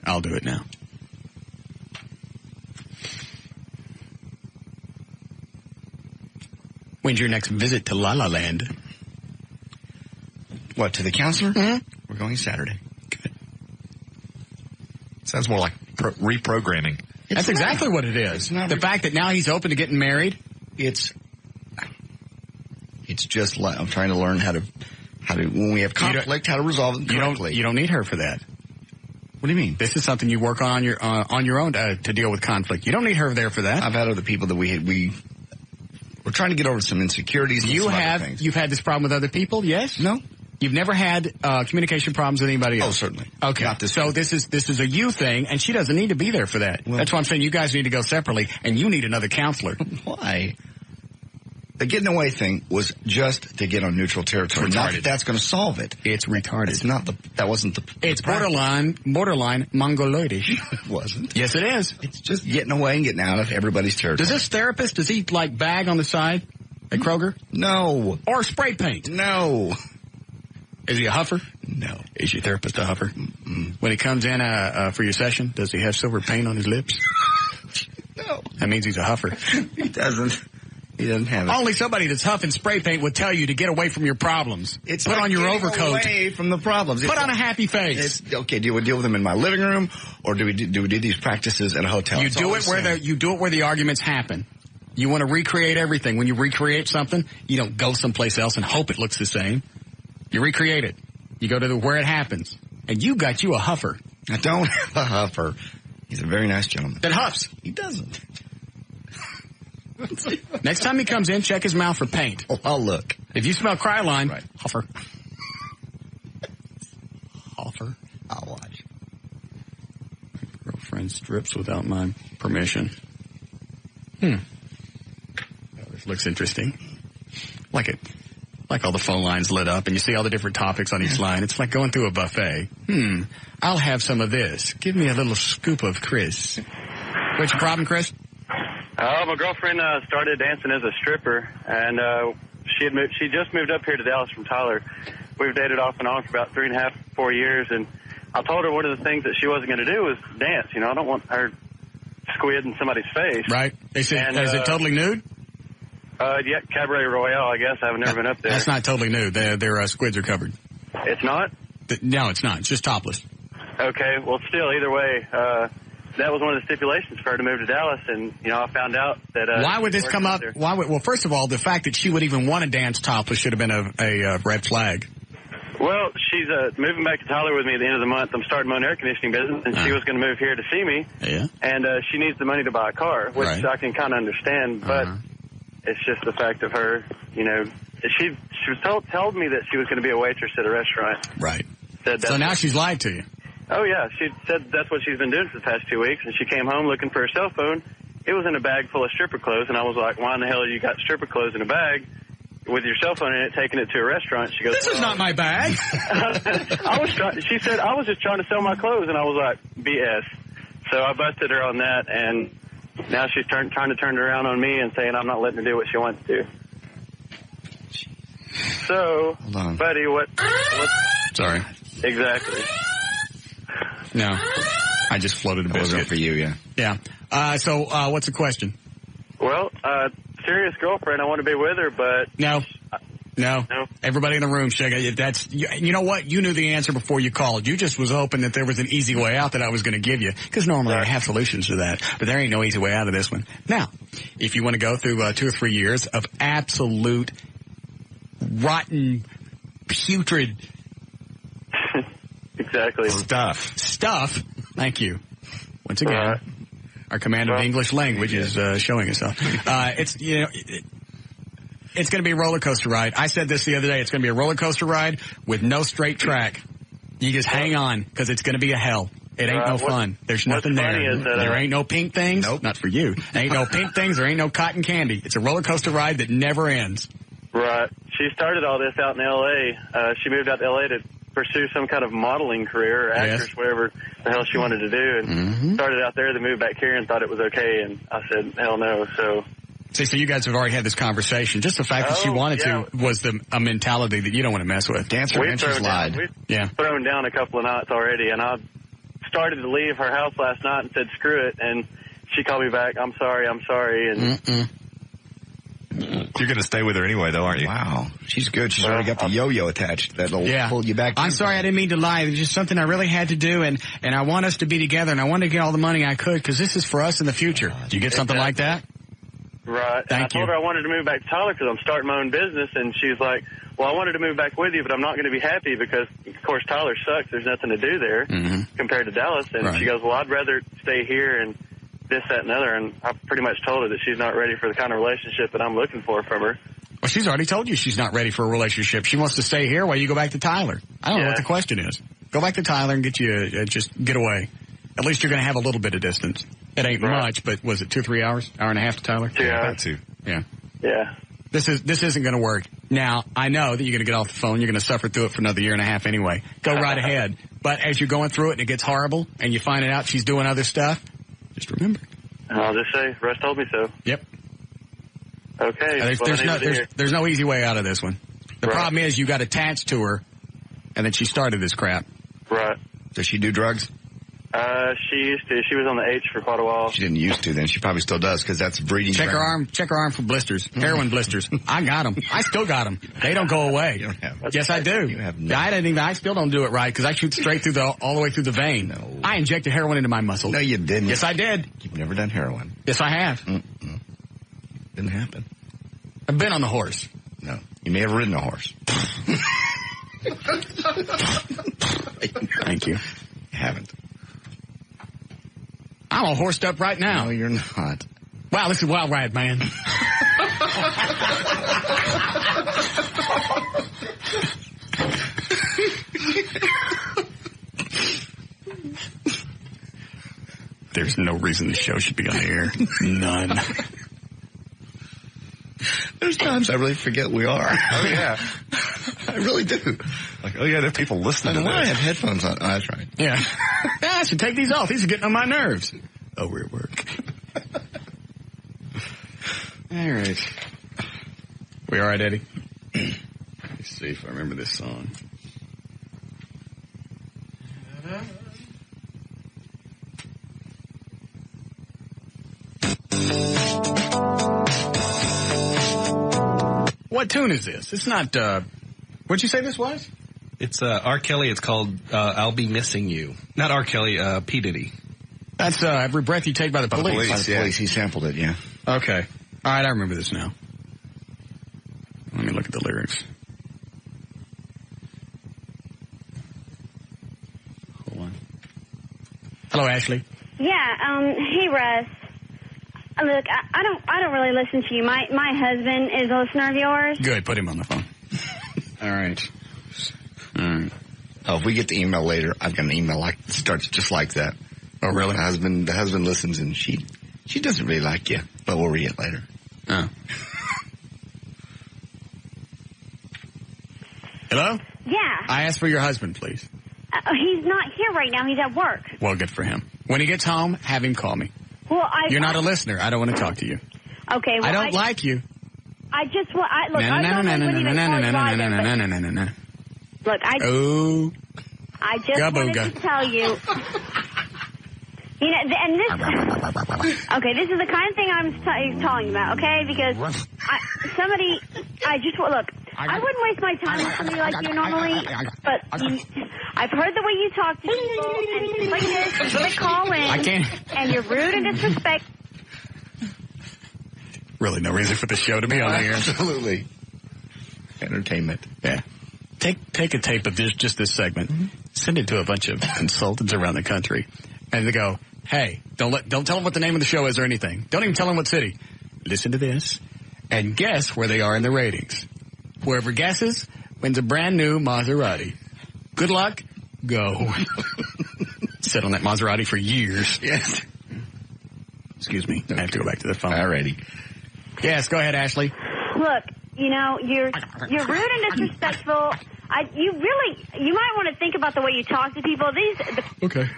I'll do it now. When's your next visit to La La Land? What, to the counselor? Mm-hmm. We're going Saturday. Good. Sounds more like reprogramming. That's exactly what it is. The fact that now he's open to getting married. It's just like I'm trying to learn how to when we have conflict, how to resolve it correctly. You don't need her for that. What do you mean? This is something you work on your own to deal with conflict. You don't need her there for that. I've had other people that we're trying to get over some insecurities. You've had this problem with other people? Yes? No. You've never had communication problems with anybody else? Oh, certainly. Okay. So this is a you thing, and she doesn't need to be there for that. Well, that's why I'm saying you guys need to go separately, and you need another counselor. Why? The getting away thing was just to get on neutral territory. Not that that's going to solve it. It's retarded. It's not that wasn't the. It's borderline mongoloidish. It wasn't. Yes, it is. It's just getting away and getting out of everybody's territory. Does this therapist, does he like bag on the side at Kroger? No. Or spray paint? No. Is he a huffer? No. Is your therapist a huffer? Mm-mm. When he comes in for your session, does he have silver paint on his lips? No. That means he's a huffer. He doesn't. He doesn't have it. Only somebody that's huffing spray paint would tell you to get away from your problems. It's put like on your overcoat. Away from the problems. Put on a happy face. Okay, do we deal with them in my living room, or do we do these practices at a hotel? You do it where the arguments happen. You want to recreate everything. When you recreate something, you don't go someplace else and hope it looks the same. You recreate it. You go to where it happens. And you got you a huffer. I don't have a huffer. He's a very nice gentleman. That huffs. He doesn't. Next time he comes in, check his mouth for paint. Oh, I'll look. If you smell Cryline, huffer. Huffer. I'll watch. Girlfriend strips without my permission. Oh, this looks interesting. Like it. Like all the phone lines lit up and you see all the different topics on each line. It's like going through a buffet. I'll have some of this. Give me a little scoop of Chris. What's your problem, Chris? My girlfriend started dancing as a stripper, and she just moved up here to Dallas from Tyler. We've dated off and on for about 3.5, 4 years, and I told her one of the things that she wasn't going to do was dance. You know, I don't want her squid in somebody's face. Right. Is it totally nude? Yeah, Cabaret Royale, I guess. I've never been up there. That's not totally nude. Their squids are covered. It's not? No, it's not. It's just topless. Okay. Well, still, either way, that was one of the stipulations for her to move to Dallas, and, you know, I found out that... why would this come up? Well, first of all, the fact that she would even want to dance topless should have been a red flag. Well, she's moving back to Tyler with me at the end of the month. I'm starting my own air conditioning business, and she was going to move here to see me. Yeah. And she needs the money to buy a car, which I can kind of understand, but it's just the fact of her, you know, she told me that she was going to be a waitress at a restaurant. Right. So now she's lied to you. Oh, yeah. She said that's what she's been doing for the past 2 weeks, and she came home looking for her cell phone. It was in a bag full of stripper clothes, and I was like, why in the hell you got stripper clothes in a bag with your cell phone in it, taking it to a restaurant? She goes, this is not my bag. She said, I was just trying to sell my clothes, and I was like, BS. So I busted her on that, and now she's trying to turn it around on me and saying I'm not letting her do what she wants to do. So, buddy, what? Sorry. Exactly. No. I just floated a biscuit. for you, yeah. Yeah. So, what's the question? Well, serious girlfriend. I want to be with her, but No. Everybody in the room, Shaggy, that's, you know what? You knew the answer before you called. You just was hoping that there was an easy way out that I was going to give you. Because normally I have solutions to that. But there ain't no easy way out of this one. Now, if you want to go through 2 or 3 years of absolute rotten, putrid exactly stuff. Thank you. Once again, our command of the English language is showing itself. It's going to be a roller coaster ride. I said this the other day. It's going to be a roller coaster ride with no straight track. You just hang on because it's going to be a hell. It ain't no fun. There's nothing there. There ain't no pink things. Nope. Not for you. There ain't no pink things. There ain't no cotton candy. It's a roller coaster ride that never ends. Right. She started all this out in L.A. She moved out to L.A. to pursue some kind of modeling career or actress, whatever the hell she wanted to do. And started out there, then moved back here and thought it was okay. And I said, hell no. So you guys have already had this conversation. Just the fact that she wanted to was a mentality that you don't want to mess with. Dance or adventure slide. We've thrown down a couple of nights already, and I started to leave her house last night and said, screw it. And she called me back, I'm sorry. And you're going to stay with her anyway, though, aren't you? Wow. She's good. She's already got the yo-yo attached. That'll pull you back. I'm sorry. I didn't mean to lie. It was just something I really had to do, and I want us to be together, and I want to get all the money I could because this is for us in the future. Do you get something like that? Right. And I told her I wanted to move back to Tyler because I'm starting my own business, and she's like, well, I wanted to move back with you, but I'm not going to be happy because, of course, Tyler sucks. There's nothing to do there compared to Dallas. And she goes, well, I'd rather stay here and this, that, and the other. And I pretty much told her that she's not ready for the kind of relationship that I'm looking for from her. Well, she's already told you she's not ready for a relationship. She wants to stay here while you go back to Tyler. I don't know what the question is. Go back to Tyler and get you, just get away. At least you're going to have a little bit of distance. It ain't much, but was it 2 or 3 hours? Hour and a half to Tyler? 2 hours. About 2. Yeah. Yeah. This isn't going to work. Now, I know that you're going to get off the phone. You're going to suffer through it for another year and a half anyway. Go right ahead. But as you're going through it and it gets horrible and you find out she's doing other stuff, just remember. I'll just say, Russ told me so. Yep. Okay. There's no easy way out of this one. The problem is you got attached to her and then she started this crap. Right. Does she do drugs? She used to. She was on the H for quite a while. She didn't used to then. She probably still does because that's breeding ground. Check her arm for blisters. Heroin blisters. I got them. I still got them. They don't go away. You don't have yes, I do. You have no. I still don't do it right because I shoot straight through all the way through the vein. No. I injected heroin into my muscle. No, you didn't. Yes, I did. You've never done heroin. Yes, I have. Didn't happen. I've been on the horse. No. You may have ridden a horse. Thank you. You haven't. I'm all horsed up right now. No, you're not. Wow, this is a wild ride, man. There's no reason the show should be on the air. None. There's times I really forget we are. Oh, yeah. I really do. Like, oh, yeah, there are people listening to this. I have headphones on. Oh, that's right. Yeah. I should take these off. These are getting on my nerves. Oh, we're at work. All right. We all right, Eddie? Let me see if I remember this song. What tune is this? It's not, what'd you say this was? It's R. Kelly. It's called I'll Be Missing You. Not R. Kelly, P. Diddy. That's Every Breath You Take by the Police. By the Police. He sampled it, yeah. Okay. All right, I remember this now. Let me look at the lyrics. Hold on. Hello, Ashley. Yeah, hey, Russ. Look, I don't really listen to you. My husband is a listener of yours. Good, put him on the phone. All right. Oh, if we get the email later, I've got an email starts just like that. Oh, really? The husband listens and she doesn't really like you, but we'll read it later. Oh. Hello? Yeah. I asked for your husband, please. He's not here right now. He's at work. Well, good for him. When he gets home, have him call me. Well, You're not a listener. I don't want to talk to you. Okay. Well, I don't like you. I just want. I just wanted to tell you. You know, and this. Okay, this is the kind of thing I'm talking about. Okay, because I wouldn't waste my time with somebody like you normally, but I've heard the way you talk to people, and things like this, they call in, and you're rude and disrespectful. Really no reason for the show to be on the air. Absolutely. Entertainment. Yeah. Take a tape of just this segment, send it to a bunch of consultants around the country, and they go, hey, don't tell them what the name of the show is or anything. Don't even tell them what city. Listen to this, and guess where they are in the ratings. Whoever guesses wins a brand new Maserati. Good luck. Go. Sit on that Maserati for years. Yes. Excuse me. I have to go back to the phone. Alrighty. Yes, go ahead, Ashley. Look, you know, you're rude and disrespectful. You might want to think about the way you talk to people. Okay.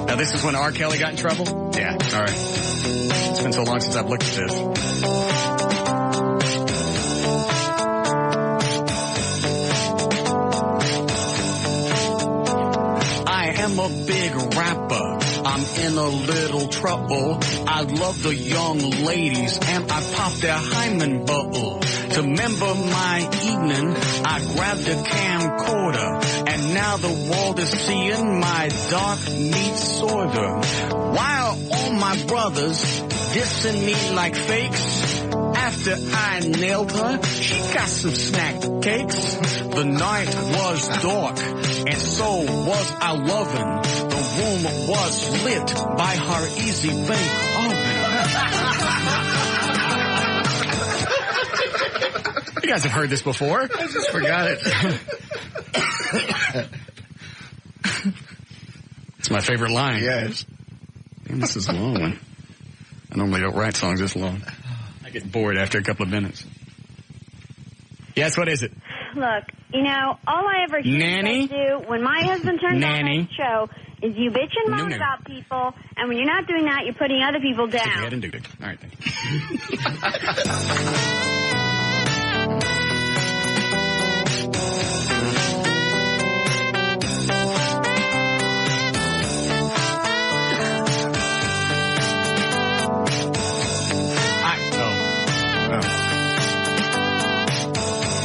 Now, this is when R. Kelly got in trouble? Yeah. All right. It's been so long since I've looked at this. I am a big rapper. I'm in a little trouble. I love the young ladies and I pop their hymen bubble. To remember my evening, I grabbed a camcorder, and now the world is seeing my dark meat sorter. While all my brothers dissing me like fakes, after I nailed her, she got some snack cakes. The night was dark, and so was our lovin'. The room was lit by her easy bake oven. You guys have heard this before. I just forgot it. It's my favorite line. Yes. Damn, this is a long one. I normally don't write songs this long. I get bored after a couple of minutes. Yes, what is it? Look, you know, all I ever hear you do when my husband turns on the show is you bitch and moan about people, and when you're not doing that, you're putting other people down. Stick your head and do it. All right, thank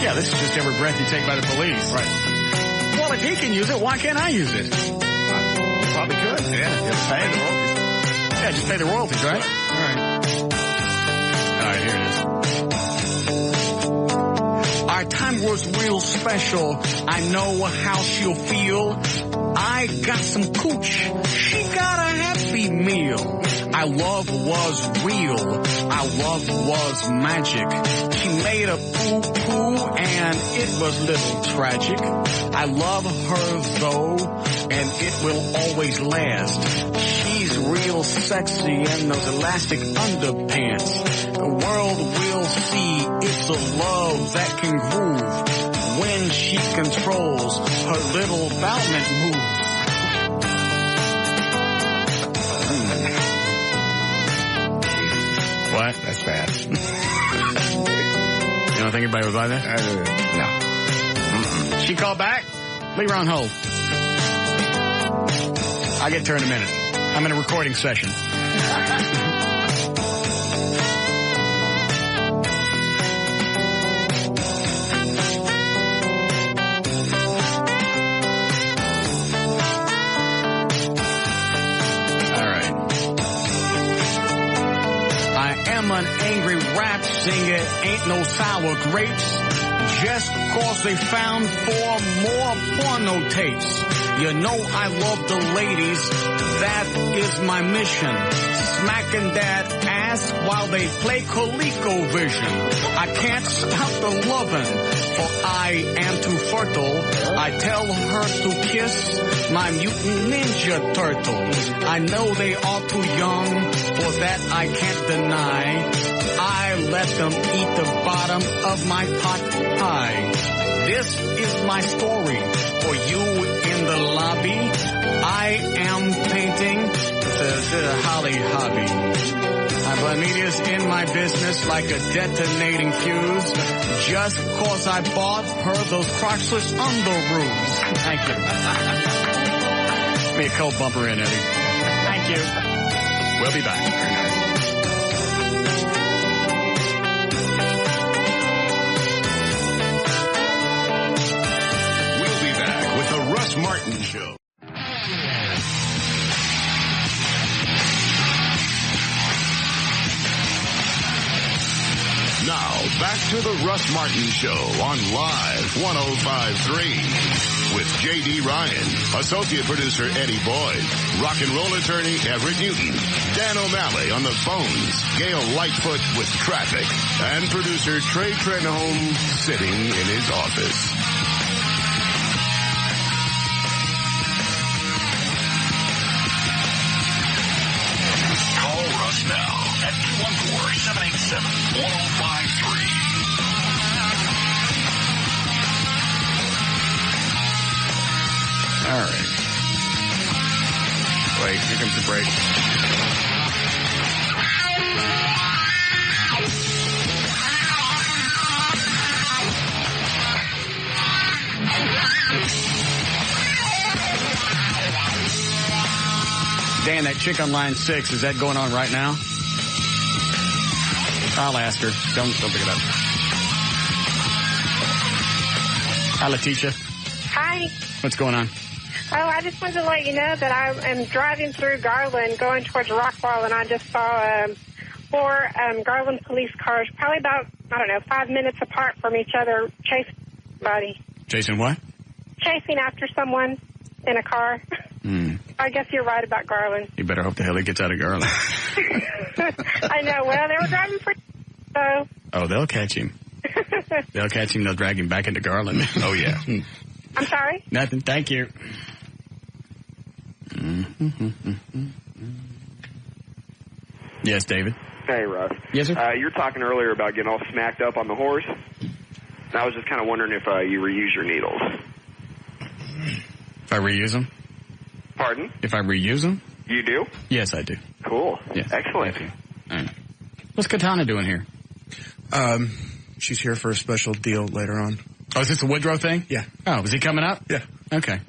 Yeah, this is just every breath you take by the police. Right. Well, if he can use it, why can't I use it? You probably could. Yeah, you have to pay the royalties. Yeah, just pay the royalties, right? All right, here it is. Our time was real special. I know how she'll feel. I got some cooch. She got a happy meal. Our love was real. Our love was magic. She made a poo-poo and it was a little tragic. I love her though, and it will always last. She's real sexy in those elastic underpants. The world will see it's a love that can groove when she controls her little Valment moves. What? That's bad. You don't think anybody would buy that? No. She called back? Leave her on hold. I'll get to her in a minute. I'm in a recording session. An angry rap singer ain't no sour grapes. Just cause they found 4 more porno tapes. You know I love the ladies. That is my mission. Smacking that ass while they play ColecoVision. I can't stop the lovin', for I am too fertile. I tell her to kiss my mutant ninja turtles. I know they are too young, for that I can't deny. I let them eat the bottom of my pot pie. This is my story for you in the the lobby. I am painting the Holly hobby. Amelia's in my business like a detonating fuse. Just cause I bought her those Crotchless underoos. Thank you. Give me a cold bumper in, Eddie. Thank you. We'll be back. Russ Martin Show. Now, back to the Russ Martin Show on Live 105.3 with J.D. Ryan, Associate Producer Eddie Boyd, Rock and Roll Attorney Everett Newton, Dan O'Malley on the phones, Gail Lightfoot with traffic, and Producer Trey Trenholm sitting in his office. Now at 214-787-1053. All right. Wait, here comes the break. Dan, that chick on line 6, is that going on right now? I'll ask her. Don't pick it up. Hi, Letitia. Hi. What's going on? Oh, I just wanted to let you know that I am driving through Garland, going towards Rockwall, and I just saw 4 Garland police cars, probably about, 5 minutes apart from each other, chasing somebody. Chasing what? Chasing after someone in a car. I guess you're right about Garland. You better hope the hell he gets out of Garland. I know. Well, they were driving pretty so. Oh, they'll catch him. They'll catch him. They'll drag him back into Garland. Oh, yeah. I'm sorry? Nothing. Thank you. Yes, David? Hey, Russ. Yes, sir? You were talking earlier about getting all smacked up on the horse. And I was just kind of wondering if you reuse your needles. If I reuse them? Pardon? If I reuse them? You do? Yes, I do. Cool. Yes. Excellent. All right. What's Katana doing here? She's here for a special deal later on. Oh, is this a Woodrow thing? Yeah. Oh, is he coming up? Yeah. Okay.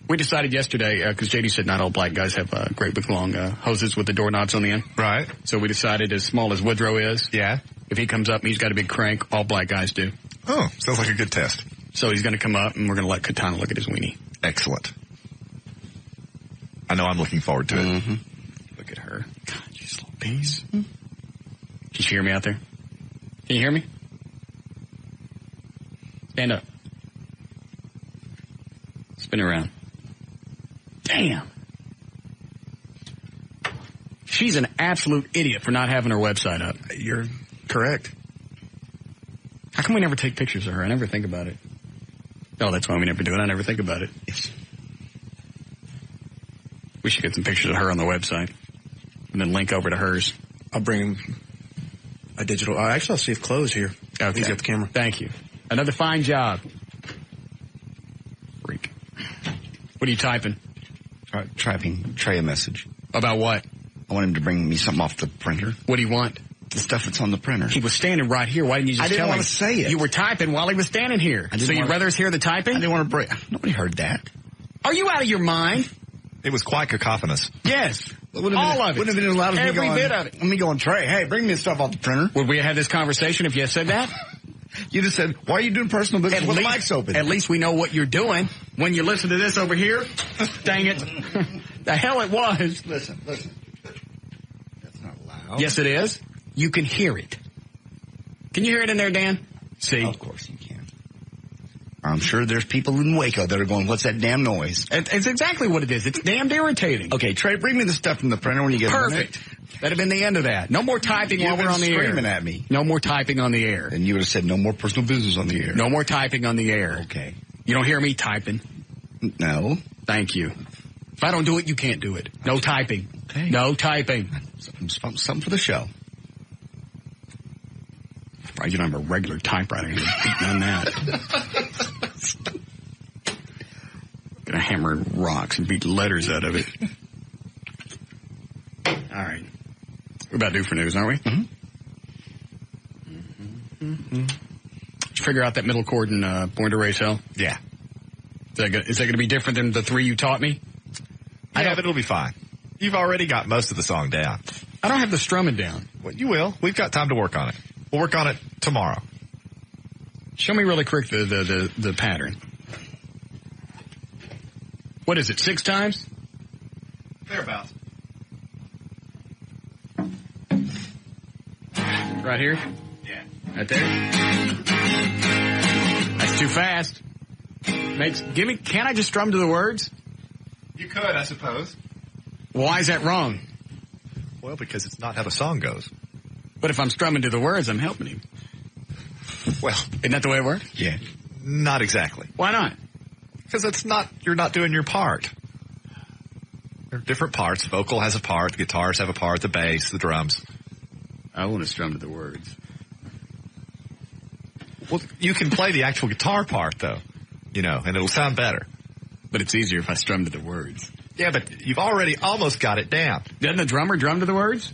We decided yesterday, because JD said not all black guys have great big long hoses with the doorknobs on the end. Right. So we decided, as small as Woodrow is, yeah, if he comes up and he's got a big crank, all black guys do. Oh, sounds like a good test. So he's going to come up, and we're going to let Katana look at his weenie. Excellent. I know I'm looking forward to it. Look at her. God, she's a little piece. Can you hear me out there? Can you hear me? Stand up. Spin around. Damn. She's an absolute idiot for not having her website up. You're correct. How come we never take pictures of her? I never think about it. Oh, that's why we never do it. I never think about it. Yes. We should get some pictures of her on the website and then link over to hers. I'll bring a digital. Actually, I'll see if Chloe's here. Okay. He's got the camera. Thank you. Another fine job. Freak. What are you typing? Typing Trey a message. About what? I want him to bring me something off the printer. What do you want? The stuff that's on the printer. He was standing right here. Why didn't you just tell him? I didn't want to say it. You were typing while he was standing here. So you'd rather us hear the typing? I didn't want to break. Nobody heard that. Are you out of your mind? It was quite cacophonous. Yes. All of it. Wouldn't have been as loud as every bit of it. Let me go on Trey. Hey, bring me the stuff off the printer. Would we have had this conversation if you had said that? You just said, why are you doing personal business with the mics open? At least we know what you're doing. When you listen to this over here, dang it. The hell it was. Listen. That's not loud. Yes, it is. You can hear it. Can you hear it in there, Dan? See? Of course you can. I'm sure there's people in Waco that are going, what's that damn noise? It's exactly what it is. It's damned irritating. Okay, Trey, bring me the stuff from the printer when you get Perfect. That'd have been the end of that. No more typing while we're on the air. You've been screaming at me. No more typing on the air. And you would have said no more personal business on the air. No more typing on the air. Okay. You don't hear me typing? No. Thank you. If I don't do it, you can't do it. No typing. Okay. No typing. Something for the show. You don't have a regular typewriter. You're beating on that. hammer rocks and beat the letters out of it. All right. We're about due for news, aren't we? Mm-hmm. Did you figure out that middle chord in Born to Raise Hell? Yeah. Is that going to be different than the 3 you taught me? Yeah, but it'll be fine. You've already got most of the song down. I don't have the strumming down. Well, you will. We've got time to work on it. We'll work on it tomorrow. Show me really quick the pattern. What is it, 6 times? Thereabouts. Right here? Yeah. Right there? That's too fast. Can't I just strum to the words? You could, I suppose. Why is that wrong? Well, because it's not how the song goes. But if I'm strumming to the words, I'm helping him. Well, isn't that the way it works? Yeah. Not exactly. Why not? Because you're not doing your part. There are different parts. Vocal has a part, the guitars have a part, the bass, the drums. I want to strum to the words. Well, you can play the actual guitar part, though, and it'll sound better. But it's easier if I strum to the words. Yeah, but you've already almost got it down. Doesn't the drummer drum to the words?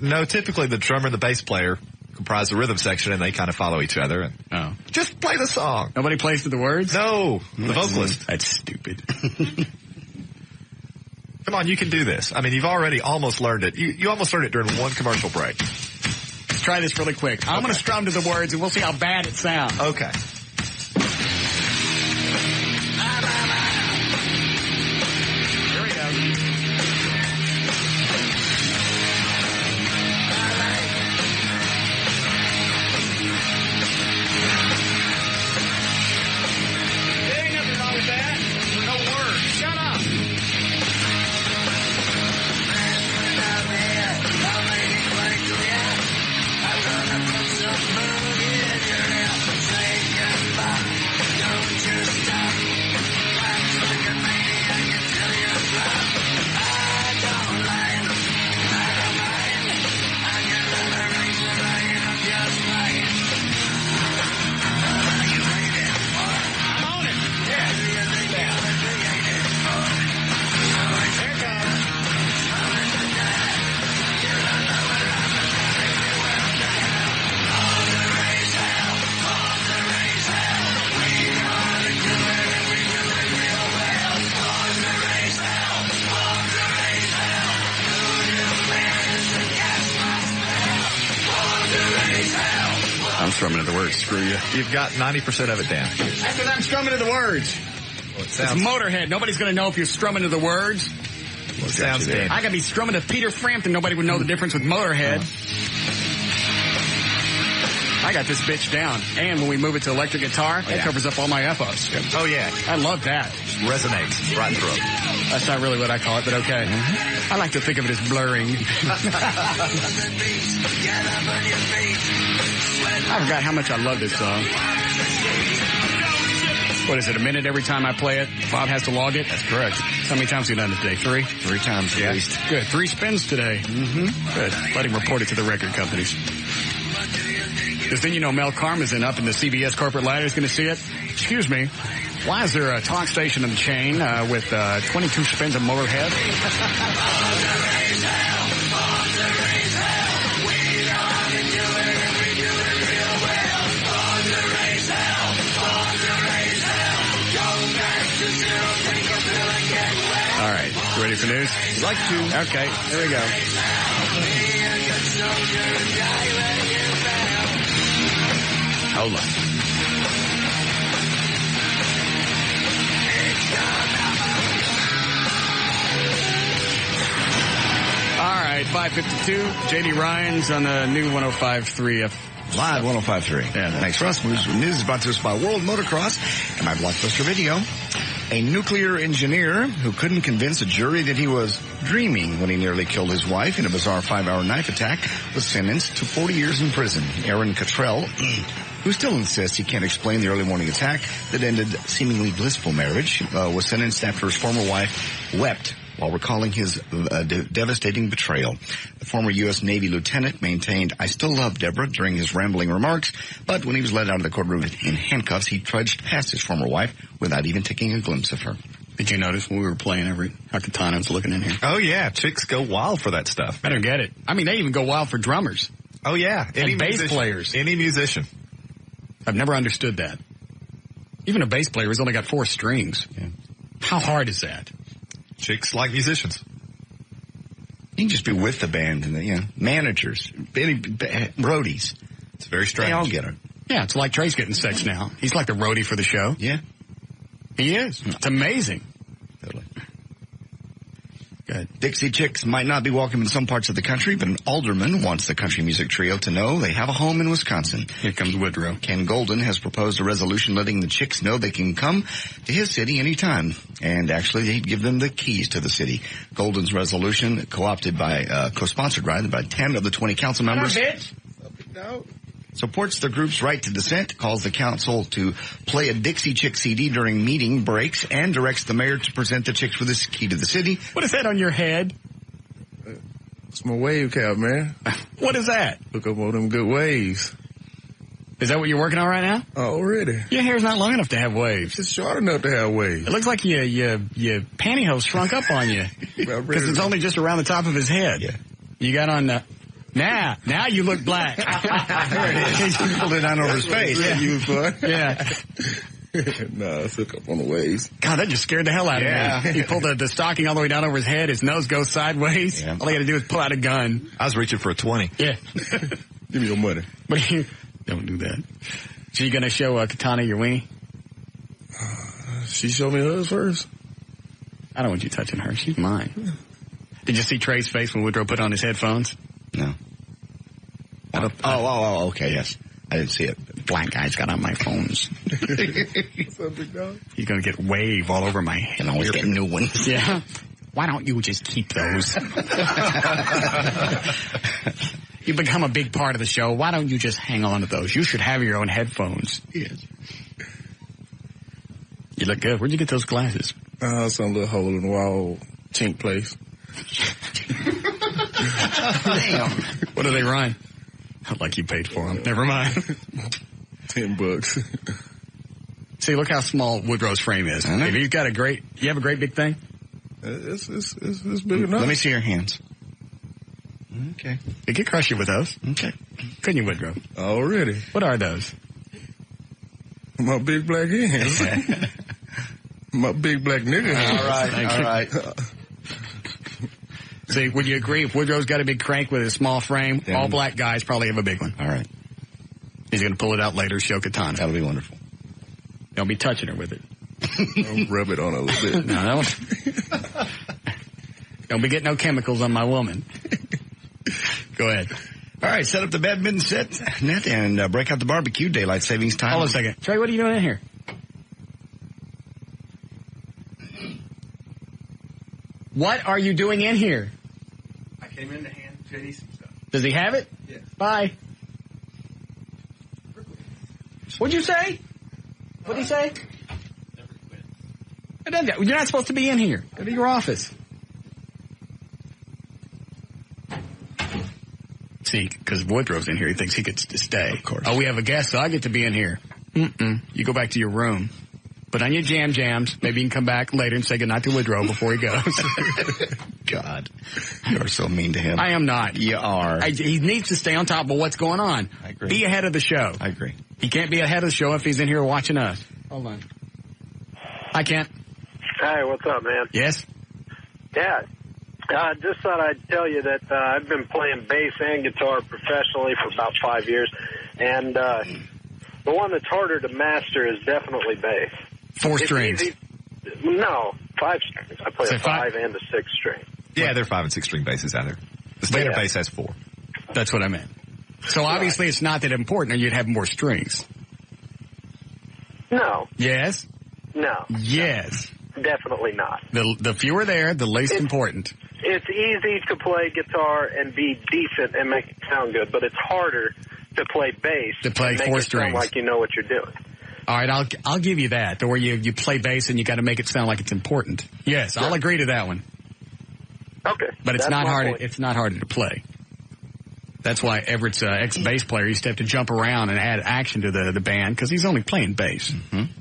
No, typically the drummer and the bass player comprise the rhythm section, and they kind of follow each other. And just play the song. Nobody plays to the words? No, the vocalist. That's stupid. Come on, you can do this. I mean, you've already almost learned it. You almost learned it during one commercial break. Let's try this really quick. I'm going to strum to the words, and we'll see how bad it sounds. Okay. Here we go. There ain't nothing wrong with that. No words. Shut up. I'm strumming to the words. Screw you. You've got 90% of it down. That's because I'm strumming to the words. Well, it's Motorhead. Nobody's going to know if you're strumming to the words. Well, it sounds good. I got to be strumming to Peter Frampton. Nobody would know the difference with Motorhead. I got this bitch down. And when we move it to electric guitar, that covers up all my F-ups. Oh, yeah. I love that. Resonates right through. That's not really what I call it, but okay. I like to think of it as blurring. I forgot how much I love this song. What is it, a minute every time I play it? Bob has to log it? That's correct. How many times have you done it today? 3? 3 times at least. Good. 3 spins today. Mm-hmm. Good. Let him report it to the record companies. Because then you know Mel Karmazin up in the CBS corporate ladder is going to see it. Excuse me. Why is there a talk station in the chain with 22 spins of Motorhead? All right. You ready for news? I'd like to. Okay. Here we go. Hold on. All right, 5:52. J.D. Ryan's on the new 105.3 Live 105.3. Yeah, thanks, Russ. News is brought to us by World Motocross and my Blockbuster Video. A nuclear engineer who couldn't convince a jury that he was dreaming when he nearly killed his wife in a bizarre 5-hour knife attack was sentenced to 40 years in prison. Aaron Cottrell, who still insists he can't explain the early morning attack that ended seemingly blissful marriage, was sentenced after his former wife wept while recalling his devastating betrayal. The former U.S. Navy lieutenant maintained, "I still love Deborah," during his rambling remarks, but when he was led out of the courtroom in handcuffs, he trudged past his former wife without even taking a glimpse of her. Did you notice when we were playing how Katana was looking in here? Oh, yeah. Chicks go wild for that stuff. I don't get it. I mean, they even go wild for drummers. Oh, yeah. And bass players. Any musician. I've never understood that. Even a bass player has only got 4 strings. Yeah. How hard is that? Chicks like musicians. You can just be with the band and managers, roadies. It's very strange. They all get it. Yeah, it's like Trey's getting sex now. He's like the roadie for the show. Yeah. He is. It's amazing. Totally. Dixie Chicks might not be welcome in some parts of the country, but an alderman wants the country music trio to know they have a home in Wisconsin. Here comes Woodrow. Ken Golden has proposed a resolution letting the Chicks know they can come to his city anytime. And actually, he'd give them the keys to the city. Golden's resolution, co-sponsored by 10 of the 20 council members. Supports the group's right to dissent, calls the council to play a Dixie Chick CD during meeting breaks, and directs the mayor to present the Chicks with this key to the city. What is that on your head? It's my wave cap, man. What is that? Look up all them good waves. Is that what you're working on right now? Already. Your hair's not long enough to have waves. It's short enough to have waves. It looks like your pantyhose shrunk up on you. Because it's only just around the top of his head. Yeah. You got on Now you look black. There it is. He pulled it down over his face. Yeah. You fun? Yeah. No, it's hook up on the waves. God, that just scared the hell out of me. He pulled the stocking all the way down over his head. His nose goes sideways. Yeah. All he got to do is pull out a gun. I was reaching for a 20. Yeah. Give me your money. But don't do that. So you going to show Katana your weenie? She showed me hers first. I don't want you touching her. She's mine. Did you see Trey's face when Woodrow put on his headphones? No. Oh, okay, yes. I didn't see it. Black guy's got on my phones. He's going to get wave all over my head. And always get new ones. Yeah. Why don't you just keep those? You become a big part of the show. Why don't you just hang on to those? You should have your own headphones. Yes. You look good. Where'd you get those glasses? Some little hole in the wall chink place. Damn. What do they run? Like you paid for them. Never mind. $10. See, look how small Woodrow's frame is. If you've got you have a great big thing? It's big enough. Let me see your hands. Okay. You could crush you with those. Okay. Couldn't you, Woodrow? Already. What are those? My big black hands. My big black nigga hands. All right. See, would you agree if Woodrow's got a big crank with a small frame, all black guys probably have a big one. All right. He's going to pull it out later, show Katana. That'll be wonderful. Don't be touching her with it. I'll rub it on a little bit. No. Don't be getting no chemicals on my woman. Go ahead. All right, set up the badminton net and break out the barbecue. Daylight savings time. Hold on a second. Trey, what are you doing in here? What are you doing in here? I came in to hand JD some stuff. Does he have it? Yes. Bye. What'd you say? What'd he say? You're not supposed to be in here. Go to your office. See, because Woodrow's in here, he thinks he gets to stay. Of course. Oh, we have a guest, so I get to be in here. You go back to your room. Put on your jams. Maybe you can come back later and say goodnight to Woodrow before he goes. God, you are so mean to him. I am not. You are. He needs to stay on top of what's going on. I agree. Be ahead of the show. I agree. He can't be ahead of the show if he's in here watching us. Hold on. Hi, Kent. Hey, what's up, man? Yes? Yeah. I just thought I'd tell you that I've been playing bass and guitar professionally for about 5 years, and the one that's harder to master is definitely bass. 4 strings. No, 5 strings. I play a 5 and a 6 string. Yeah, there are 5 and 6 string basses out there. The standard bass has 4. That's what I meant. So obviously it's not that important, or you'd have more strings. No. Yes? No. Yes. Definitely not. The fewer there, the least important. It's easy to play guitar and be decent and make it sound good, but it's harder to play bass to play and make 4 it strings. sound like you know what you're doing. All right, I'll give you that. Where you play bass and you got to make it sound like it's important. Yes, I'll agree to that one. Okay, but it's that's not my hard. point. It's not harder to play. That's why Everett's ex-bass player used to have to jump around and add action to the band because he's only playing bass. Mm-hmm.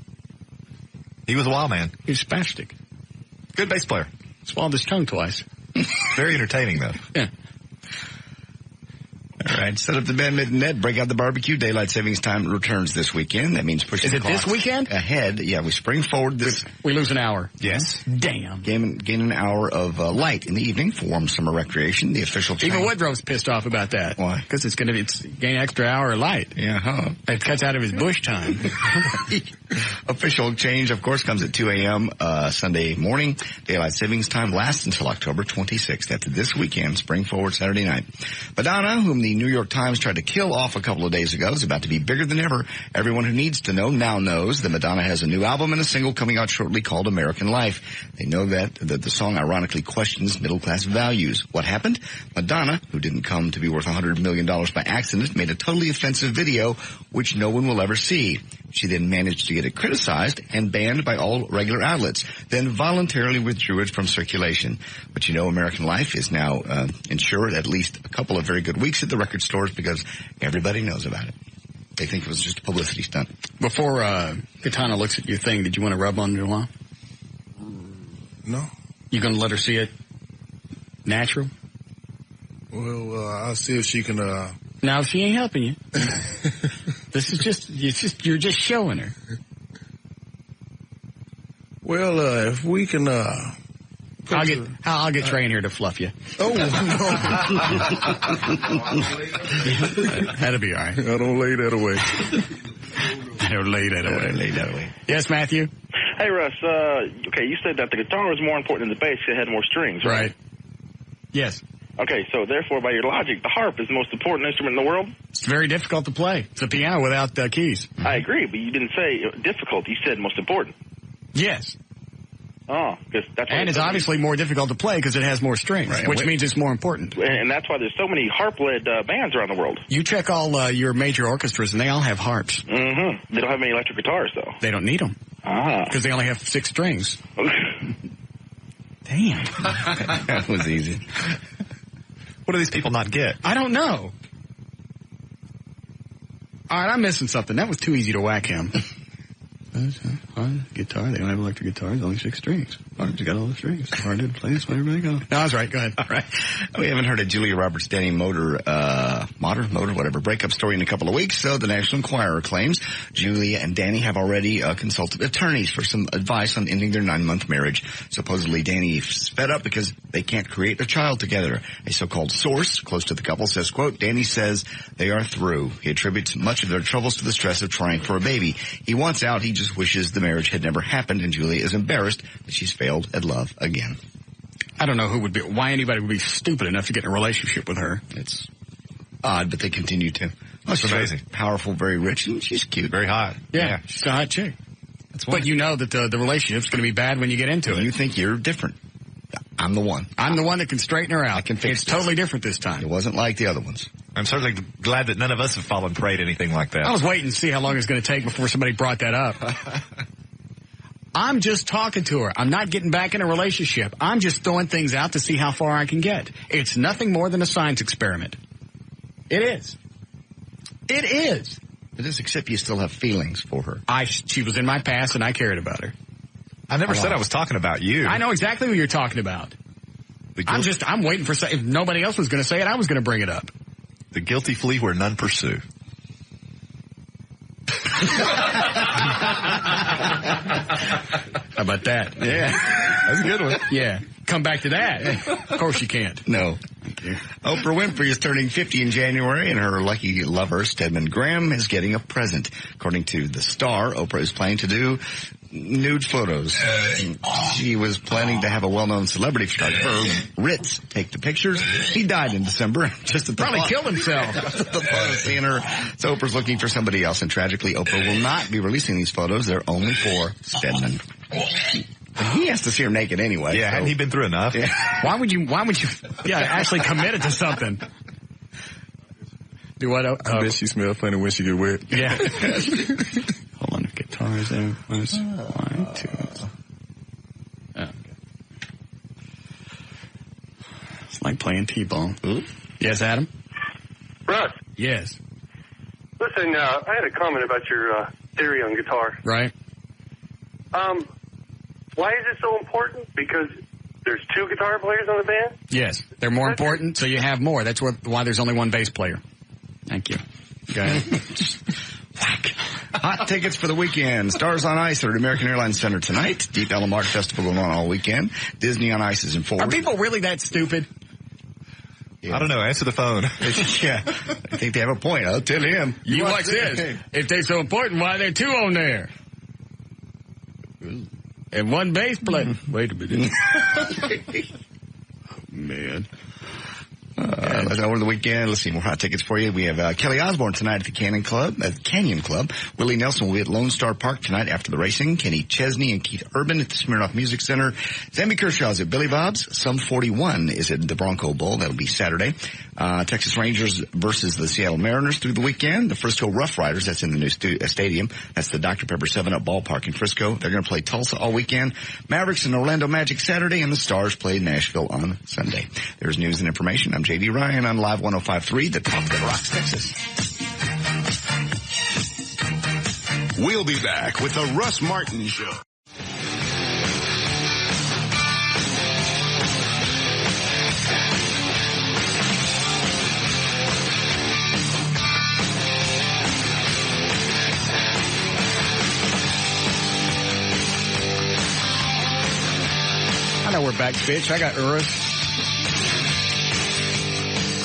He was a wild man. He was spastic. Good bass player. Swallowed his tongue twice. Very entertaining, though. Yeah. All right, set up the band mid-net, break out the barbecue. Daylight savings time returns this weekend. That means pushing the clock this weekend? ahead. Yeah, we spring forward this. We lose an hour. Yes. Damn. Gain an hour of light in the evening for warm summer recreation. The official Even Woodrow's pissed off about that. Why? Because it's gain an extra hour of light. Yeah, huh? It cuts out of his bush time. Official change, of course, comes at 2 a.m. Sunday morning. Daylight savings time lasts until October 26th. That's this weekend, spring forward Saturday night. Madonna, whom the New York Times tried to kill off a couple of days ago, is about to be bigger than ever. Everyone who needs to know now knows that Madonna has a new album and a single coming out shortly called American Life. They know that the song ironically questions middle-class values. What happened? Madonna, who didn't come to be worth $100 million by accident, made a totally offensive video which no one will ever see. She then managed to get it criticized and banned by all regular outlets, then voluntarily withdrew it from circulation. But you know, American Life is now insured at least a couple of very good weeks at the record stores because everybody knows about it. They think it was just a publicity stunt. Before Katana looks at your thing, did you want to rub on Joanne? No. You going to let her see it natural? Well, I'll see if she can... Now, if she ain't helping you, this is you're just showing her. Well, if we can, I'll get Trey in here to fluff you. Oh, no. That'll be all right. I don't lay that away. I don't lay that away. Yes, Matthew? Hey, Russ, okay, you said that the guitar was more important than the bass because it had more strings, right? Yes. Okay, so therefore, by your logic, the harp is the most important instrument in the world? It's very difficult to play. It's a piano without keys. I agree, but you didn't say difficult. You said most important. Yes. Oh, because that's and it's obviously more difficult to play because it has more strings, right, which means it's more important. And that's why there's so many harp-led bands around the world. You check all your major orchestras, and they all have harps. Mm-hmm. They don't have any electric guitars, though. They don't need them. Because they only have 6 strings. Damn. That was easy. What do these people not get? I don't know. All right, I'm missing something. That was too easy to whack him. Guitar, they don't have electric guitars, only 6 strings. Harp's got all the strings. Hard to play, that's why everybody go. No, that's right, go ahead. All right. We haven't heard of Julia Roberts' Danny Motor, whatever, breakup story in a couple of weeks, so the National Enquirer claims Julia and Danny have already consulted attorneys for some advice on ending their 9-month marriage. Supposedly, Danny's fed up because they can't create a child together. A so-called source close to the couple says, quote, Danny says they are through. He attributes much of their troubles to the stress of trying for a baby. He wants out. He just wishes the marriage had never happened, and Julia is embarrassed that she's failed at love again. I don't know why anybody would be stupid enough to get in a relationship with her. It's odd, but they continue to. Oh, she's amazing. Powerful, very rich, and she's cute. Very hot. Yeah. She's a hot chick. But you know that the relationship's going to be bad when you get into it. You think you're different. I'm the one. I'm the one that can straighten her out. I can fix It's totally different this time. It wasn't like the other ones. I'm certainly glad that none of us have fallen prey to anything like that. I was waiting to see how long it's going to take before somebody brought that up. I'm just talking to her. I'm not getting back in a relationship. I'm just throwing things out to see how far I can get. It's nothing more than a science experiment. It is. It is. It is, except you still have feelings for her. She was in my past, and I cared about her. I never said I was talking about you. I know exactly what you're talking about. I'm waiting for, if nobody else was going to say it, I was going to bring it up. The guilty flee where none pursue. How about that? Yeah. That's a good one. Yeah. Come back to that. Of course you can't. No. Oprah Winfrey is turning 50 in January, and her lucky lover, Stedman Graham, is getting a present. According to The Star, Oprah is planning to do nude photos. She was planning to have a well-known celebrity photographer, Ritz, take the pictures. He died in December. Just at the Probably killed himself. Just at the thought of seeing her. So Oprah's looking for somebody else, and tragically, Oprah will not be releasing these photos. They're only for Stedman. He has to see her naked anyway. Yeah, hadn't he been through enough? Yeah. Why would you, actually commit it to something? Do what? I bet she smells funny when she get wet. Yeah. Hold on, the guitars there. One, two. Oh, okay. It's like playing T-ball. Yes, Adam? Russ. Yes. Listen, I had a comment about your theory on guitar. Right. Why is it so important? Because there's 2 guitar players on the band? Yes, they're more important, so you have more. That's why there's only 1 bass player. Thank you. Go ahead. Whack. Hot tickets for the weekend. Stars on Ice are at American Airlines Center tonight. Deep Ellum Art Festival going on all weekend. Disney on Ice is in Forward. Are people really that stupid? Yeah. I don't know. Answer the phone. Yeah. I think they have a point. I'll tell him. You watch this. If they're so important, why are there 2 on there? And 1 bass player. Wait a minute. Oh, man. Over the weekend, let's see, more hot tickets for you. We have Kelly Osbourne tonight at the Canyon Club. Willie Nelson will be at Lone Star Park tonight after the racing. Kenny Chesney and Keith Urban at the Smirnoff Music Center. Zambi Kershaw's at Billy Bob's. Sum 41 is at the Bronco Bowl. That'll be Saturday. Texas Rangers versus the Seattle Mariners through the weekend. The Frisco Rough Riders, that's in the new stadium. That's the Dr. Pepper 7-Up ballpark in Frisco. They're going to play Tulsa all weekend. Mavericks and Orlando Magic Saturday, and the Stars play Nashville on Sunday. There's news and information. I'm J.D. Ryan on Live 105.3, the talk that rocks Texas. We'll be back with the Russ Martin Show. I know we're back, bitch. I got Urus.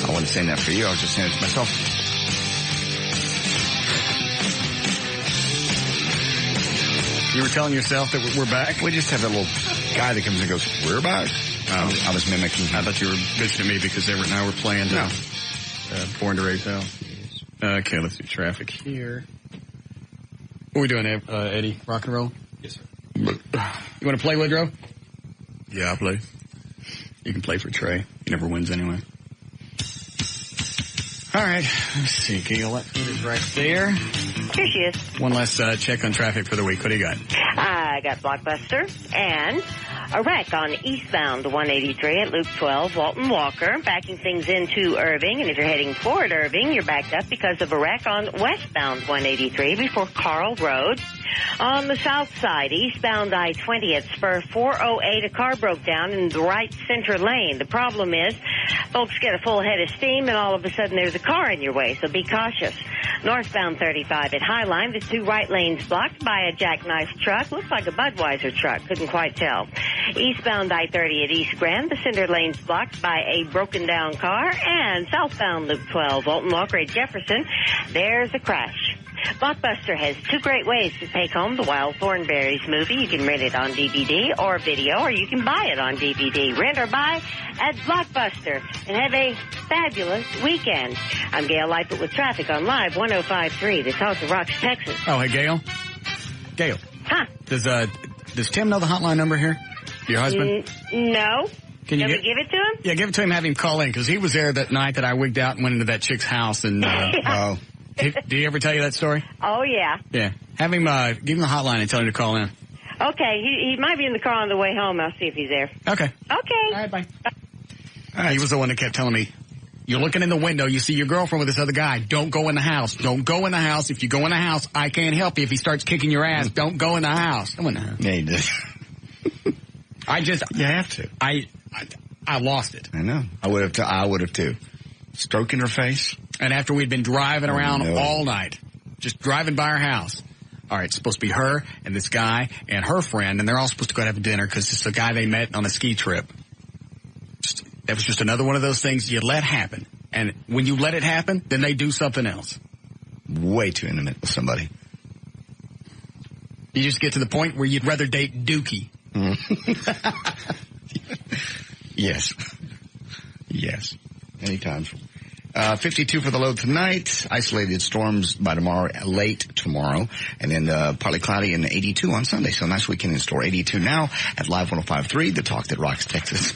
I wasn't saying that for you. I was just saying it to myself. You were telling yourself that we're back? We just have that little guy that comes and goes, we're back. I was mimicking. I thought you were bitching at me because now we're playing Born to Raise Hell. Okay, let's do traffic here. What are we doing, Eddie? Rock and roll? Yes, sir. You want to play, Woodrow? Yeah, I play. You can play for Trey. He never wins anyway. All right. Let's see. KLLI is right there. Here she is. One last check on traffic for the week. What do you got? I got Blockbuster and a wreck on eastbound 183 at Loop 12, Walton Walker, backing things into Irving. And if you're heading toward Irving, you're backed up because of a wreck on westbound 183 before Carl Road. On the south side, eastbound I-20 at Spur 408, a car broke down in the right center lane. The problem is, folks get a full head of steam, and all of a sudden there's a car in your way, so be cautious. Northbound 35 at Highline, the 2 right lanes blocked by a jackknife truck. Looks like a Budweiser truck, couldn't quite tell. Eastbound I-30 at East Grand, the center lanes blocked by a broken down car. And southbound Loop 12, Walton Walker at Jefferson, there's a crash. Blockbuster has 2 great ways to take home the Wild Thornberrys movie. You can rent it on DVD or video, or you can buy it on DVD. Rent or buy at Blockbuster and have a fabulous weekend. I'm Gail Lightfoot with traffic on Live 105.3, the Talk that Rocks Texas. Oh, hey, Gail? Gail. Huh? Does Tim know the hotline number here? Your husband? No. Can you we give it to him? Yeah, give it to him, have him call in, because he was there that night that I wigged out and went into that chick's house. And Yeah. Did he ever tell you that story? Oh, yeah. Yeah. Have him, give him the hotline and tell him to call in. Okay, he might be in the car on the way home. I'll see if he's there. Okay. Okay. All right, bye. He was the one that kept telling me, you're looking in the window, you see your girlfriend with this other guy. Don't go in the house. Don't go in the house. If you go in the house, I can't help you. If he starts kicking your ass, don't go in the house. Go in the house. Yeah, you did. You have to. I lost it. I know. I would have too. Stroking her face. And after we'd been driving around all night, just driving by our house. All right, it's supposed to be her and this guy and her friend, and they're all supposed to go have dinner because it's a guy they met on a ski trip. That was just another one of those things you let happen. And when you let it happen, then they do something else. Way too intimate with somebody. You just get to the point where you'd rather date Dookie. Yes. Yes. Anytime. 52 for the low tonight. Isolated storms by tomorrow, late tomorrow. And then partly cloudy and 82 on Sunday. So nice weekend in store. 82 now at Live 105.3, the talk that rocks Texas.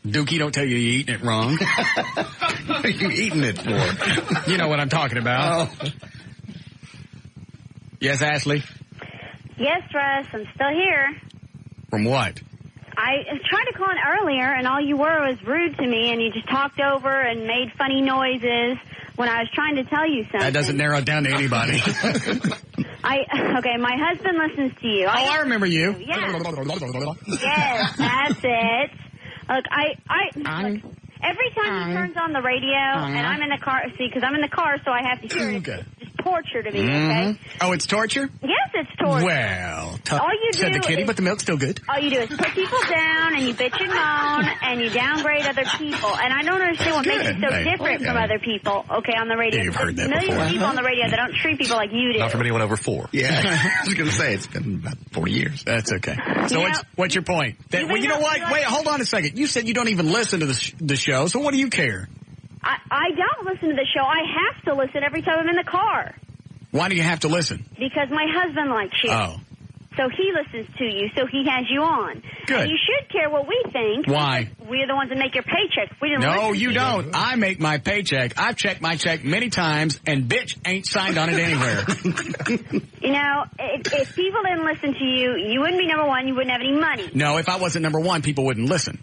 Dookie, don't tell you you're eating it wrong. What are you eating it for? You know what I'm talking about. Oh. Yes, Ashley? Yes, Russ, I'm still here. From what? I tried to call in earlier, and all you were was rude to me, and you just talked over and made funny noises when I was trying to tell you something. That doesn't narrow it down to anybody. Okay, my husband listens to you. I remember you. Yes. Yes, that's it. Look, every time he turns on the radio, and I'm in the car, because I'm in the car, so I have to hear it. Okay. It's just torture to me, okay? Oh, it's torture? Yes, it's torture. Well, all you do said the kitty, but the milk's still good. All you do is put people down, and you bitch and moan, and you downgrade other people. And I don't understand what makes you so different from other people, okay, on the radio. Yeah, you've heard that Millions before. of people on the radio that don't treat people like you do. Not from anyone over 4. Yeah, I was going to say, it's been about 40 years. That's okay. So what's your point? Well, you know what? Wait, hold on a second. You said you don't even listen to the show, so what do you care? I don't listen to the show. I have to listen every time I'm in the car. Why do you have to listen? Because my husband likes you. Oh. So he listens to you, so he has you on. Good. And you should care what we think. Why? We're the ones that make your paycheck. We didn't No, listen you to don't. I make my paycheck. I've checked my check many times, and bitch ain't signed on it anywhere. You know, if people didn't listen to you, you wouldn't be number one. You wouldn't have any money. No, if I wasn't number one, people wouldn't listen.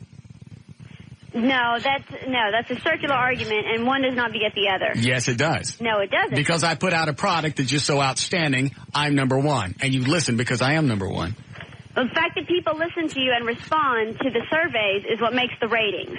No, that's a circular argument, and one does not beget the other. Yes, it does. No, it doesn't. Because I put out a product that's just so outstanding, I'm number one. And you listen because I am number one. The fact that people listen to you and respond to the surveys is what makes the ratings.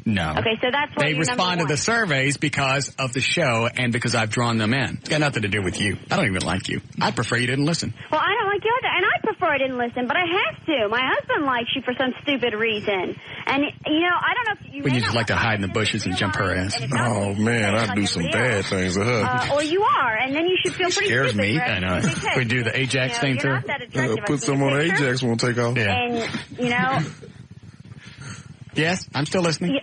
No. Okay, so that's why they respond to the surveys because of the show and because I've drawn them in. It's got nothing to do with you. I don't even like you. I prefer you didn't listen. Well, I don't like you either, and I prefer I didn't listen, but I have to. My husband likes you for some stupid reason. And, you know, I don't know if you When you just like to hide in the bushes and jump her ass. Oh, man, I do some bad things to her. Or you are, and then you should feel pretty scares stupid. me. Right? I know. Because, We do the Ajax thing you're too. not that attractive. Put some on the Ajax, won't take off. Yeah. And, you know... Yes, I'm still listening.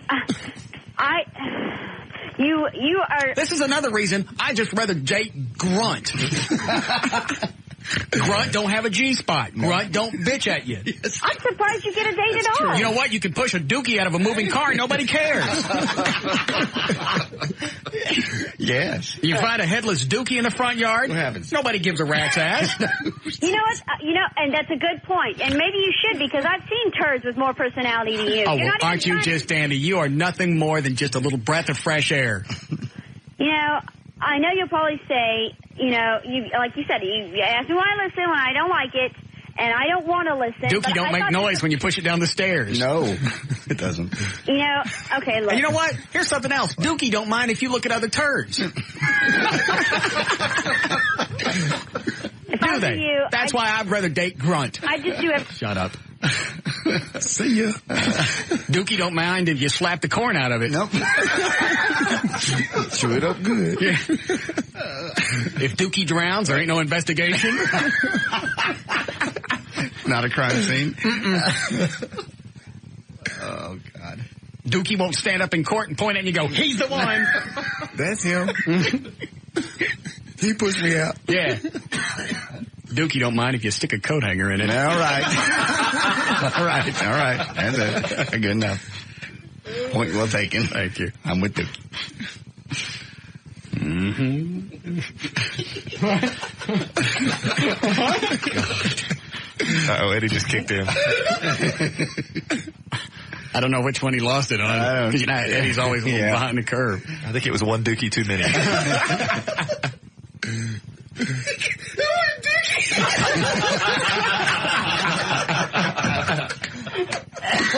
You are... This is another reason I just rather date Grunt. Grunt don't have a G-spot. Grunt don't bitch at you. I'm surprised you get a date at all. You know what? You can push a dookie out of a moving car and nobody cares. Yes. You find a headless dookie in the front yard. What happens? Nobody gives a rat's ass. You know what? And that's a good point. And maybe you should, because I've seen turds with more personality than you. Oh, well, aren't you just, Andy? You are nothing more than just a little breath of fresh air. You know, I know you'll probably say, you know, like you said, you ask me why I listen when I don't like it, and I don't want to listen. Dookie don't make noise when you push it down the stairs. No, it doesn't. You know, okay, look. And you know what? Here's something else. Dookie don't mind if you look at other turds. Do they? That's why I'd rather date Grunt. I just do it. Shut up. See ya. Dookie don't mind if you slap the corn out of it. Nope. Chew it up good. Yeah. If Dookie drowns, there ain't no investigation. Not a crime scene. Oh, God. Dookie won't stand up in court and point at you and go, he's the one. That's him. He pushed me out. Yeah. Dookie don't mind if you stick a coat hanger in it. All right. All right. That's it. Good enough. Point well taken. Thank you. I'm with Dookie. Uh-oh, Eddie just kicked in. I don't know which one he lost it on. Because, you know, Eddie's always a little behind the curve. I think it was one Dookie too many.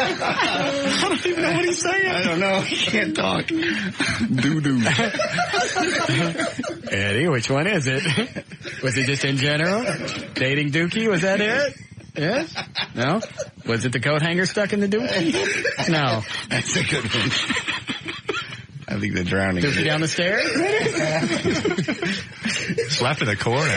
I don't even know what he's saying. I don't know. He can't talk. Doo-doo. Eddie, which one is it? Was it just in general? Dating Dookie, was that it? Yes? No? Was it the coat hanger stuck in the Dookie? No. That's a good one. I think the drowning. Dookie down the stairs? Slapping the corn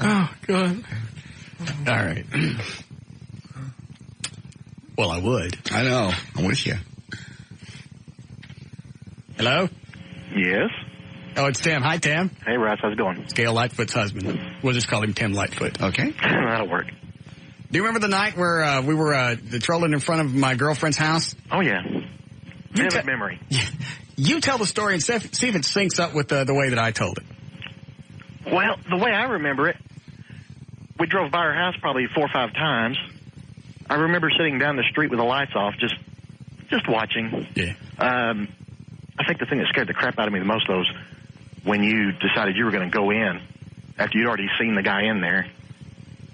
Oh, God. All right. Well, I would. I know. I'm with you. Hello? Yes? Oh, it's Tim. Hi, Tim. Hey, Russ. How's it going? It's Gail Lightfoot's husband. We'll just call him Tim Lightfoot. Okay. That'll work. Do you remember the night where we were trolling in front of my girlfriend's house? Oh, yeah. Vivid memory. You tell the story and see if it syncs up with the way that I told it. Well, the way I remember it, we drove by our house probably 4 or 5 times. I remember sitting down the street with the lights off, just watching. Yeah. I think the thing that scared the crap out of me the most was when you decided you were going to go in after you'd already seen the guy in there.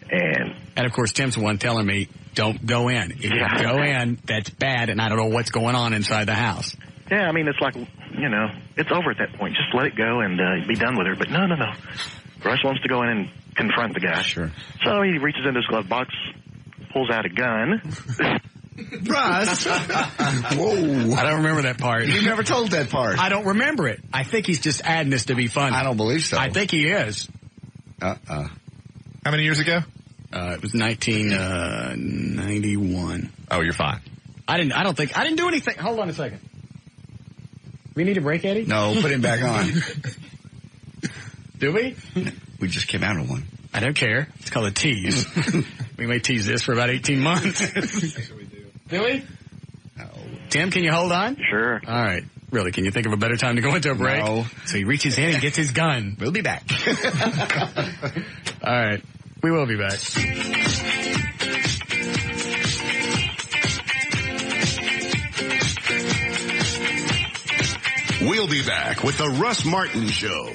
And of course, Tim's the one telling me, don't go in. If you go in, that's bad, and I don't know what's going on inside the house. Yeah, I mean, it's like, it's over at that point. Just let it go and be done with her. But no. Russ wants to go in and confront the guy. Sure. So he reaches into his glove box, pulls out a gun. Russ. Whoa. I don't remember that part. You never told that part. I don't remember it. I think he's just adding this to be funny. I don't believe so. I think he is. How many years ago? It was 1991. Oh, you're fine. I didn't do anything. Hold on a second. We need a break, Eddie? No, put him back on. Do we? We just came out of one. I don't care. It's called a tease. We may tease this for about 18 months. That's what we do. Do we? No. Tim, can you hold on? Sure. All right. Really, can you think of a better time to go into a break? No. So he reaches in and gets his gun. We'll be back. All right. We will be back. We'll be back with the Russ Martin Show.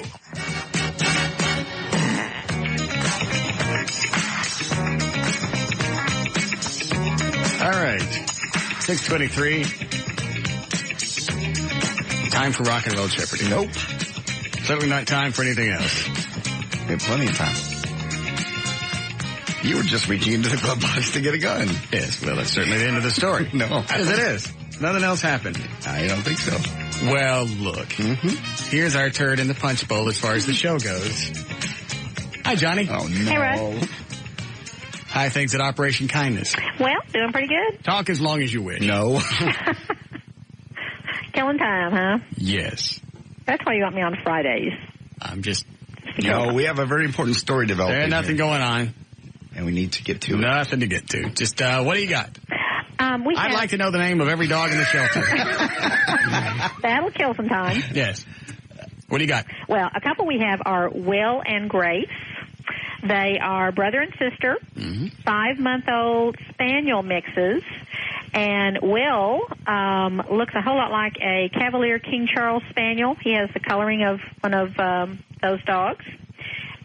All right. 6:23. Time for Rock and Roll Jeopardy. Nope. Certainly not time for anything else. We have plenty of time. You were just reaching into the glove box to get a gun. Yes, well, that's certainly the end of the story. No. Yes, it is. Nothing else happened. I don't think so. Well, look. Mm-hmm. Here's our turd in the punch bowl as far as the show goes. Hi, Johnny. Oh, no. Hey, Russ. Hi, things at Operation Kindness. Well, doing pretty good. Talk as long as you wish. No. Killing time, huh? Yes. That's why you got me on Fridays. I'm just... No, we have a very important story developing. There's nothing going on. And we need to get to it. Nothing to get to. Just, what do you got? I'd like to know the name of every dog in the shelter. That'll kill some time. Yes. What do you got? Well, a couple we have are Will and Grace. They are brother and sister, 5-month-old spaniel mixes. And Will looks a whole lot like a Cavalier King Charles Spaniel. He has the coloring of one of those dogs.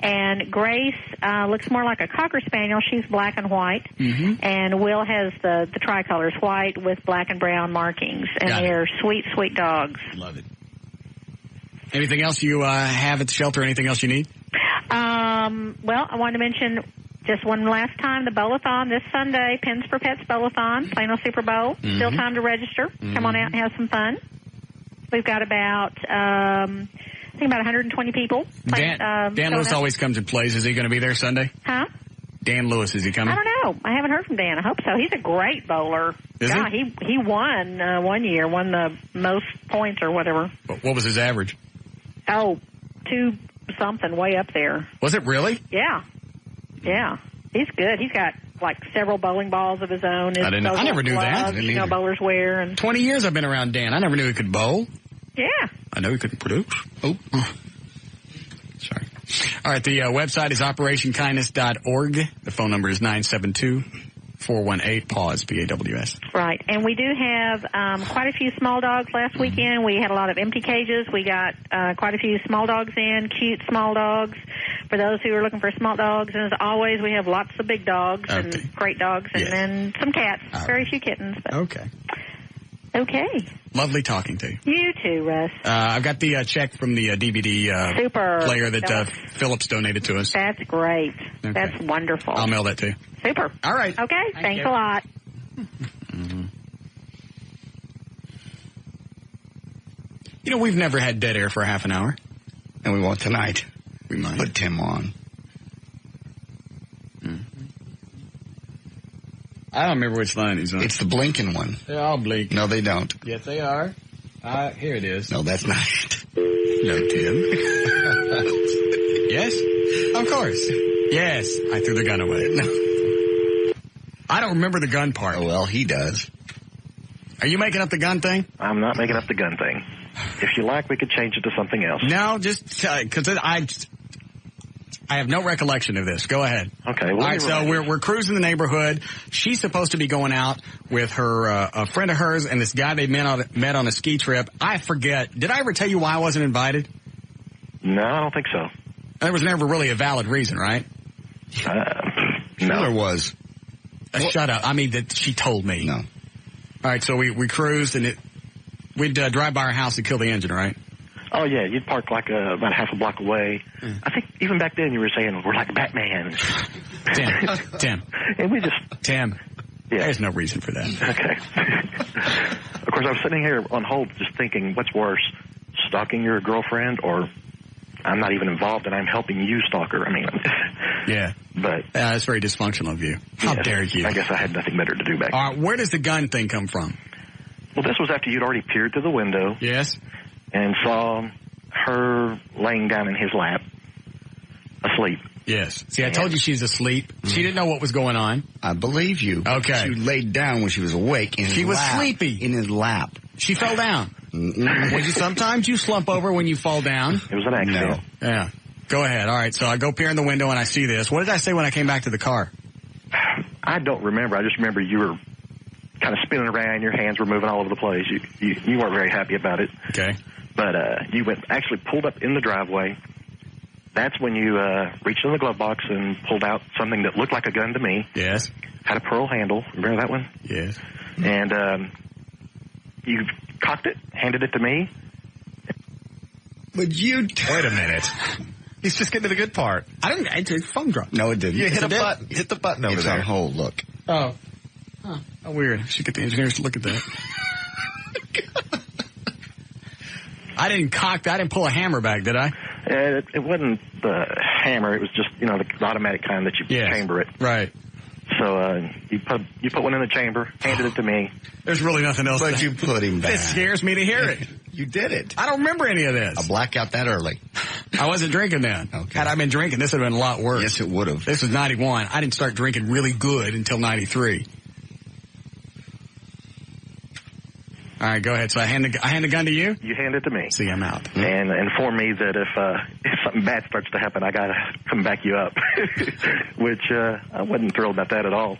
And Grace looks more like a Cocker Spaniel. She's black and white. Mm-hmm. And Will has the tricolors, white with black and brown markings. And they're sweet, sweet dogs. Love it. Anything else you have at the shelter? Anything else you need? Well, I wanted to mention just one last time, the Bowl-a-thon this Sunday, Pins for Pets Bowl-a-thon, Plano Super Bowl. Mm-hmm. Still time to register. Mm-hmm. Come on out and have some fun. We've got about... I think about 120 people. Dan Lewis always comes and plays. Is he going to be there Sunday? Huh? Dan Lewis, is he coming? I don't know. I haven't heard from Dan. I hope so. He's a great bowler. Is he? He won one year, won the most points or whatever. What was his average? Oh, 2-something, way up there. Was it really? Yeah. Yeah. He's good. He's got like several bowling balls of his own. I never knew that. Bowlers wear. And 20 years I've been around Dan. I never knew he could bowl. Yeah. I know he couldn't produce. Oh. Sorry. All right, the website is operationkindness.org. The phone number is 972-418-PAWS, P-A-W-S. Right, and we do have quite a few small dogs last weekend. We had a lot of empty cages. We got quite a few small dogs in, cute small dogs, for those who are looking for small dogs. And as always, we have lots of big dogs and great dogs, and then some cats, very few kittens. But. Okay. Lovely talking to you. You too, Russ. I've got the check from the DVD player that Phillips donated to us. That's great. Okay. That's wonderful. I'll mail that to you. Super. All right. Okay. Thanks a lot. Mm-hmm. You know, we've never had dead air for half an hour. And we won't tonight. We might. Put Tim on. I don't remember which line he's on. It's the blinking one. They're all blinking. No, they don't. Yes, they are. Here it is. No, that's not it. No, Tim. Yes? Of course. Yes. I threw the gun away. No. I don't remember the gun part. Oh, well, he does. Are you making up the gun thing? I'm not making up the gun thing. If you like, we could change it to something else. No, just because I have no recollection of this. Go ahead. Okay. All right, so we're cruising the neighborhood. She's supposed to be going out with her a friend of hers and this guy they met on a ski trip. I forget. Did I ever tell you why I wasn't invited? No, I don't think so. There was never really a valid reason, right? No, there was. Shut up. I mean, that she told me. No. All right, so we cruised and we'd drive by our house and kill the engine, right? Oh, yeah, you'd park like about half a block away. I think even back then you were saying, we're like Batman. Tim. And we just... Tim, yeah. There's no reason for that. Okay. Of course, I was sitting here on hold just thinking, what's worse, stalking your girlfriend or I'm not even involved and I'm helping you stalk her? I mean... Yeah. But... that's very dysfunctional of you. How dare you? I guess I had nothing better to do back then. All right, where does the gun thing come from? Well, this was after you'd already peered through the window. Yes. And saw her laying down in his lap, asleep. Yes. See, I told you she's asleep. She didn't know what was going on. I believe you. Okay. She laid down when she was awake in his lap. She was sleepy. In his lap. She fell down. Sometimes you slump over when you fall down. It was an accident. No. Yeah. Go ahead. All right, so I go peer in the window and I see this. What did I say when I came back to the car? I don't remember. I just remember you were kind of spinning around. Your hands were moving all over the place. You weren't very happy about it. Okay. But you actually pulled up in the driveway. That's when you reached in the glove box and pulled out something that looked like a gun to me. Yes. Had a pearl handle. Remember that one? Yes. And you cocked it, handed it to me. But you... Wait a minute. He's just getting to the good part. I didn't... It's phone drop. No, it didn't. You hit the button over it's there. on hold, look. Oh. Huh. How weird. I should get the engineers to look at that. I didn't pull a hammer back, did I? It wasn't the hammer. It was just, the automatic kind that you chamber it. Right. So you put one in the chamber, handed it to me. There's really nothing else. But you put him back. It scares me to hear it. You did it. I don't remember any of this. I blacked out that early. I wasn't drinking then. Okay. Had I been drinking, this would have been a lot worse. Yes, it would have. This was 91. I didn't start drinking really good until 93. All right, go ahead. So I hand the gun to you? You hand it to me. See, I'm out. And inform me that if something bad starts to happen, I got to come back you up, which I wasn't thrilled about that at all.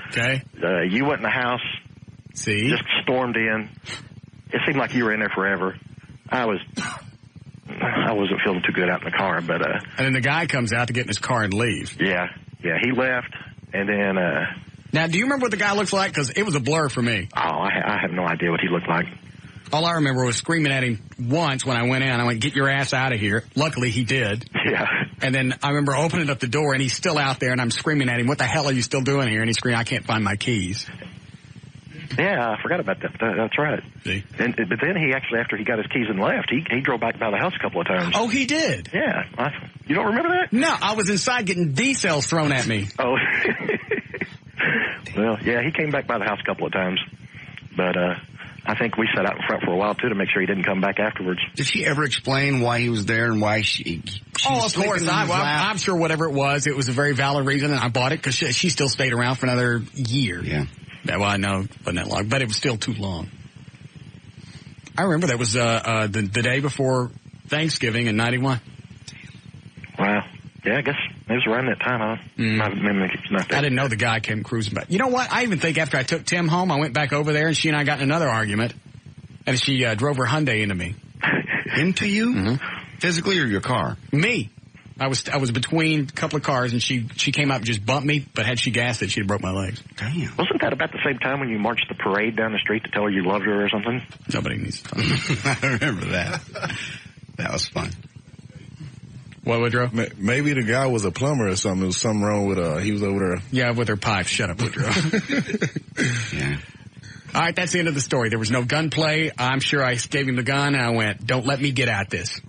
Okay. You went in the house. See? Just stormed in. It seemed like you were in there forever. I wasn't feeling too good out in the car, but... and then the guy comes out to get in his car and leave. Yeah, he left, and then... Now, do you remember what the guy looked like? Because it was a blur for me. Oh, I have no idea what he looked like. All I remember was screaming at him once when I went in. I went, get your ass out of here. Luckily, he did. Yeah. And then I remember opening up the door, and he's still out there, and I'm screaming at him, what the hell are you still doing here? And he's screaming, I can't find my keys. Yeah, I forgot about that. That's right. See? But then he actually, after he got his keys and left, he drove back by the house a couple of times. Oh, he did? Yeah. You don't remember that? No, I was inside getting D-cells thrown at me. Oh. Well, yeah, he came back by the house a couple of times. But I think we sat out in front for a while, too, to make sure he didn't come back afterwards. Did she ever explain why he was there and why she of course. I'm sure whatever it was a very valid reason, and I bought it because she still stayed around for another year. Yeah. Well, I know it wasn't that long, but it was still too long. I remember that was the day before Thanksgiving in 91. Wow. Yeah, I guess it was around that time, huh? My memory keeps not that. I didn't know the guy came cruising back. You know what? I even think after I took Tim home, I went back over there, and she and I got in another argument, and she drove her Hyundai into me. Into you? Mm-hmm. Physically or your car? Me. I was between a couple of cars, and she came up and just bumped me, but had she gassed it, she'd have broke my legs. Damn. Wasn't that about the same time when you marched the parade down the street to tell her you loved her or something? Nobody needs to talk. I remember that. That was fun. What, Woodrow? Maybe the guy was a plumber or something. There was something wrong with he was over there. Yeah, with her pipe. Shut up, Woodrow. Yeah. All right, that's the end of the story. There was no gunplay. I'm sure I gave him the gun, and I went, don't let me get at this.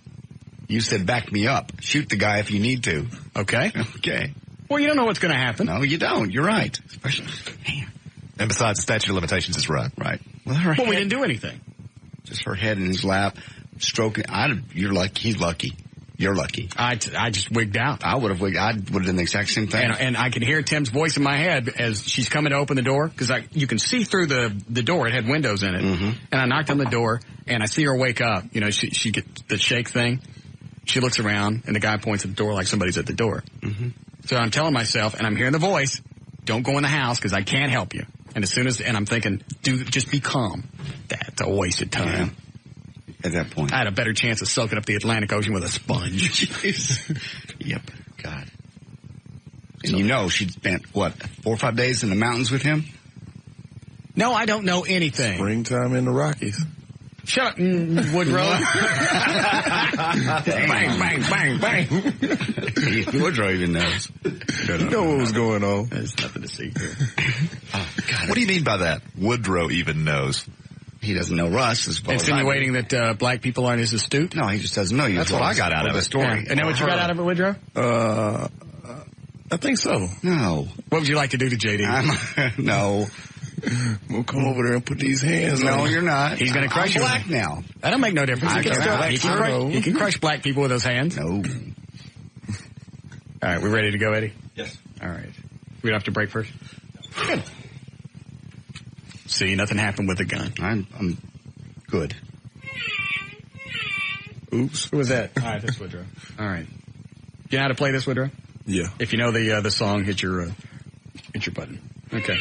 You said back me up. Shoot the guy if you need to. Okay. Okay. Well, you don't know what's going to happen. No, you don't. You're right. Especially, man. And besides, the statute of limitations is run. Right. Well, we didn't do anything. Just her head in his lap, stroking. He's lucky. You're lucky. I just wigged out. I would have wigged. I would have done the exact same thing. And I could hear Tim's voice in my head as she's coming to open the door, because you can see through the door. It had windows in it. Mm-hmm. And I knocked on the door, and I see her wake up. You know, she gets the shake thing. She looks around, and the guy points at the door like somebody's at the door. Mm-hmm. So I'm telling myself, and I'm hearing the voice, don't go in the house because I can't help you. And and I'm thinking, dude, just be calm. That's a waste of time. Yeah. At that point, I had a better chance of soaking up the Atlantic Ocean with a sponge. Yep. God. And she'd spent, 4 or 5 days in the mountains with him? No, I don't know anything. Springtime in the Rockies. Shut up, Woodrow. Bang, bang, bang, bang. Woodrow even knows. You know what was going on. There's nothing to see here. Oh, God. What do you mean by that? Woodrow even knows. He doesn't know Russ as well. Insinuating that black people aren't as astute? No, he just doesn't know you. That's what I got out of the story. Yeah. And that what you got out of it, Woodrow? I think so. No. What would you like to do to JD? No. We'll come over there and put these hands on him. No, you're not. He's going to crush you. Black now. That don't make no difference. He can crush black people with those hands. No. All right, we ready to go, Eddie? Yes. All right. We have to break first? Good. See, nothing happened with the gun. I'm good. Oops. Who was that? All right, that's Woodrow. All right. You know how to play this, Woodrow? Yeah. If you know the song, hit your button. Okay.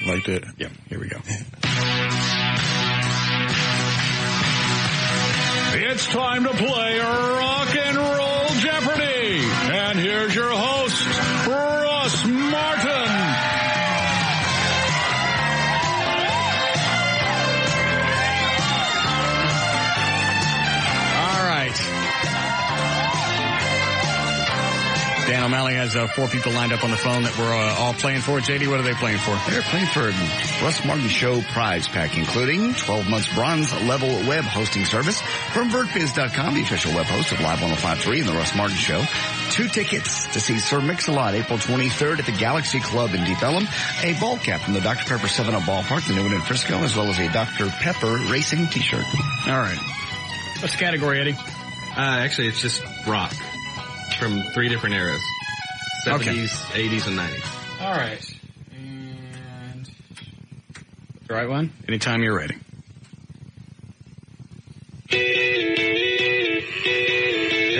Like that? Yeah, here we go. It's time to play Rock and Roll Jeopardy! And here's your host, Russ Martin! Dan O'Malley has 4 people lined up on the phone that we're all playing for. JD, what are they playing for? They're playing for Russ Martin Show prize pack, including 12 months bronze level web hosting service from VertBiz.com, the official web host of Live 105.3 and the Russ Martin Show. 2 tickets to see Sir Mix-a-Lot April 23rd at the Galaxy Club in Deep Ellum. A ball cap from the Dr. Pepper 7-Up Ballpark, the new one in Frisco, as well as a Dr. Pepper racing t-shirt. All right. What's the category, Eddie? Actually, it's just rock. From 3 different eras. 70s, Okay. 80s, and 90s. All right. And the right one? Anytime you're ready.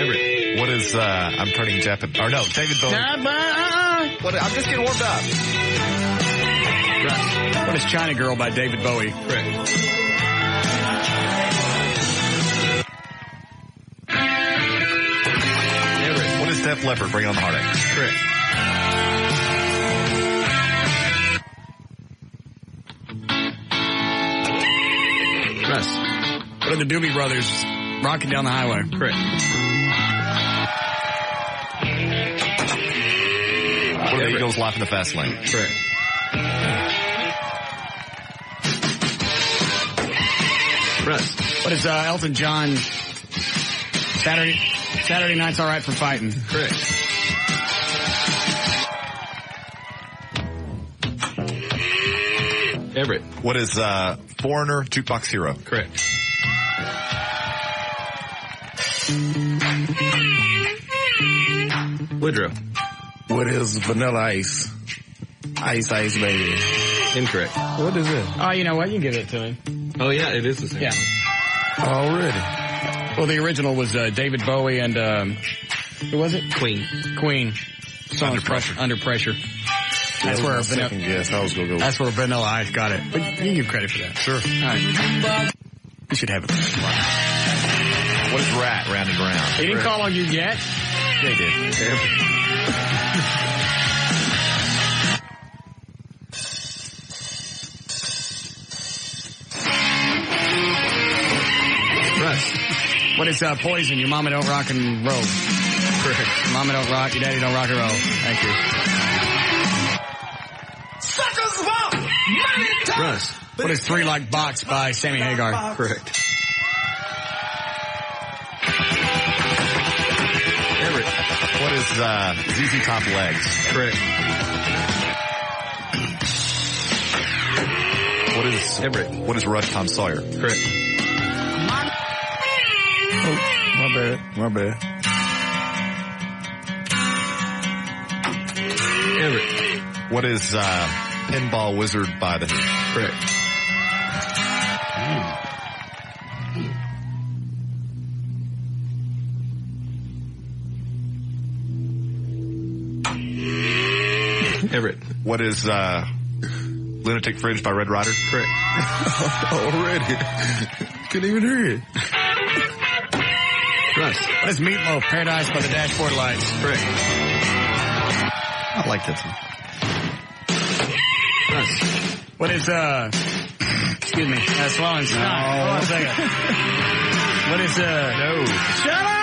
Everett, what is, I'm turning Japanese, or no, David Bowie. What, I'm just getting warmed up. Right. What is China Girl by David Bowie? Correct. What is Def Leppard, Bring On the Heartache? Correct. Russ. What are the Doobie Brothers rocking down the highway? Correct. What are the Eagles, Life in the Fast Lane? Correct. Russ. What is Elton John? Saturday Night's All Right for Fighting. Correct. Everett. What is Foreigner, Jukebox Hero? Correct. Woodrow. What is Vanilla Ice? Ice Ice Baby. Incorrect. What is it? Oh, you know what? You can give it to him. Oh, yeah, it is the same. Yeah. Already. Well, the original was David Bowie and, who was it? Queen. Song Under Pressure. Under Pressure. That's where second guess. I was gonna go. That's where Vanilla Ice got it. But you can give credit for that. Sure. All right. You should have it. What is Rat, Round and Round? He didn't call on you yet. Yeah, he did. Russ. What is Poison? Your mama don't rock and roll. Correct. Mama don't rock, your daddy don't rock and roll. Thank you. Russ. What is Three Like Box by Sammy Hagar? Correct. Everett. What is ZZ Top Legs? Correct. What is Everett? What is Rush Tom Sawyer? Correct. Oh, my My bad. Everett. What is Pinball Wizard by the Heat? Correct. Everett. What is Lunatic Fringe by Red Rider? Correct. Already. Couldn't even hear it. Russ. What is Meatloaf? Paradise by the Dashboard Lights. Correct. I like that one. Russ. What is, excuse me, Swallowing Snot. Hold on a second. What is, No. Shut up!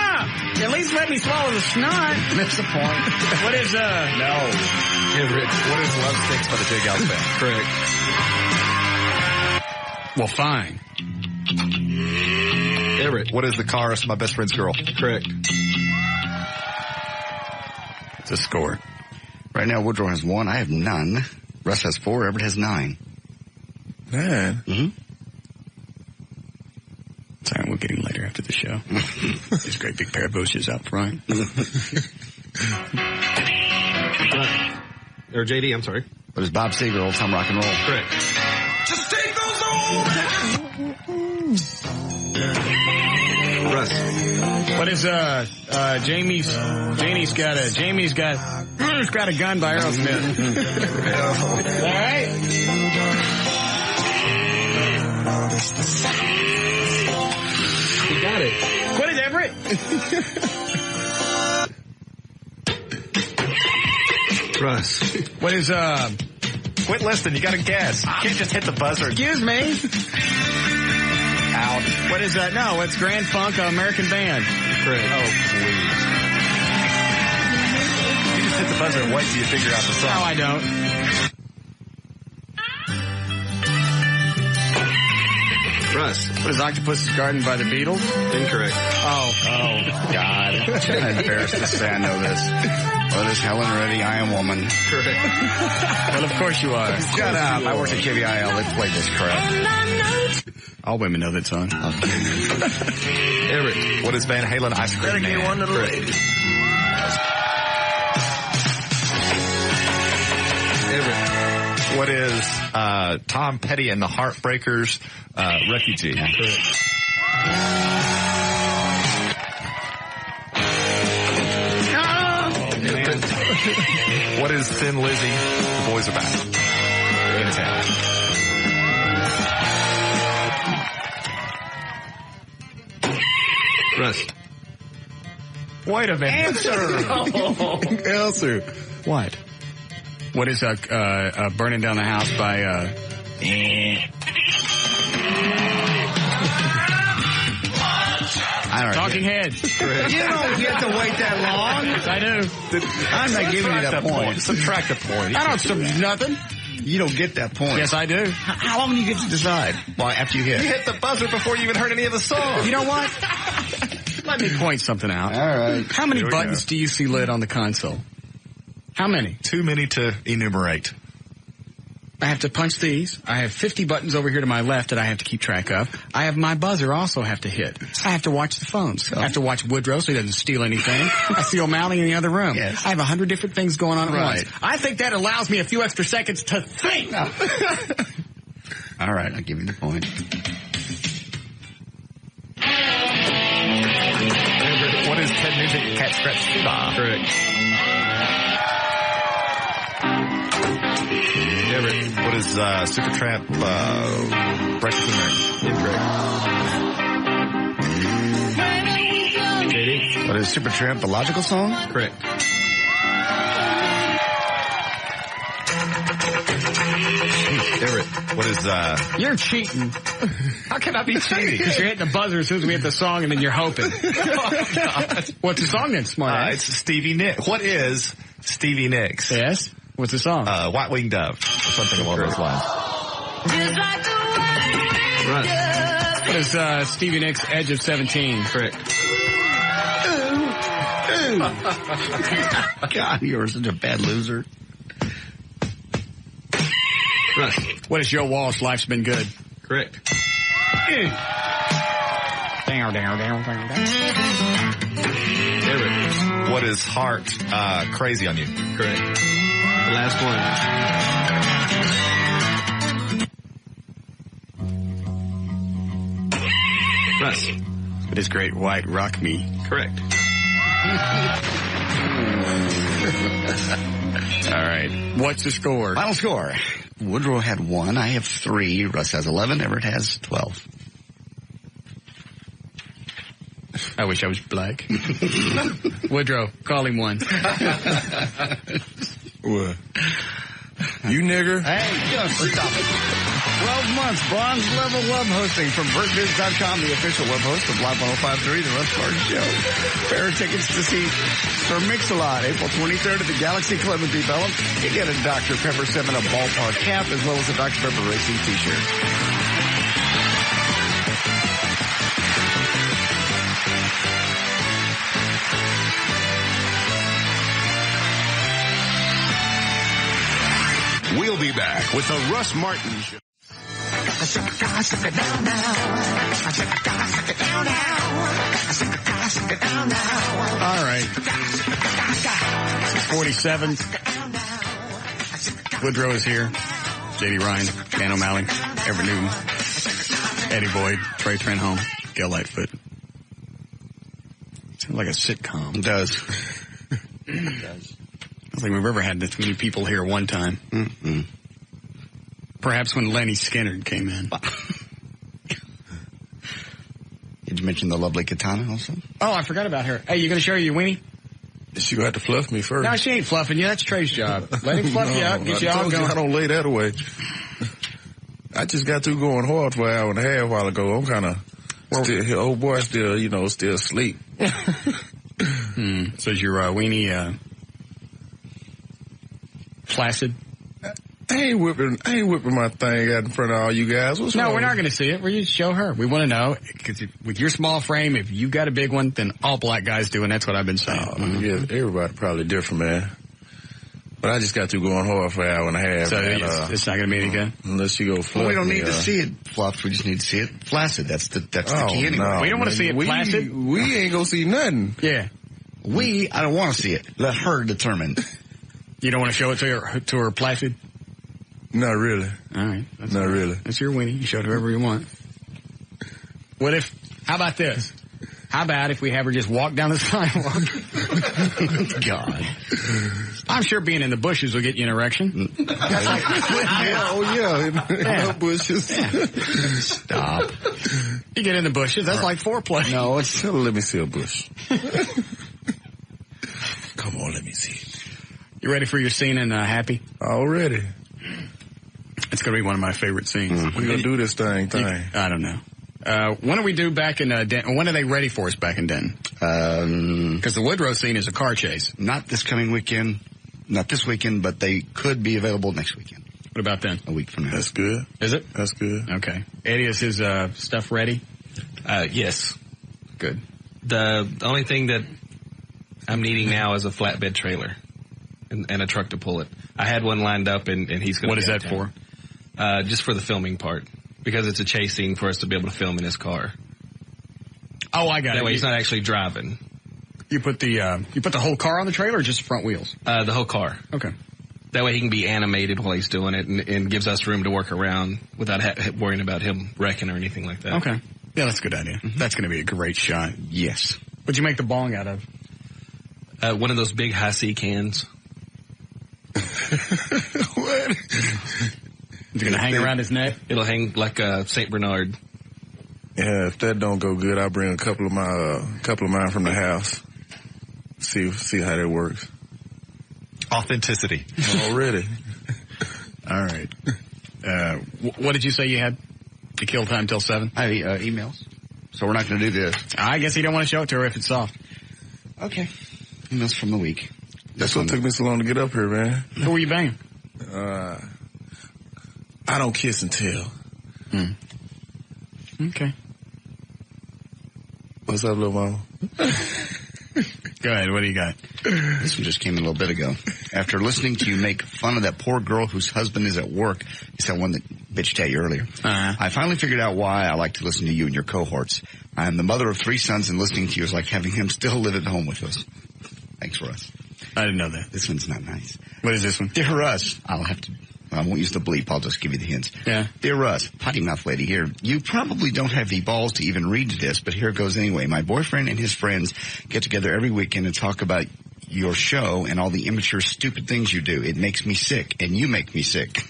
At least let me swallow the snot. That's the point. What is, No. Everett. What is Love Sticks by the J. Gals Band? Correct. well, fine. Everett. What is the chorus of My Best Friend's Girl? Correct. It's a score. Right now, Woodrow has 1. I have none. Russ has 4. Everett has 9. Man. Mm-hmm. Sorry, we'll get him later after the show. This great big pair of bushes out front. Or JD, I'm sorry. But it's Bob Seger, Old Time Rock and Roll. Correct. Just take those old. Russ. What is Jamie's got a gun by Aerosmith. All right. You got it. What is Everett? Russ. What is Quit listening. You got to guess. You can't just hit the buzzer. Excuse me. Out. What is that? No, it's Grand Funk American Band. Correct. Oh, please. You just hit the buzzer and wait till you figure out the song. No, I don't. Russ. What is Octopus's Garden by the Beatles? Incorrect. Oh, God. I'm embarrassed to say I know this. What is Helen Reddy, I Am Woman? Correct. Well, of course you are. Shut up. I worked at KBIL. They played this crap. All women know that song. Everett. What is Van Halen Ice Cream Man? One to the lady. Everett. What is Tom Petty and the Heartbreakers Refugee? Correct. What is Thin Lizzy? The Boys Are Back. In town. Russ. Wait a minute. Answer. What? What is Burning Down the House by Talking Heads? You don't get to wait that long. Yes, I do. I'm not giving you that point. Subtract a point. I don't nothing. You don't get that point. Yes, I do. How long do you get to decide? Well, after you hit. You hit the buzzer before you even heard any of the song. You know what? Let me point something out. All right. How many buttons do you see lit on the console? How many? Too many to enumerate. I have to punch these. I have 50 buttons over here to my left that I have to keep track of. I have my buzzer also have to hit. I have to watch the phones. I have to watch Woodrow so he doesn't steal anything. I see O'Malley in the other room. Yes. I have 100 different things going on at once. I think that allows me a few extra seconds to think. All right, I'll give you the point. What is Ted Nugent Cat Scratch Fever? Correct. Everett. What is Supertramp Breakfast in Mary? Incorrect. JD. What is Supertramp, a logical song? Correct. Everett. What is You're cheating. How can I be cheating? Because you're hitting the buzzer as soon as we hit the song and then you're hoping. Oh, God. What's the song then, smart? It's Stevie Nicks. What is Stevie Nicks? Yes. What's the song? White Winged Dove. Or something along those lines. Russ. What is Stevie Nicks' Edge of 17? Correct. God, you're such a bad loser. Russ. What is Joe Walsh? Life's Been Good. Correct. Down. There it is. What is heart crazy on you? Correct. The last one. Russ. It is great white rock me. Correct. All right. What's the score? Final score. Woodrow had 1. I have 3. Russ has 11. Everett has 12. I wish I was black. Woodrow, call him one. What? You nigger? Hey, just stop it. 12 months, bronze level web hosting from BirdBiz.com, the official web host of Live 105.3, the Russ Martin Show. Fair tickets to see for Mix-a-Lot, April 23rd at the Galaxy Club in Deep Ellum. You get a Dr. Pepper 7-Up ballpark cap as well as a Dr. Pepper Racing t-shirt. We'll be back with the Russ Martin Show. All right. 47. Woodrow is here. J.D. Ryan, Dan O'Malley, Everett Newton, Eddie Boyd, Trey Trenholm, Gail Lightfoot. Sounds like a sitcom. It does. It does. I don't think we've ever had this many people here one time. Mm-mm. Perhaps when Lenny Skinner came in. Did you mention the lovely Katana also? Oh, I forgot about her. Hey, you going to show her your weenie? She going to have to fluff me first. No, she ain't fluffing you. That's Trey's job. Let him fluff you up. Get you all going. I don't lay that away. I just got through going hard for an hour and a half a while ago. I'm kind of still, old boy still asleep. So is your weenie flaccid? I ain't whipping my thing out in front of all you guys. What's wrong? We're not going to see it. We're going to show her. We want to know, because with your small frame, if you got a big one, then all black guys do, and that's what I've been saying. Yeah, everybody probably different, man. But I just got through going hard for an hour and a half. So it's not going to be any good? Unless you go fluff. Well, we don't need to see it fluffed. We just need to see it flaccid. That's the key anyway. No, we don't want to see it flaccid. We ain't going to see nothing. Yeah. I don't want to see it. Let her determine. You don't want to show it to her flaccid? Not really. All right. Not really. That's your weenie. You show it whoever you want. How about this? How about if we have her just walk down the sidewalk? God. I'm sure being in the bushes will get you an erection. That's like, in the bushes. Yeah. Stop. You get in the bushes, that's like foreplay. No, let me see a bush. Come on, let me see. You ready for your scene in Happy? Already. It's going to be one of my favorite scenes. We're going to do this thing. I don't know. When do we do back in Denton? When are they ready for us back in Denton? Because the Woodrow scene is a car chase. Not this coming weekend. Not this weekend, but they could be available next weekend. What about then? A week from now. That's good. Is it? That's good. Okay. Eddie, is his stuff ready? Yes. Good. The only thing that I'm needing now is a flatbed trailer and a truck to pull it. I had one lined up, and he's going to. What is that for? Just for the filming part, because it's a chase scene for us to be able to film in his car. Oh, I got it. That way he's not actually driving. You put the whole car on the trailer, or just the front wheels? The whole car. Okay. That way he can be animated while he's doing it, and gives us room to work around without worrying about him wrecking or anything like that. Okay. Yeah, that's a good idea. Mm-hmm. That's going to be a great shot. Yes. What'd you make the bong out of? One of those big high-C cans. What? Is it going to hang around his neck? It'll hang like a St. Bernard. Yeah, if that don't go good, I'll bring a couple of mine from the house. See how that works. Authenticity. Already. All right. What did you say you had to kill time till 7? I have emails. So we're not going to do this. I guess you don't want to show it to her if it's soft. Okay. Emails from the week. That's what took me so long to get up here, man. Who were you banging? I don't kiss and tell. Okay. What's up, little mama? Go ahead. What do you got? This one just came in a little bit ago. After listening to you make fun of that poor girl whose husband is at work, it's that one that bitched at you earlier. I finally figured out why I like to listen to you and your cohorts. I'm the mother of 3 sons, and listening to you is like having them still live at home with us. Thanks, Russ. I didn't know that. This one's not nice. What is this one? Dear Russ, I won't use the bleep. I'll just give you the hints. Yeah. Dear Russ, potty mouth lady here. You probably don't have the balls to even read this, but here it goes anyway. My boyfriend and his friends get together every weekend and talk about your show and all the immature, stupid things you do. It makes me sick, and you make me sick.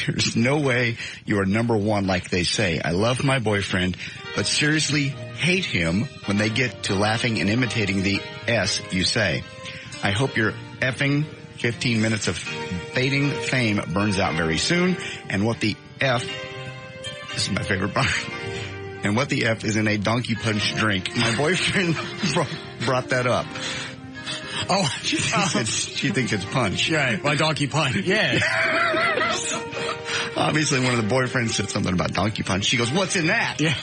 There's no way you are number one like they say. I love my boyfriend, but seriously hate him when they get to laughing and imitating the S you say. I hope your effing 15 minutes of fading fame burns out very soon. And what the F, this is my favorite part, and what the F is in a donkey punch drink. My boyfriend brought that up. Oh, she thinks it's punch. Right, my donkey punch. Yeah. Obviously, one of the boyfriends said something about donkey punch. She goes, "What's in that?" Yeah.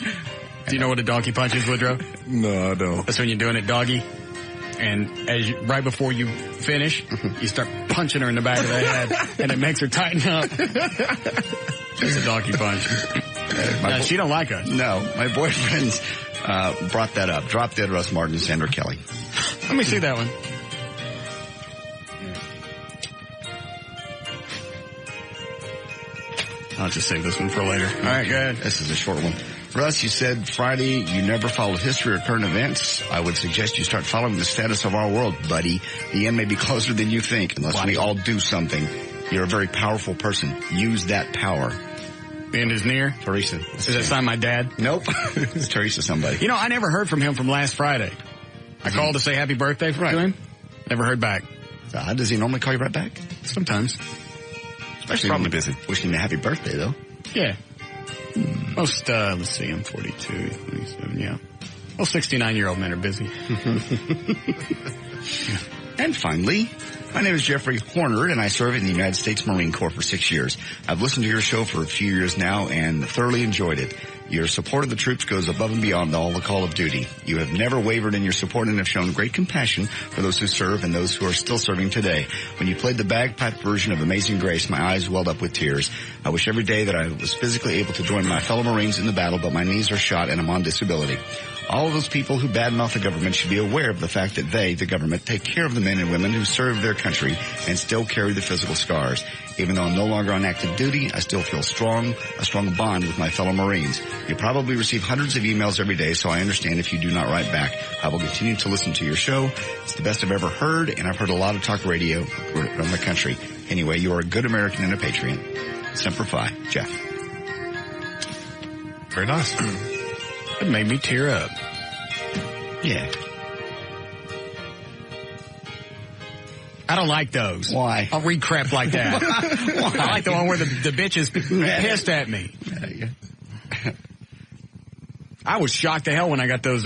Do you know what a donkey punch is, Woodrow? No, I don't. That's when you're doing it doggy, and right before you finish, you start punching her in the back of the head, and it makes her tighten up. It's a donkey punch. She don't like us. No, my boyfriends brought that up. Drop Dead Russ Martin and Sandra Kelly. Let me see that one. I'll just save this one for later. All right, go ahead. This is a short one. Russ, you said Friday you never followed history or current events. I would suggest you start following the status of our world, buddy. The end may be closer than you think unless we all do something. You're a very powerful person. Use that power. The end is near? Teresa. Is that sign my dad? Nope. It's Teresa somebody. You know, I never heard from him from last Friday. I called to say happy birthday to him. Never heard back. Does he normally call you right back? Sometimes. Especially probably busy. Wishing him a happy birthday, though. Yeah. Most, let's see, I'm 42, 27, yeah. Most 69-year-old men are busy. And finally, my name is Jeffrey Horner, and I serve in the United States Marine Corps for 6 years. I've listened to your show for a few years now and thoroughly enjoyed it. Your support of the troops goes above and beyond all the call of duty. You have never wavered in your support and have shown great compassion for those who serve and those who are still serving today. When you played the bagpipe version of Amazing Grace, my eyes welled up with tears. I wish every day that I was physically able to join my fellow Marines in the battle, but my knees are shot and I'm on disability. All of those people who badmouth the government should be aware of the fact that they, the government, take care of the men and women who serve their country and still carry the physical scars. Even though I'm no longer on active duty, I still feel a strong bond with my fellow Marines. You probably receive hundreds of emails every day, so I understand if you do not write back. I will continue to listen to your show. It's the best I've ever heard, and I've heard a lot of talk radio around the country. Anyway, you are a good American and a patriot. Semper Fi, Jeff. Very nice. It made me tear up. Yeah. I don't like those. Why? I'll read crap like that. I like the one where the bitch is pissed at me. I was shocked to hell when I got those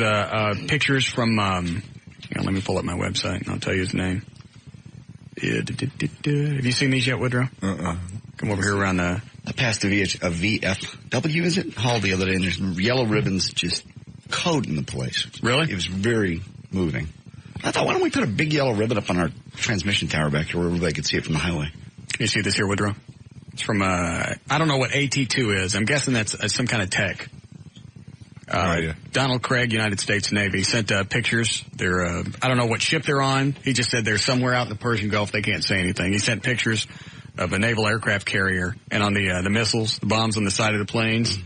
pictures from, hang on, let me pull up my website and I'll tell you his name. Have you seen these yet, Woodrow? Come over here around the... I passed a VFW, is it? Hall the other day, and there's yellow ribbons just coating the place. Really? It was very moving. I thought, why don't we put a big yellow ribbon up on our transmission tower back here where everybody could see it from the highway? You see this here, Woodrow? It's from, I don't know what AT2 is. I'm guessing that's some kind of tech. Donald Craig, United States Navy, sent pictures. They're, I don't know what ship they're on. He just said they're somewhere out in the Persian Gulf. They can't say anything. He sent pictures of a naval aircraft carrier, and on the missiles, the bombs on the side of the planes,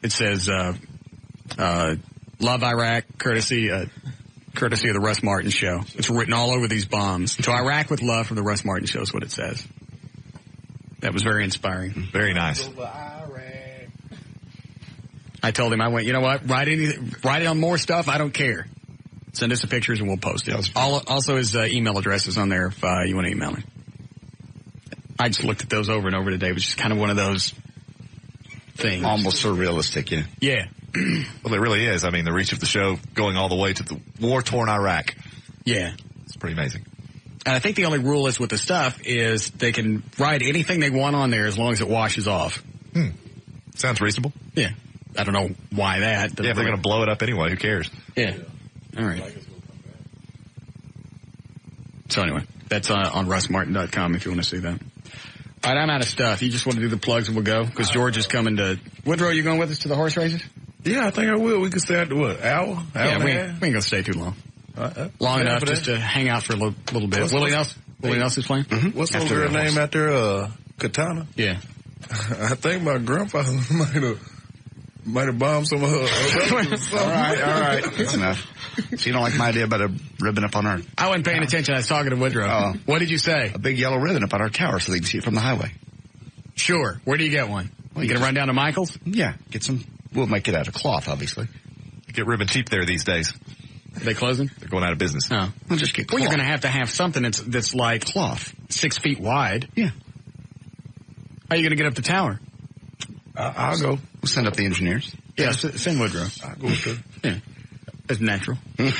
it says, love Iraq, courtesy of the Russ Martin Show. It's written all over these bombs. To Iraq with love from the Russ Martin Show is what it says. That was very inspiring. Very nice. I told him, I went, you know what, write it on more stuff, I don't care. Send us the pictures and we'll post it. Also his email address is on there if you want to email him. I just looked at those over and over today, which is kind of one of those things. Almost surrealistic, yeah. Yeah. Well, it really is. I mean, the reach of the show going all the way to the war-torn Iraq. Yeah. It's pretty amazing. And I think the only rule is with the stuff is they can write anything they want on there as long as it washes off. Sounds reasonable. Yeah. I don't know why that. Yeah, if they're going to blow it up anyway, who cares? Yeah. All right. So anyway, that's on russmartin.com if you want to see that. All right, I'm out of stuff. You just want to do the plugs and we'll go? Because George is coming to... Woodrow, you going with us to the horse races? Yeah, I think I will. We can stay after what, hour? Yeah, we ain't going to stay too long. Long enough just to hang out for a little bit. Willie Nelson is playing? Mm-hmm. What's the girl name out there? Katana? Yeah. I think my grandfather might have bombed some of her. All right. That's enough. So you don't like my idea about a ribbon up on our... I wasn't paying attention. I was talking to Woodrow. What did you say? A big yellow ribbon up on our tower so they can see it from the highway. Sure. Where do you get one? Well, you going to run down to Michael's? Yeah. Get some... We'll make it out of cloth, obviously. You get ribbon cheap there these days. Are they closing? They're going out of business. Oh. We'll just get cloth. Well, you're going to have something that's like... Cloth. 6 feet wide. Yeah. How are you going to get up the tower? I'll go. We'll send up the engineers. Yeah, send Woodrow. I'll go with it. Yeah. It's natural. You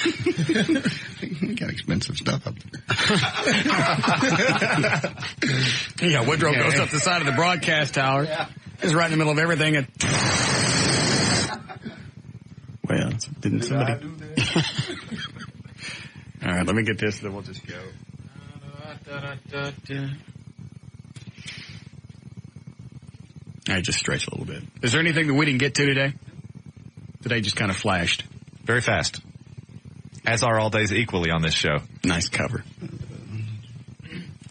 got expensive stuff up there. Yeah, Woodrow goes up the side of the broadcast tower. Yeah. He's right in the middle of everything. And... Well, didn't somebody... I do that? All right, let me get this, then we'll just go. All right, just stretch a little bit. Is there anything that we didn't get to today? Today just kind of flashed. Very fast. As are all days equally on this show. Nice cover.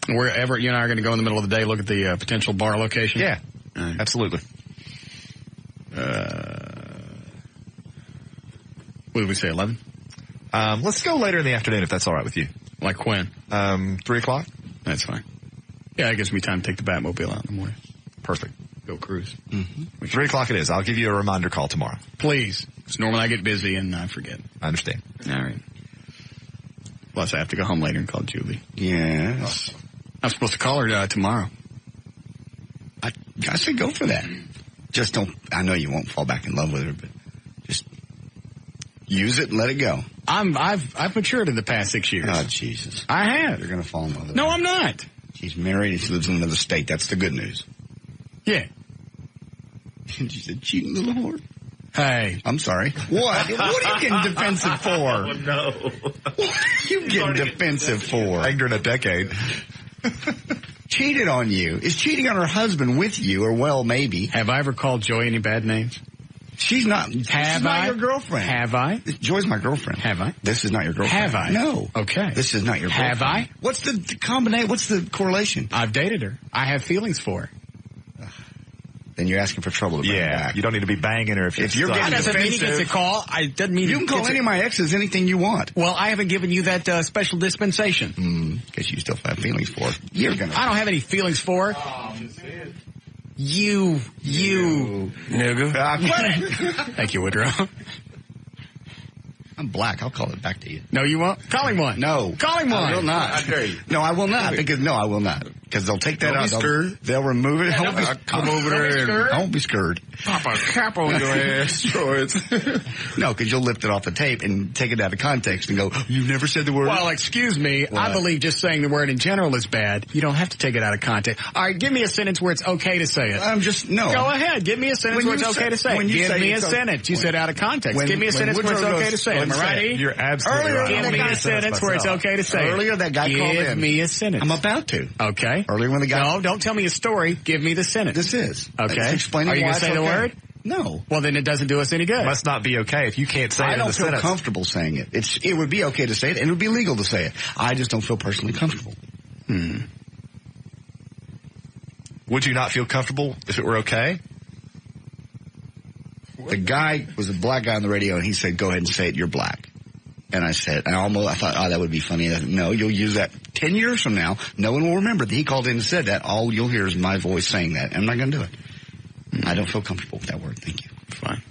Wherever you and I are going to go in the middle of the day, look at the potential bar location. Yeah, right. Absolutely. What did we say, 11? Let's go later in the afternoon if that's all right with you. Like when? 3 o'clock? That's fine. Yeah, that gives me time to take the Batmobile out in the morning. Perfect. Go cruise. Mm-hmm. 3 o'clock it is. I'll give you a reminder call tomorrow. Please. Because normally I get busy and I forget. I understand. All right. Plus I have to go home later and call Julie. Yes. I'm supposed to call her tomorrow. I say go for that. Just don't, I know you won't fall back in love with her, but just use it and let it go. I've matured in the past 6 years. Oh, Jesus. I have. You're going to fall in love with her. No, I'm not. She's married and she lives in another state. That's the good news. Yeah. She's a cheating little whore. Hey. I'm sorry. What? What are you getting defensive for? Oh, no. What are you getting defensive for? Banged her in a decade. Cheated on you. Is cheating on her husband with you, or well, maybe. Have I ever called Joy any bad names? She's not. She's not your girlfriend. Have I? Joy's my girlfriend. Have I? This is not your girlfriend. Have I? No. Okay. This is not your girlfriend. Have I? What's the combination? What's the correlation? I've dated her. I have feelings for her. Then you're asking for trouble to bring her back. You don't need to be banging her if you're getting defensive. That doesn't mean he gets a call. I doesn't mean you can call any of my exes anything you want. Well, I haven't given you that special dispensation. Because you still have feelings for her. You're gonna. I don't have any feelings for her. Oh, you. Nigga. Thank you, Woodrow. I'm black. I'll call it back to you. No, you won't? Call him one. No. Call him one. I will not. I dare you. No, I will not. I will not. Because they'll take that don't out. Be scared. They'll remove it. Come over there. Don't be scared. Pop a cap on your ass, George. No, because you'll lift it off the tape and take it out of context and go, you never said the word. Well, excuse me. What? I believe just saying the word in general is bad. You don't have to take it out of context. All right, give me a sentence where it's okay to say it. No. Go ahead. Give me a sentence where it's okay to say it. Give me a sentence. You said out of context. Give me a sentence where it's okay to say it. Am I right? You're absolutely right. Give me a sentence where it's okay to say it. Earlier, that guy called in. Give me a sentence. I'm about to. Okay. Earlier when the guy... No, don't tell me a story. Give me the sentence. This is. Okay. Explaining Are you going to say the word? No. Well, then it doesn't do us any good. It must not be okay if you can't say it in the sentence. I don't feel comfortable saying it. It would be okay to say it, and it would be legal to say it. I just don't feel personally comfortable. Would you not feel comfortable if it were okay? The guy was a black guy on the radio, and he said, go ahead and say it, you're black. And I said, I thought, that would be funny. I said, no, you'll use that 10 years from now. No one will remember that he called in and said that. All you'll hear is my voice saying that. I'm not going to do it. I don't feel comfortable with that word. Thank you. Fine.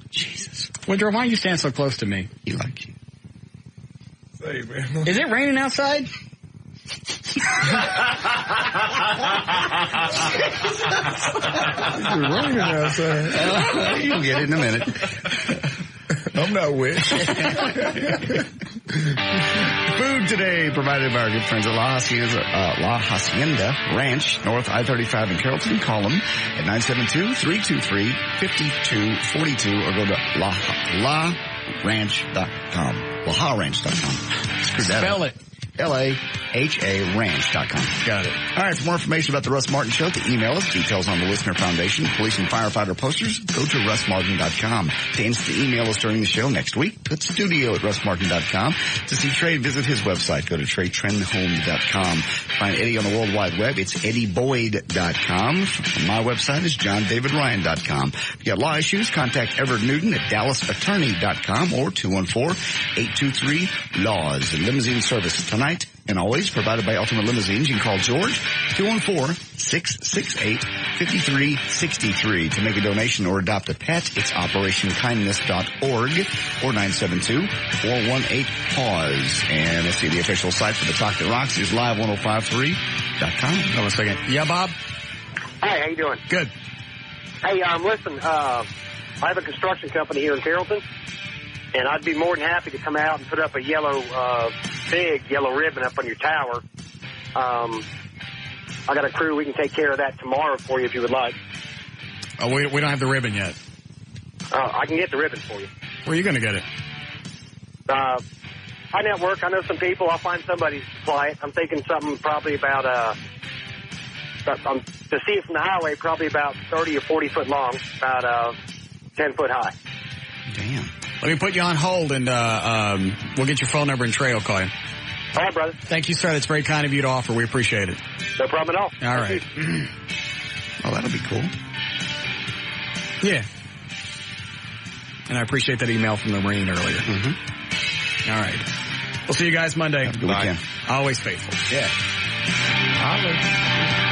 Jesus. Woodrow, why do you stand so close to me? He likes you. Say, man. Is it raining outside? It's raining outside. You'll get it in a minute. I'm not wet. Food today provided by our good friends at La Hacienda Ranch, North I-35 in Carrollton. Call them at 972-323-5242 or go to laranch.com. LaHaRanch.com. Spell it. KLLAHA-ranch.com. Got it. All right, for more information about the Russ Martin Show, to email us, details on the Listener Foundation, police and firefighter posters, go to russmartin.com. To instant email us during the show next week, put studio at russmartin.com. To see Trey, visit his website. Go to TreyTrenholm.com. Find Eddie on the World Wide Web. It's EddieBoyd.com. My website is JohnDavidRyan.com. If you got law issues, contact Everett Newton at DallasAttorney.com or 214-823-LAWS. Limousine service tonight and always provided by Ultimate Limousines. You can call George 214-668-5363 to make a donation or adopt a pet. It's OperationKindness.org or 972-418-PAUSE. And let's see, the official site for the Talk That Rocks is live1053.com. Hold on a second. Yeah, Bob? Hi, how you doing? Good. Hey, listen, I have a construction company here in Carrollton, and I'd be more than happy to come out and put up a big yellow ribbon up on your tower. I got a crew. We can take care of that tomorrow for you if you would like. Oh, we don't have the ribbon yet. I can get the ribbon for you. Where are you going to get it? High Network. I know some people. I'll find somebody to supply it. I'm thinking something probably about, to see it from the highway, probably about 30 or 40 foot long, about 10 foot high. Damn. Let me put you on hold, and we'll get your phone number, and Trey will call you. All right, brother. Thank you, sir. That's very kind of you to offer. We appreciate it. No problem at all. All right. Oh, that'll be cool. Yeah. And I appreciate that email from the Marine earlier. Mm-hmm. All right. We'll see you guys Monday. Have a good weekend. Always faithful. Yeah. Holler.